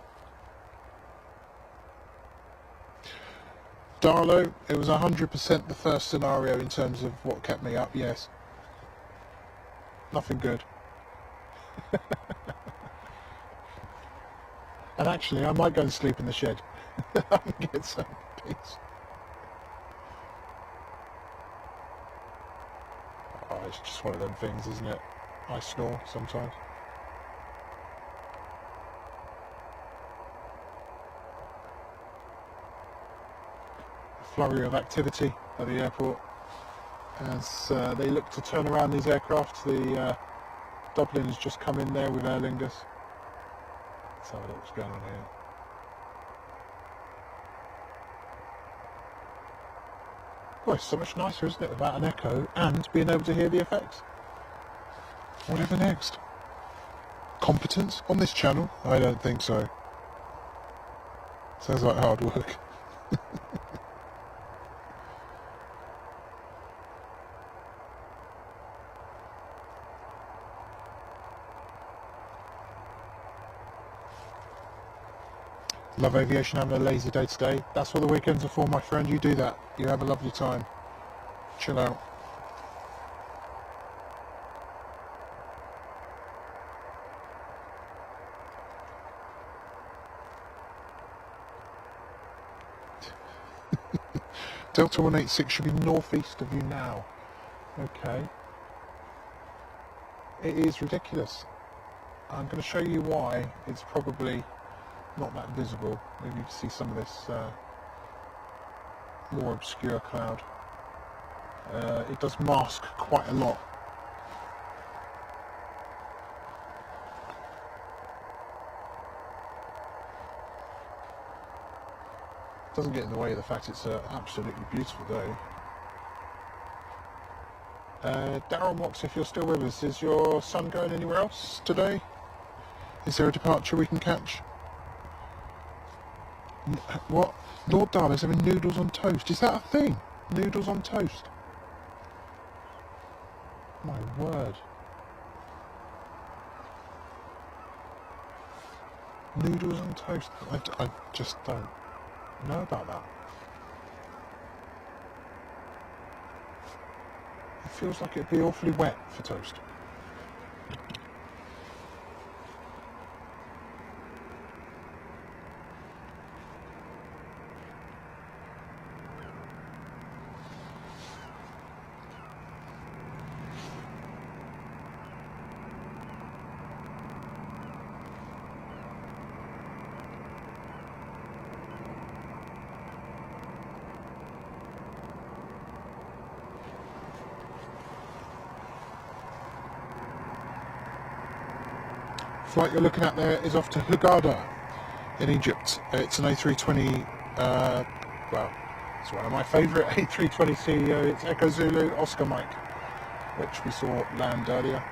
Darlow, it was 100% the first scenario in terms of what kept me up, yes. Nothing good. And actually, I might go and sleep in the shed and get some peace. Oh, it's just one of them things, isn't it? I snore sometimes. A flurry of activity at the airport as they look to turn around these aircraft. The Dublin has just come in there with Aer Lingus. Let's have a look what's going on here. Well, it's so much nicer, isn't it, without an echo and being able to hear the effects. Whatever next? Competence on this channel? I don't think so. Sounds like hard work. Love Aviation, having a lazy day today. That's what the weekends are for, my friend. You do that. You have a lovely time. Chill out. Delta 186 should be northeast of you now. Okay. It is ridiculous. I'm going to show you why it's probably not that visible. Maybe you can see some of this more obscure cloud. It does mask quite a lot. Doesn't get in the way of the fact it's an absolutely beautiful day. Darren Watts, if you're still with us, is your son going anywhere else today? Is there a departure we can catch? What? Lord Darling's having noodles on toast. Is that a thing? Noodles on toast? My word. Noodles on toast. I just don't know about that. It feels like it'd be awfully wet for toast. Flight you're looking at there is off to Hurghada in Egypt. It's an A320, well, it's one of my favourite A320 CEO. It's Echo Zulu Oscar Mike, which we saw land earlier.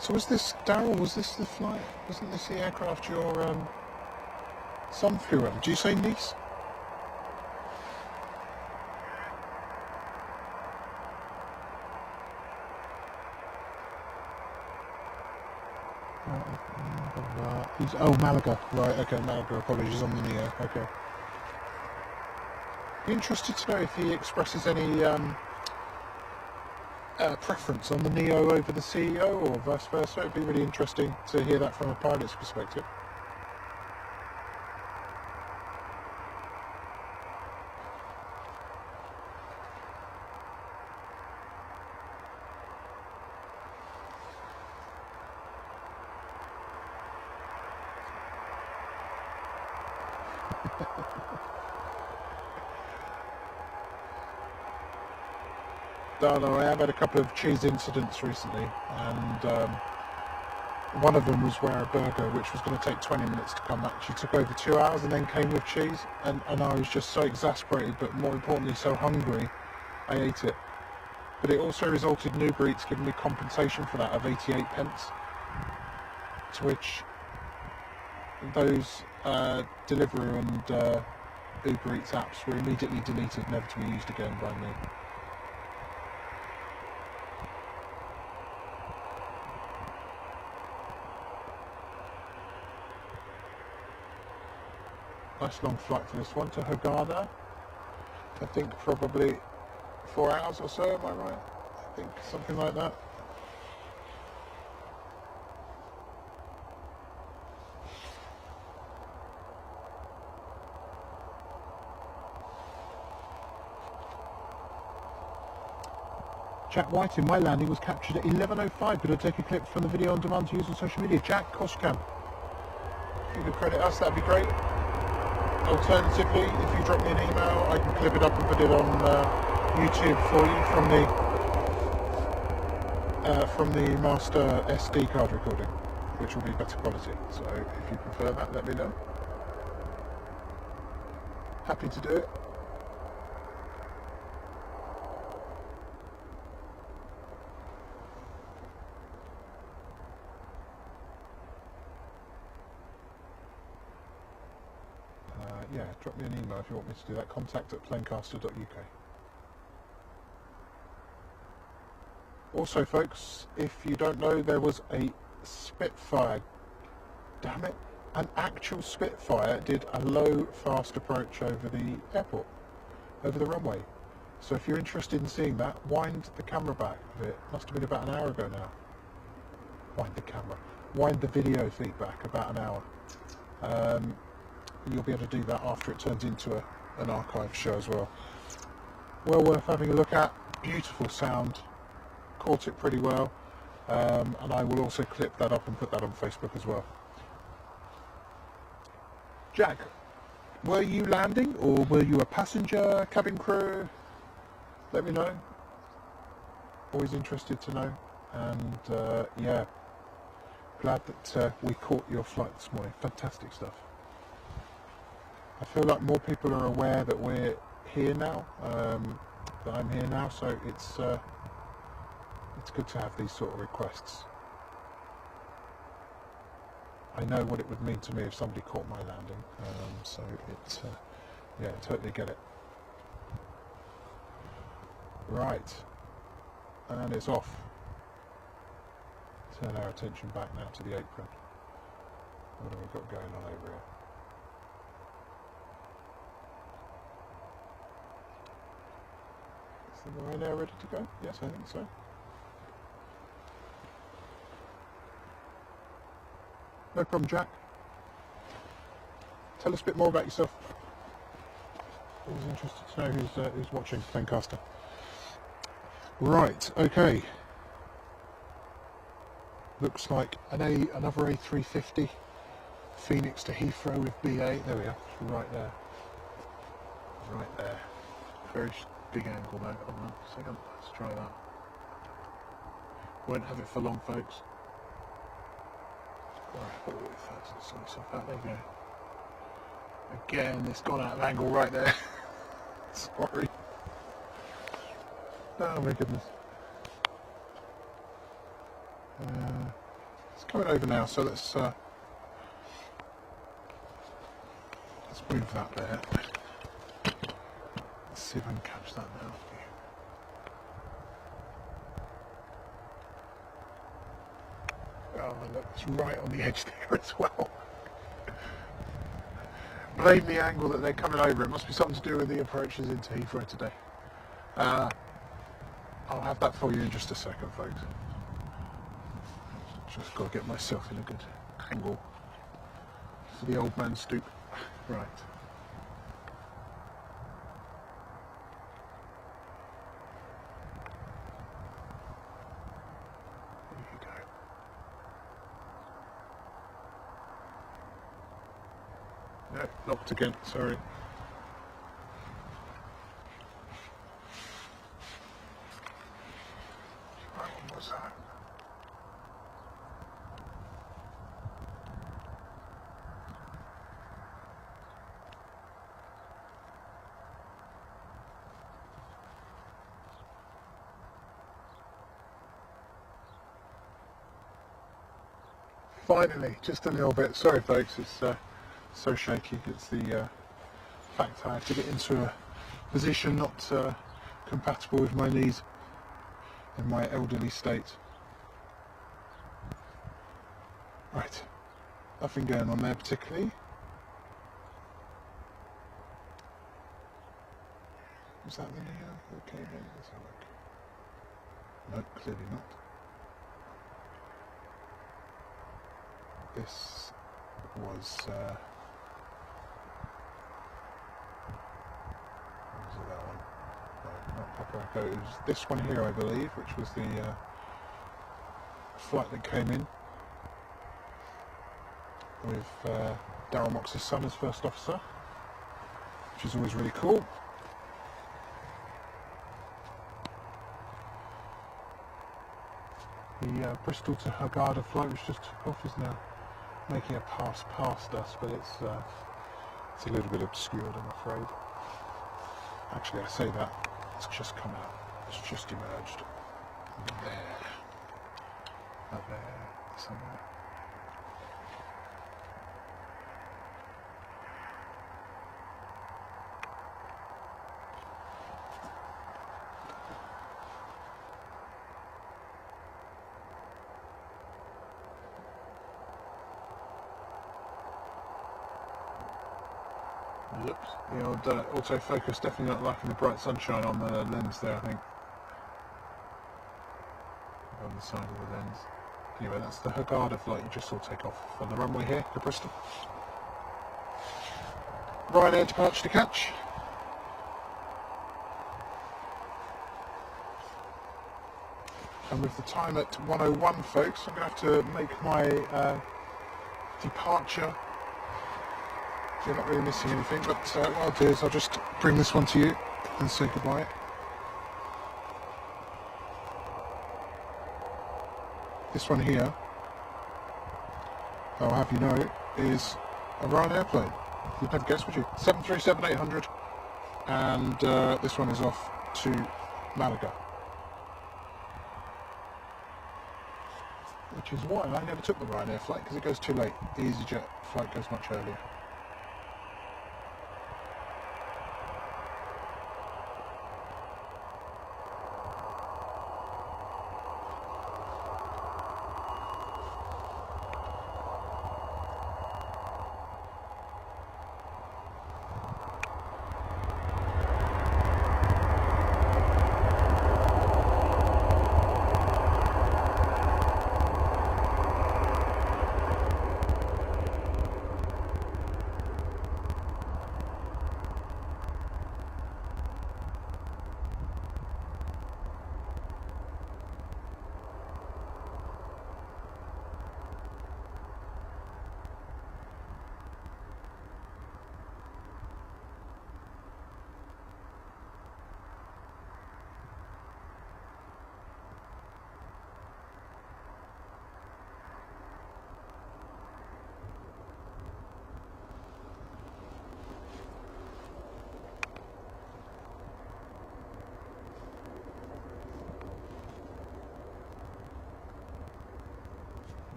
So was this, Daryl, was this the flight? Wasn't this the aircraft your son flew on? Do you say Nice? Oh, Malaga. Right, okay, Malaga. Apologies on the Neo. Okay. Be interested to know if he expresses any preference on the Neo over the CEO or vice versa. It'd be really interesting to hear that from a pilot's perspective. No, I have had a couple of cheese incidents recently, and one of them was where a burger, which was going to take 20 minutes to come, actually took over 2 hours and then came with cheese, and I was just so exasperated, but more importantly so hungry, I ate it. But it also resulted in Uber Eats giving me compensation for that of 88 pence, to which those Deliveroo and Uber Eats apps were immediately deleted, never to be used again by me. Nice long flight for this one to Hurghada. I think probably 4 hours or so, am I right? I think something like that. Jack White in my landing was captured at 11:05. Could I take a clip from the video on demand to use on social media? Jack, of course you can. If you could credit us, that'd be great. Alternatively, if you drop me an email, I can clip it up and put it on YouTube for you from the master SD card recording, which will be better quality. So if you prefer that, let me know. Happy to do it. Yeah, drop me an email if you want me to do that. contact@planecaster.uk. Also, folks, if you don't know, there was a Spitfire, damn it, an actual Spitfire did a low, fast approach over the airport, over the runway. So if you're interested in seeing that, wind the camera back a bit. Must have been about an hour ago now. Wind the video feed back about an hour. You'll be able to do that after it turns into an archive show as well. Well worth having a look at. Beautiful sound. Caught it pretty well. And I will also clip that up and put that on Facebook as well. Jack, were you landing or were you a passenger, cabin crew? Let me know. Always interested to know. And yeah, glad that we caught your flight this morning. Fantastic stuff. I feel like more people are aware that we're here now, that I'm here now, so it's good to have these sort of requests. I know what it would mean to me if somebody caught my landing, so it's yeah, totally get it. Right, and it's off. Turn our attention back now to the apron. What have we got going on over here? Is the Ryanair ready to go? Yes, I think so. No problem, Jack. Tell us a bit more about yourself. Always interested to know who's watching Planecaster. Right, okay. Looks like another A350 Phoenix to Heathrow with BA. There we are, right there. Right there. Very big angle though. Hold on a second, let's try that. Won't have it for long, folks. Right, let's slice off that. There you go. Again, it's gone out of angle right there. Sorry. Oh my goodness. It's coming over now, so let's move that there. Let's see if I can catch that now. Oh look, it's right on the edge there as well. Blame the angle that they're coming over. It must be something to do with the approaches into Heathrow today. I'll have that for you in just a second, folks. Just got to get myself in a good angle for the old man stoop. Right. There you go. No, locked again, sorry. Right, what was that? Finally, just a little bit. Sorry folks, it's so shaky. It's the fact I have to get into a position not compatible with my knees in my elderly state. Right, nothing going on there particularly. Was that the Neo? Okay, then let's have a look. No, clearly not. This was what was it, that one? No, not Papa Echo. It was this one here, I believe, which was the flight that came in with Darryl Mox's son as first officer, which is always really cool. The Bristol to Hurghada flight, which just took off, is now making a pass past us, but it's a little bit obscured, I'm afraid. Actually, I say that, it's just come out, it's just emerged. There. Up there, somewhere. Oops. The old autofocus definitely not liking the bright sunshine on the lens there, I think. On the side of the lens. Anyway, that's the Hurghada flight you just saw take off on the runway here to Bristol. Ryanair departure to catch. And with the time at 1:01, folks, I'm going to have to make my departure. You're not really missing anything, but what I'll do is I'll just bring this one to you and say goodbye. This one here, I'll have you know, is a Ryanair airplane. You'd never guess, would you? 737-800, and this one is off to Malaga. Which is why I never took the Ryanair flight, because it goes too late. The EasyJet flight goes much earlier.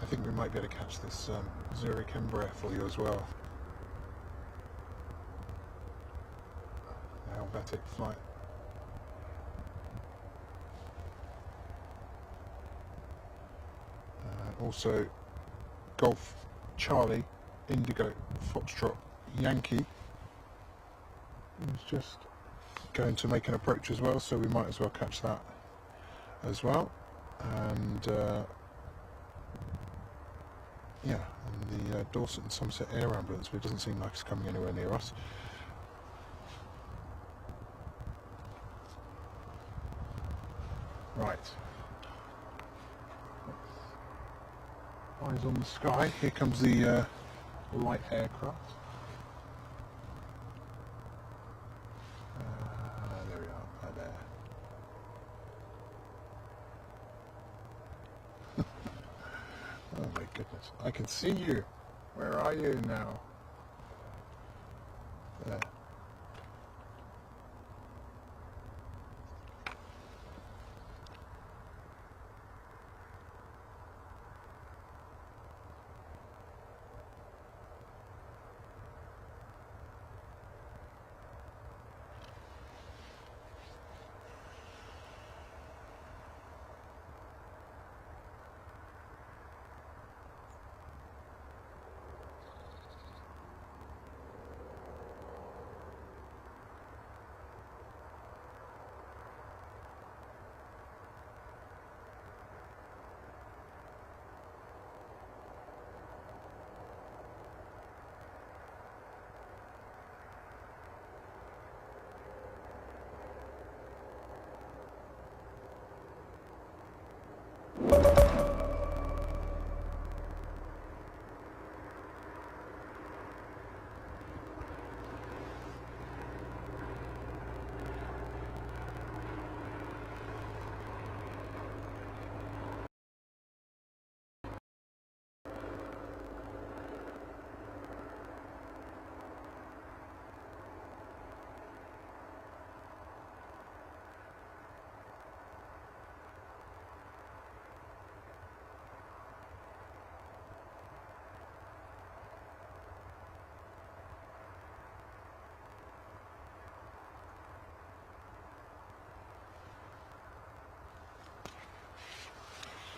I think we might be able to catch this Zurich Embraer for you as well. The Helvetic flight. Also Golf Charlie Indigo Foxtrot Yankee is just going to make an approach as well, so we might as well catch that as well. And yeah, and the Dorset and Somerset Air Ambulance, but it doesn't seem like it's coming anywhere near us. Right. Eyes on the sky. Here comes the light aircraft. There we are, right there. Oh my goodness, I can see you. Where are you now? There.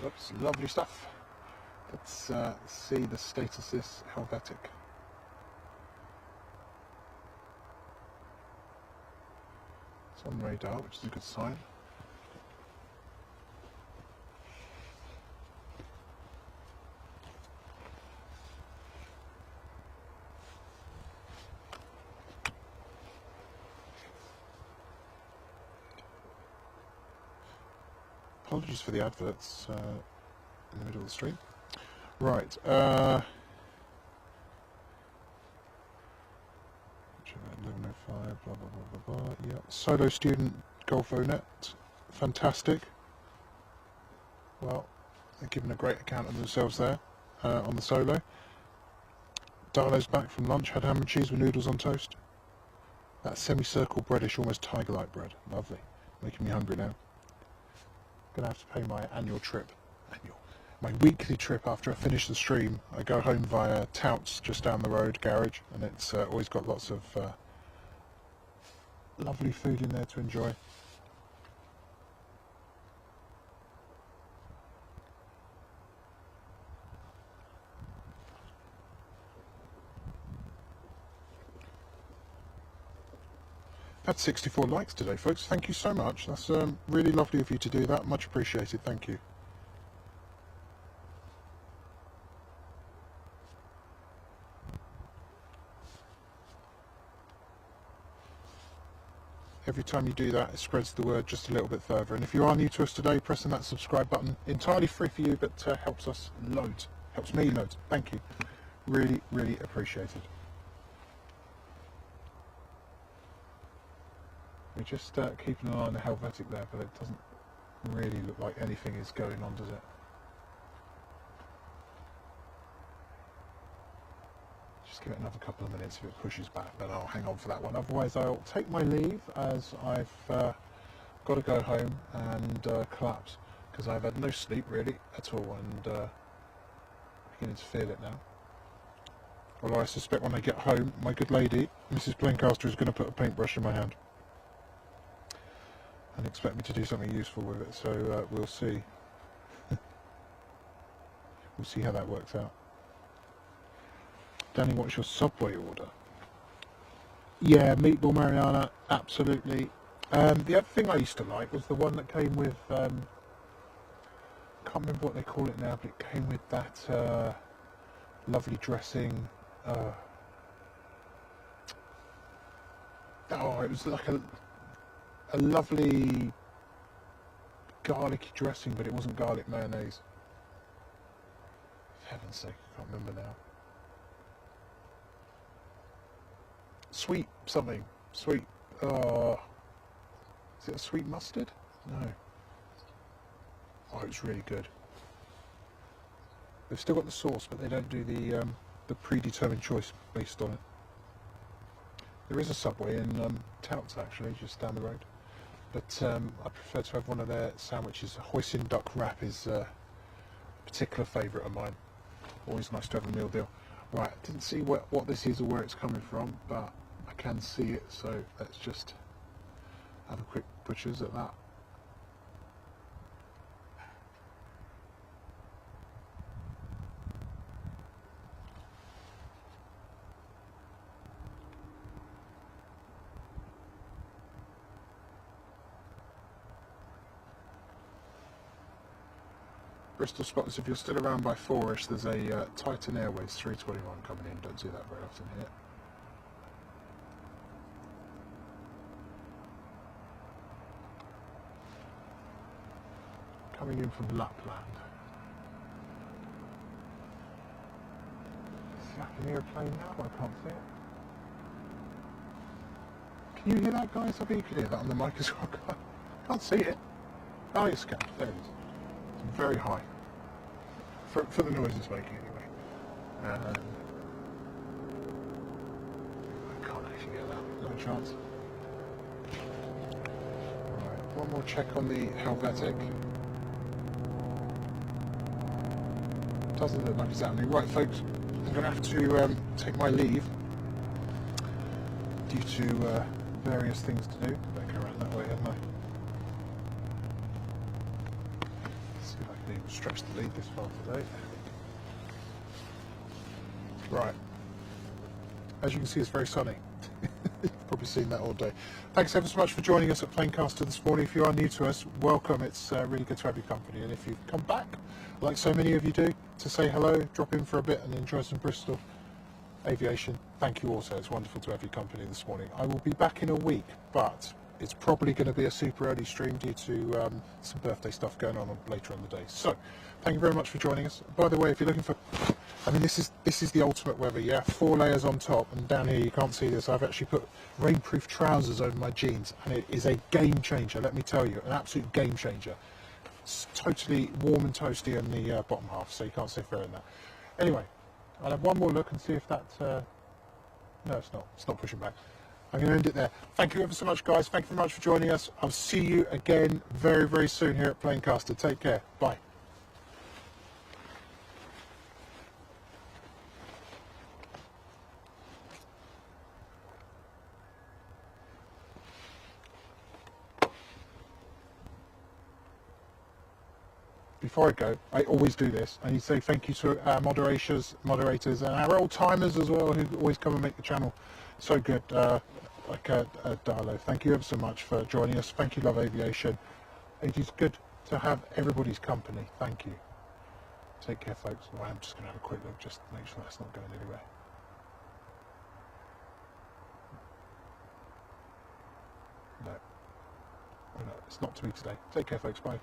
Oops, lovely stuff. Let's see the status of this Helvetic. It's on radar, which is a good sign. Apologies for the adverts in the middle of the stream. Right. 1105, blah, blah, blah, blah, blah. Yeah. Solo student Golf Onet. Fantastic. Well, they're giving a great account of themselves there on the solo. Darlow's back from lunch, had ham and cheese with noodles on toast. That semicircle breadish, almost tiger-like bread. Lovely. Making me hungry now. Gonna have to pay my my weekly trip after I finish the stream. I go home via Touts, just down the road, garage, and it's always got lots of lovely food in there to enjoy. Had 64 likes today, folks. Thank you so much. That's really lovely of you to do that. Much appreciated. Thank you. Every time you do that, it spreads the word just a little bit further. And if you are new to us today, pressing that subscribe button, entirely free for you, but helps us loads. Helps me loads. Thank you. Really, really appreciated. We're just keeping an eye on the Helvetic there, but it doesn't really look like anything is going on, does it? Just give it another couple of minutes. If it pushes back, then I'll hang on for that one. Otherwise, I'll take my leave, as I've got to go home and collapse, because I've had no sleep really at all, and beginning to feel it now. Although I suspect when I get home, my good lady, Mrs. Blencaster, is going to put a paintbrush in my hand and expect me to do something useful with it, so we'll see. We'll see how that works out. Danny, what's your Subway order? Yeah, meatball Mariana, absolutely. The other thing I used to like was the one that came with, can't remember what they call it now, but it came with that lovely dressing. Oh, it was like a lovely garlicky dressing, but it wasn't garlic mayonnaise. For heaven's sake, I can't remember now. Sweet something. Sweet. Is it a sweet mustard? No. Oh, it's really good. They've still got the sauce, but they don't do the predetermined choice based on it. There is a Subway in Touts, actually, just down the road. But I prefer to have one of their sandwiches. Hoisin duck wrap is a particular favourite of mine. Always nice to have a meal deal. Right, didn't see what this is or where it's coming from, but I can see it, so let's just have a quick butchers at that. Bristol spotters, if you're still around by 4ish, there's a Titan Airways 321 coming in. Don't see that very often here. Coming in from Lapland. See, I can hear a plane now, but I can't see it. Can you hear that, guys? I think you can hear that on the mic as well. Can't see it. Oh, it's scanned. There it is. It's very high. For the noise it's making, anyway. I can't actually get that. No chance. Right, one more check on the Helvetic. Doesn't look like it's happening. Right, folks, I'm going to have to take my leave due to various things to do. Better go around that way, haven't I? Let's see if I can even stretch the lead this far today. Right. As you can see, it's very sunny. You've probably seen that all day. Thanks ever so much for joining us at Planecaster this morning. If you are new to us, welcome. It's really good to have your company. And if you've come back, like so many of you do, to say hello, drop in for a bit and enjoy some Bristol Aviation, thank you also. It's wonderful to have your company this morning. I will be back in a week, but it's probably going to be a super early stream due to some birthday stuff going on later on the day. So, thank you very much for joining us. By the way, if you're looking for, I mean, this is the ultimate weather, yeah? 4 layers on top, and down here you can't see this. I've actually put rainproof trousers over my jeans, and it is a game changer, let me tell you, an absolute game changer. It's totally warm and toasty in the bottom half, so you can't see further than that. Anyway, I'll have one more look and see if that, no, it's not. It's not pushing back. I'm going to end it there. Thank you ever so much, guys. Thank you very much for joining us. I'll see you again very, very soon here at Planecaster. Take care. Bye. Before I go, I always do this. I need to say thank you to our moderators, and our old timers as well, who always come and make the channel so good. Like Darlo, thank you ever so much for joining us. Thank you, Love Aviation. It is good to have everybody's company. Thank you. Take care, folks. Well, I'm just going to have a quick look, just to make sure that's not going anywhere. No. Oh, no, it's not to me today. Take care, folks. Bye.